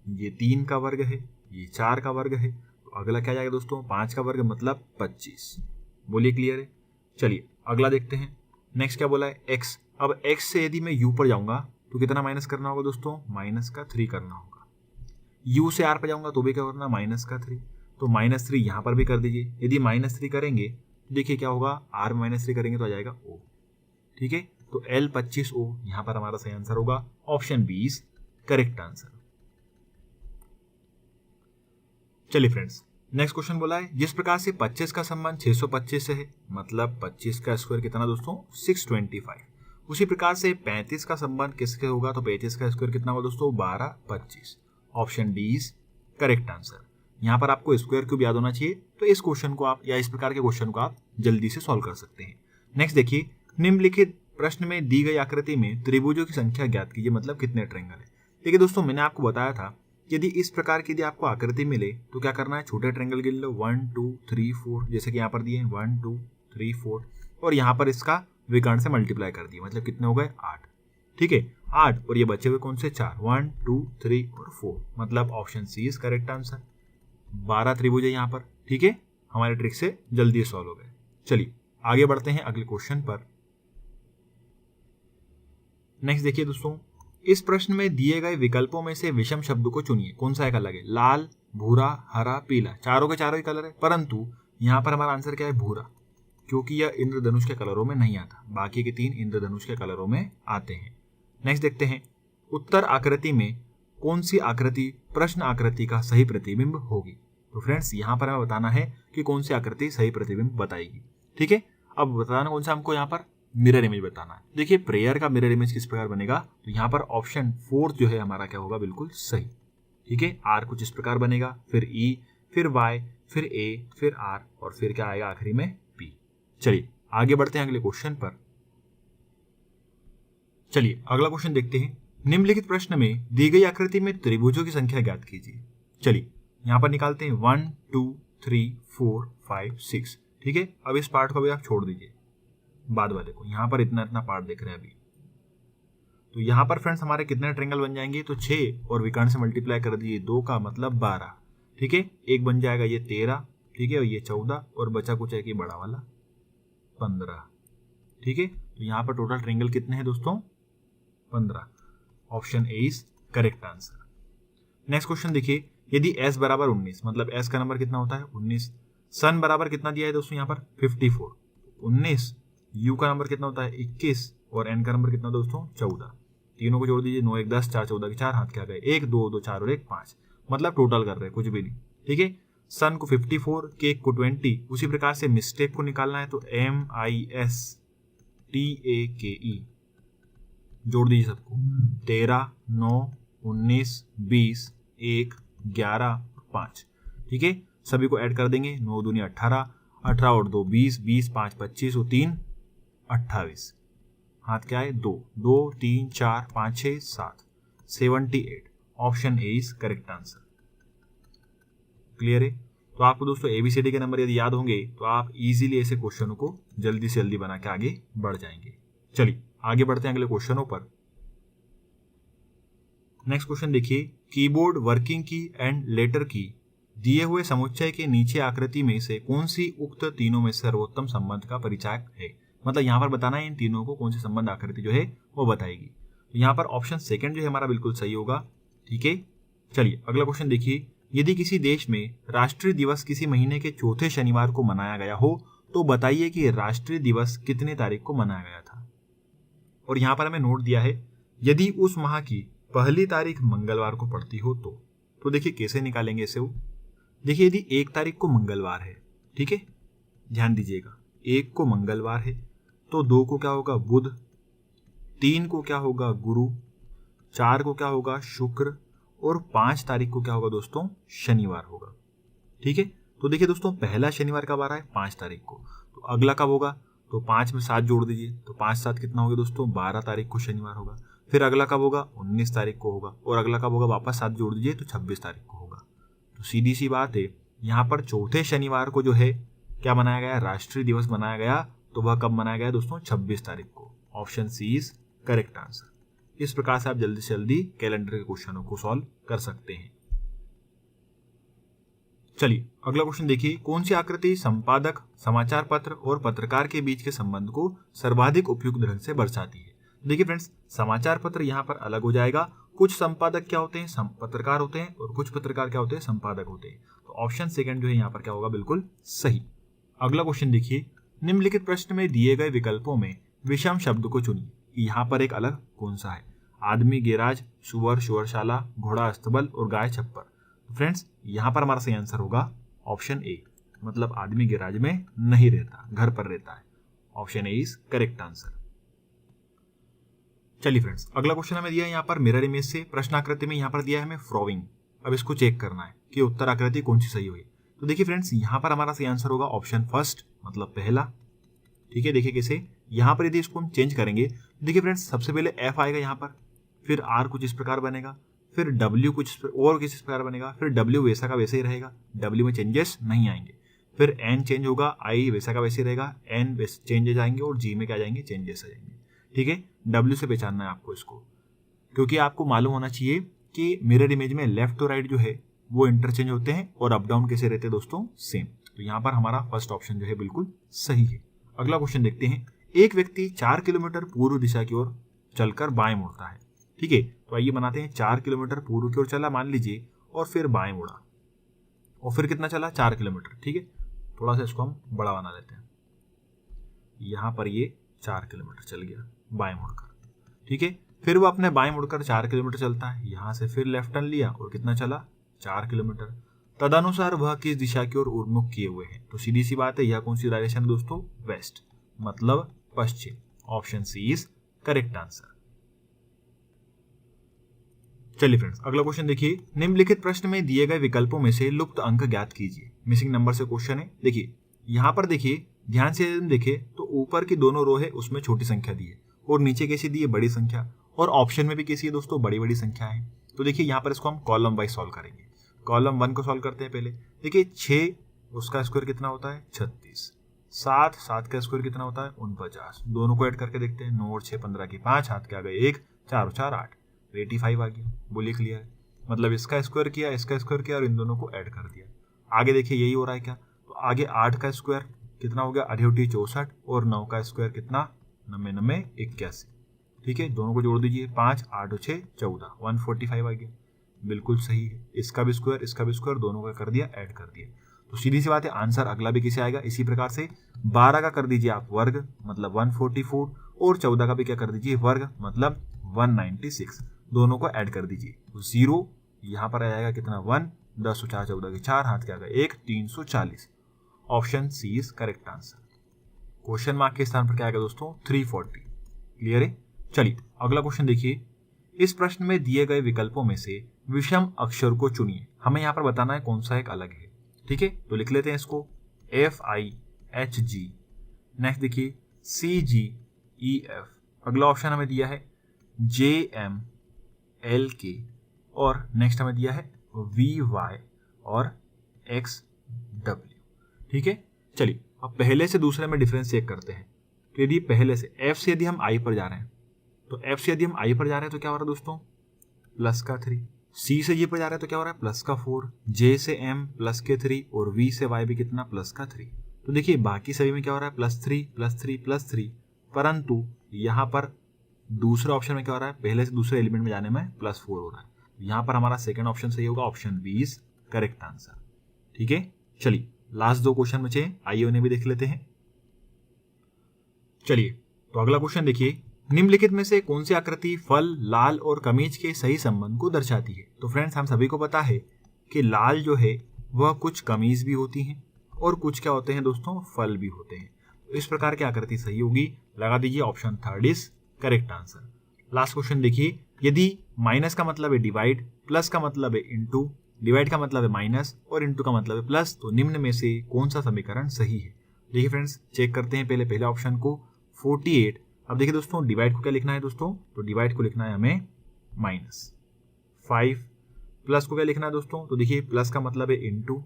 ये 3 का वर्ग है, ये 4 का वर्ग है, तो अगला क्या जाएगा दोस्तों 5 का वर्ग मतलब 25। बोलिए क्लियर है। चलिए अगला देखते हैं। नेक्स्ट क्या बोला है X। अब X से यदि मैं U पर जाऊंगा तो कितना माइनस करना होगा दोस्तों, माइनस का 3 करना होगा। U से R पर जाऊंगा तो भी क्या करना, माइनस का 3, तो -3 यहाँ पर भी कर दीजिए। यदि -3 करेंगे तो देखिए क्या होगा, R में -3 करेंगे तो आ जाएगा O, ठीक है। तो L25O यहाँ पर हमारा सही आंसर होगा, option B is correct answer. चलिए फ्रेंड्स नेक्स्ट क्वेश्चन बोला है, जिस प्रकार से 25 का संबंध 625 से है, मतलब 25 का स्क्वायर कितना दोस्तों 625, उसी प्रकार से 35 का संबंध किसके होगा, तो 35 का स्क्वायर कितना होगा दोस्तों 1225, option D is correct answer. यहाँ पर आपको स्क्वायर क्यूब याद होना चाहिए, तो इस क्वेश्चन को आप या इस प्रकार के क्वेश्चन को आप जल्दी से सॉल्व कर सकते हैं। नेक्स्ट देखिए, निम्नलिखित प्रश्न में दी गई आकृति में त्रिभुजों की संख्या ज्ञात कीजिए, मतलब कितने ट्रायंगल है। देखिए दोस्तों मैंने आपको बताया था यदि इस प्रकार की यदि आपको आकृति मिले तो क्या करना है, छोटे ट्रायंगल गिन लो 1 2 3 4, जैसे कि यहाँ पर दिए 1 2 3 4, और यहाँ पर इसका विकर्ण से मल्टीप्लाई कर दिए, मतलब कितने हो गए 8, ठीक है 8, और ये बचे हुए कौन से 4, 1 2 3 और 4, मतलब option C is correct answer. 12 त्रिभुज है यहाँ पर, ठीक है। हमारे ट्रिक से जल्दी सॉल्व हो गए। चलिए आगे बढ़ते हैं अगले क्वेश्चन पर। नेक्स्ट देखिए दोस्तों, इस प्रश्न में दिए गए विकल्पों में से विषम शब्द को चुनिए, कौन सा एक अलग है। लाल, भूरा, हरा, पीला, चारों के चारों ही कलर है, परंतु यहाँ पर हमारा आंसर क्या है भूरा, क्योंकि यह इंद्रधनुष के कलरों में नहीं आता, बाकी के 3 इंद्रधनुष के कलरों में आते हैं। नेक्स्ट देखते हैं, उत्तर आकृति में कौन सी आकृति प्रश्न आकृति का सही प्रतिबिंब होगी। तो फ्रेंड्स यहाँ पर हमें बताना है कि कौन सी आकृति सही प्रतिबिंब बताएगी। ठीक है, अब बताना कौन सा हमको यहाँ पर मिरर इमेज बताना है। देखिए प्रेयर का मिरर इमेज किस प्रकार बनेगा, तो यहाँ पर ऑप्शन 4 जो है हमारा क्या होगा, बिल्कुल सही। ठीक है, आर कुछ इस प्रकार बनेगा, फिर ई, फिर वाई, फिर ए, फिर आर और फिर क्या आएगा आखिरी में पी। चलिए आगे बढ़ते हैं अगले क्वेश्चन पर। चलिए अगला क्वेश्चन देखते हैं, निम्नलिखित प्रश्न में दी गई आकृति में त्रिभुजों की संख्या ज्ञात कीजिए। चलिए यहाँ पर निकालते हैं 1 2 3 4 5 6। ठीक है, अब इस पार्ट को भी आप छोड़ दीजिए बाद वाले को, यहाँ पर इतना इतना पार्ट देख रहे हैं अभी। तो यहाँ पर फ्रेंड्स हमारे कितने ट्रायंगल बन जाएंगे, तो 6 और विकर्ण से मल्टीप्लाई कर दिए 2 का मतलब 12। ठीक है, एक बन जाएगा ये 13, ठीक है, और ये 14 और बचा कुछ है कि बड़ा वाला 15। ठीक है, तो यहाँ पर टोटल ट्रायंगल कितने हैं दोस्तों, 15। Option A is correct answer. Next question देखिए, यदि s बराबर 19, मतलब s का नंबर कितना होता है 19, सन बराबर कितना दिया है दोस्तों यहाँ पर 54, 19, u का नंबर कितना होता है 21 और n का नंबर कितना दोस्तों 14। तीनों को जोड़ दीजिए, 9 1 10, 4 14 के 4 हाथ क्या गए, 1 2 2 4 और 1 5, मतलब टोटल कर रहे हैं कुछ भी नहीं। ठीक है, सन को 54, केक को 20, उसी प्रकार से मिस्टेक को निकालना है तो MISTAKE जोड़ दीजिए सबको, 13 9 19 20 1 11 5। ठीक है, सभी को ऐड कर देंगे, 9 दूनी 18, 18 और 2 20, 20 5 25 और 3 28, हाथ क्या है 2 2 3 4 5 6 7 78। Option A is correct answer. Clear है, तो आपको दोस्तों ABCD के नंबर यदि याद होंगे तो आप इजीली ऐसे क्वेश्चनों को जल्दी से जल्दी बना के आगे बढ़ जाएंगे। चलिए आगे बढ़ते हैं अगले क्वेश्चनों पर। नेक्स्ट क्वेश्चन देखिए, कीबोर्ड वर्किंग की एंड लेटर की दिए हुए समुच्चय के नीचे आकृति में से कौन सी उक्त तीनों में सर्वोत्तम संबंध का परिचायक है। मतलब यहाँ पर बताना है इन तीनों को कौन सी संबंध आकृति जो है वो बताएगी। तो यहाँ पर ऑप्शन सेकंड जो है हमारा बिल्कुल सही होगा। ठीक है, चलिए अगला क्वेश्चन देखिए, यदि किसी देश में राष्ट्रीय दिवस किसी महीने के चौथे शनिवार को मनाया गया हो तो बताइए कि राष्ट्रीय दिवस कितने तारीख को मनाया गया था। और यहाँ पर हमें नोट दिया है, यदि उस माह की पहली तारीख मंगलवार को पड़ती हो तो देखिए कैसे निकालेंगे इसे वो। देखिए यदि 1 तारीख को मंगलवार है, ठीक है, ध्यान दीजिएगा 1 को मंगलवार है तो 2 को क्या होगा बुध, 3 को क्या होगा गुरु, 4 को क्या होगा शुक्र और 5 तारीख को क्या होगा दोस्तों शनिवार होगा। ठीक है, तो देखिए दोस्तों पहला शनिवार कब आ रहा है 5 तारीख को, तो अगला कब होगा, तो 5 में 7 जोड़ दीजिए, तो 5 7 कितना होगा दोस्तों 12 तारीख को शनिवार होगा। फिर अगला कब होगा 19 तारीख को होगा और अगला कब होगा वापस 7 जोड़ दीजिए तो 26 तारीख को होगा। तो सीधी सी बात है, यहाँ पर चौथे शनिवार को जो है क्या मनाया गया, राष्ट्रीय दिवस मनाया गया, तो वह कब मनाया गया दोस्तों 26 तारीख को। Option C is correct answer. इस प्रकार से आप जल्दी से जल्दी कैलेंडर के क्वेश्चनों को सॉल्व कर सकते हैं। चलिए अगला क्वेश्चन देखिए, कौन सी आकृति संपादक, समाचार पत्र और पत्रकार के बीच के संबंध को सर्वाधिक उपयुक्त ढंग से दर्शाती है। देखिए फ्रेंड्स, समाचार पत्र यहाँ पर अलग हो जाएगा, कुछ संपादक क्या होते हैं पत्रकार होते हैं और कुछ पत्रकार क्या होते हैं संपादक होते हैं। तो ऑप्शन सेकंड जो है यहाँ पर क्या होगा बिल्कुल सही। अगला क्वेश्चन देखिए, निम्नलिखित प्रश्न में दिए गए विकल्पों में विषम शब्द को चुनिए। यहाँ पर एक अलग कौन सा है, आदमी गैराज, सुअर सुअरशाला, घोड़ा अस्तबल और गाय छप्पर। फ्रेंड्स यहाँ पर हमारा सही आंसर होगा ऑप्शन ए, मतलब आदमी गैराज में नहीं रहता, घर पर रहता है। Option A is correct answer. चलिए फ्रेंड्स अगला क्वेश्चन हमें दिया है यहाँ पर मिरर इमेज से प्रश्न आकृति में यहाँ पर दिया है हमें फ्रॉविंग। अब इसको चेक करना है कि उत्तर आकृति कौन सी सही हुई। तो देखिए फ्रेंड्स यहाँ पर हमारा सही आंसर होगा ऑप्शन फर्स्ट, मतलब पहला। ठीक है, देखिए कैसे, यहाँ पर यदि इसको हम चेंज करेंगे, देखिए फ्रेंड्स सबसे पहले एफ आएगा यहाँ पर, फिर आर कुछ इस प्रकार बनेगा, फिर डब्ल्यू कुछ और किस प्रकार बनेगा, फिर डब्ल्यू वैसा का वैसे ही रहेगा, डब्ल्यू में चेंजेस नहीं आएंगे, फिर एन चेंज होगा, आई वैसा का वैसे ही रहेगा, एन चेंजेस आएंगे और जी में क्या जाएंगे चेंजेस आ जाएंगे। ठीक है, डब्ल्यू से पहचानना है आपको इसको, क्योंकि आपको मालूम होना चाहिए कि मिरर इमेज में लेफ्ट और राइट जो है वो इंटरचेंज होते हैं और अप डाउन कैसे रहते हैं दोस्तों सेम। तो यहाँ पर हमारा फर्स्ट ऑप्शन जो है बिल्कुल सही है। अगला क्वेश्चन देखते हैं, एक व्यक्ति 4 किलोमीटर पूर्व दिशा की ओर चलकर बाएं मुड़ता है। ठीक है, तो आइए बनाते हैं, 4 किलोमीटर पूर्व की ओर चला मान लीजिए और फिर बाएं मुड़ा और फिर कितना चला 4 किलोमीटर। ठीक है, थोड़ा सा इसको हम बड़ा बना लेते हैं। यहाँ पर ये 4 किलोमीटर चल गया बाएं मुड़कर, ठीक है। फिर वो अपने बाएं मुड़कर 4 किलोमीटर चलता है, यहाँ से फिर लेफ्ट टर्न लिया और कितना चला 4 किलोमीटर। तदनुसार वह किस दिशा की ओर उन्मुख किए हुए हैं, तो सीधी सी बात है यह कौन सी डायरेक्शन है दोस्तों, वेस्ट, मतलब पश्चिम। Option C is correct answer. चलिए फ्रेंड्स, अगला क्वेश्चन देखिए, निम्नलिखित प्रश्न में दिए गए विकल्पों में से लुप्त अंक ज्ञात कीजिए। मिसिंग नंबर से क्वेश्चन है। देखिए यहाँ पर देखिए, ध्यान से देखे तो ऊपर की दोनों रो है उसमें छोटी संख्या दी है और नीचे कैसी दी है, बड़ी संख्या, और ऑप्शन में भी कैसी है दोस्तों, बड़ी बड़ी संख्या है। तो देखिए यहाँ पर इसको हम कॉलम वाइज सॉल्व करेंगे। कॉलम 1 को सॉल्व करते हैं पहले। देखिए 6 उसका स्क्वायर कितना होता है 36, 7 का स्क्वायर कितना होता है 49, दोनों को ऐड करके देखते हैं। 9 और 6 15 की 5, हाथ के आ गए 1, 4 और 4 8, 85 आ गया। बोलिए क्लियर है, मतलब इसका स्क्वायर किया, इसका स्क्वायर किया और इन दोनों को ऐड कर दिया। आगे देखिए यही हो रहा है क्या, तो आगे 8 का स्क्वायर कितना हो गया 8 64 और 9 का स्क्वायर कितना 9 81, ठीक है। दोनों को जोड़ दीजिए, 5 8 और 6 14, 145 आ गया। बिल्कुल सही है, इसका भी स्क्वायर इसका भी स्क्वायर दोनों का कर दिया, ऐड कर दिया। तो सीधी सी बात है आंसर अगला भी किसे आएगा, इसी प्रकार से 12 का कर दीजिए आप वर्ग, मतलब 144, और 14 का भी क्या कर दीजिए वर्ग, मतलब 196, दोनों को ऐड कर दीजिए। तो 0 यहाँ पर आ जाएगा कितना 1, 10 और 4 14 के 4, हाथ के आ गए 1, 340। Option C is correct answer. Question mark के स्थान पर क्या आएगा दोस्तों 340। क्लियर है। चलिए अगला क्वेश्चन देखिए, इस प्रश्न में दिए गए विकल्पों में से विषम अक्षर को चुनिए। हमें यहाँ पर बताना है कौन सा एक अलग है, ठीक है। तो लिख लेते हैं इसको FIHG, नेक्स्ट देखिए CGEF, अगला ऑप्शन हमें दिया है JMLK, और नेक्स्ट हमें दिया है VY और XW, ठीक है। चलिए अब पहले से दूसरे में डिफरेंस चेक करते हैं। तो यदि पहले से F से यदि हम I पर जा रहे हैं, तो F से यदि हम I पर जा रहे हैं तो क्या हो रहा है दोस्तों प्लस का 3, C से G पर जा रहे हैं तो क्या हो रहा है प्लस का 4, J से M प्लस के 3, और V से Y भी कितना प्लस का 3। तो देखिए बाकी सभी में क्या हो रहा है +3 +3 +3, परंतु यहाँ पर दूसरे ऑप्शन में क्या हो रहा है, पहले से दूसरे एलिमेंट में जाने में +4 हो रहा है। यहाँ पर हमारा सेकंड ऑप्शन सही होगा, option B is correct answer, ठीक है। चलिए लास्ट 2 क्वेश्चन बचे, आइए उन्हें भी देख लेते हैं। चलिए तो अगला क्वेश्चन देखिए, निम्नलिखित में से कौन सी आकृति फल, लाल और कमीज के सही संबंध को दर्शाती है। तो फ्रेंड्स हम सभी को पता है कि लाल जो है वह कुछ कमीज भी होती हैं और कुछ क्या होते हैं दोस्तों फल भी होते हैं। तो इस प्रकार की आकृति सही होगी, लगा दीजिए option third is correct answer. Last question देखिए, यदि माइनस का मतलब है डिवाइड, प्लस का मतलब है इंटू, डिवाइड का मतलब है माइनस और इंटू का मतलब है प्लस, तो निम्न में से कौन सा समीकरण सही है। देखिए फ्रेंड्स चेक करते हैं पहले ऑप्शन को 48। अब देखिए दोस्तों डिवाइड को क्या लिखना है दोस्तों, तो डिवाइड को लिखना है हमें -5, प्लस को क्या लिखना है दोस्तों, तो देखिए प्लस का मतलब है इंटू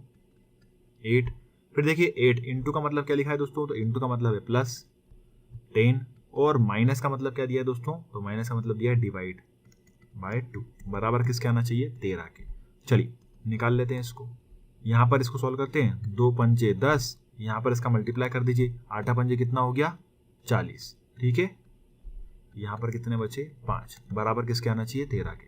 8, फिर देखिए 8 इंटू का मतलब क्या लिखा है दोस्तों, तो इंटू का मतलब है +10, और माइनस का मतलब क्या दिया है दोस्तों, तो माइनस का मतलब दिया है डिवाइड बाय 2, बराबर किसके आना चाहिए 13 के। चलिए निकाल लेते हैं इसको, यहाँ पर इसको सॉल्व करते हैं। 2 पंजे 10, यहाँ पर इसका मल्टीप्लाई कर दीजिए, 8 पंजे कितना हो गया 40, ठीक है। यहाँ पर कितने बचे 5, बराबर किसके आना चाहिए 13 के।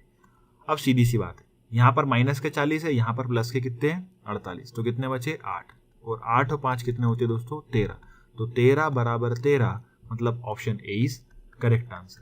अब सीधी सी बात है, यहाँ पर माइनस के 40 है, यहाँ पर प्लस के कितने हैं 48, तो कितने बचे 8, और 8 और 5 कितने होते हैं दोस्तों 13, तो 13 बराबर 13, मतलब option A is correct answer.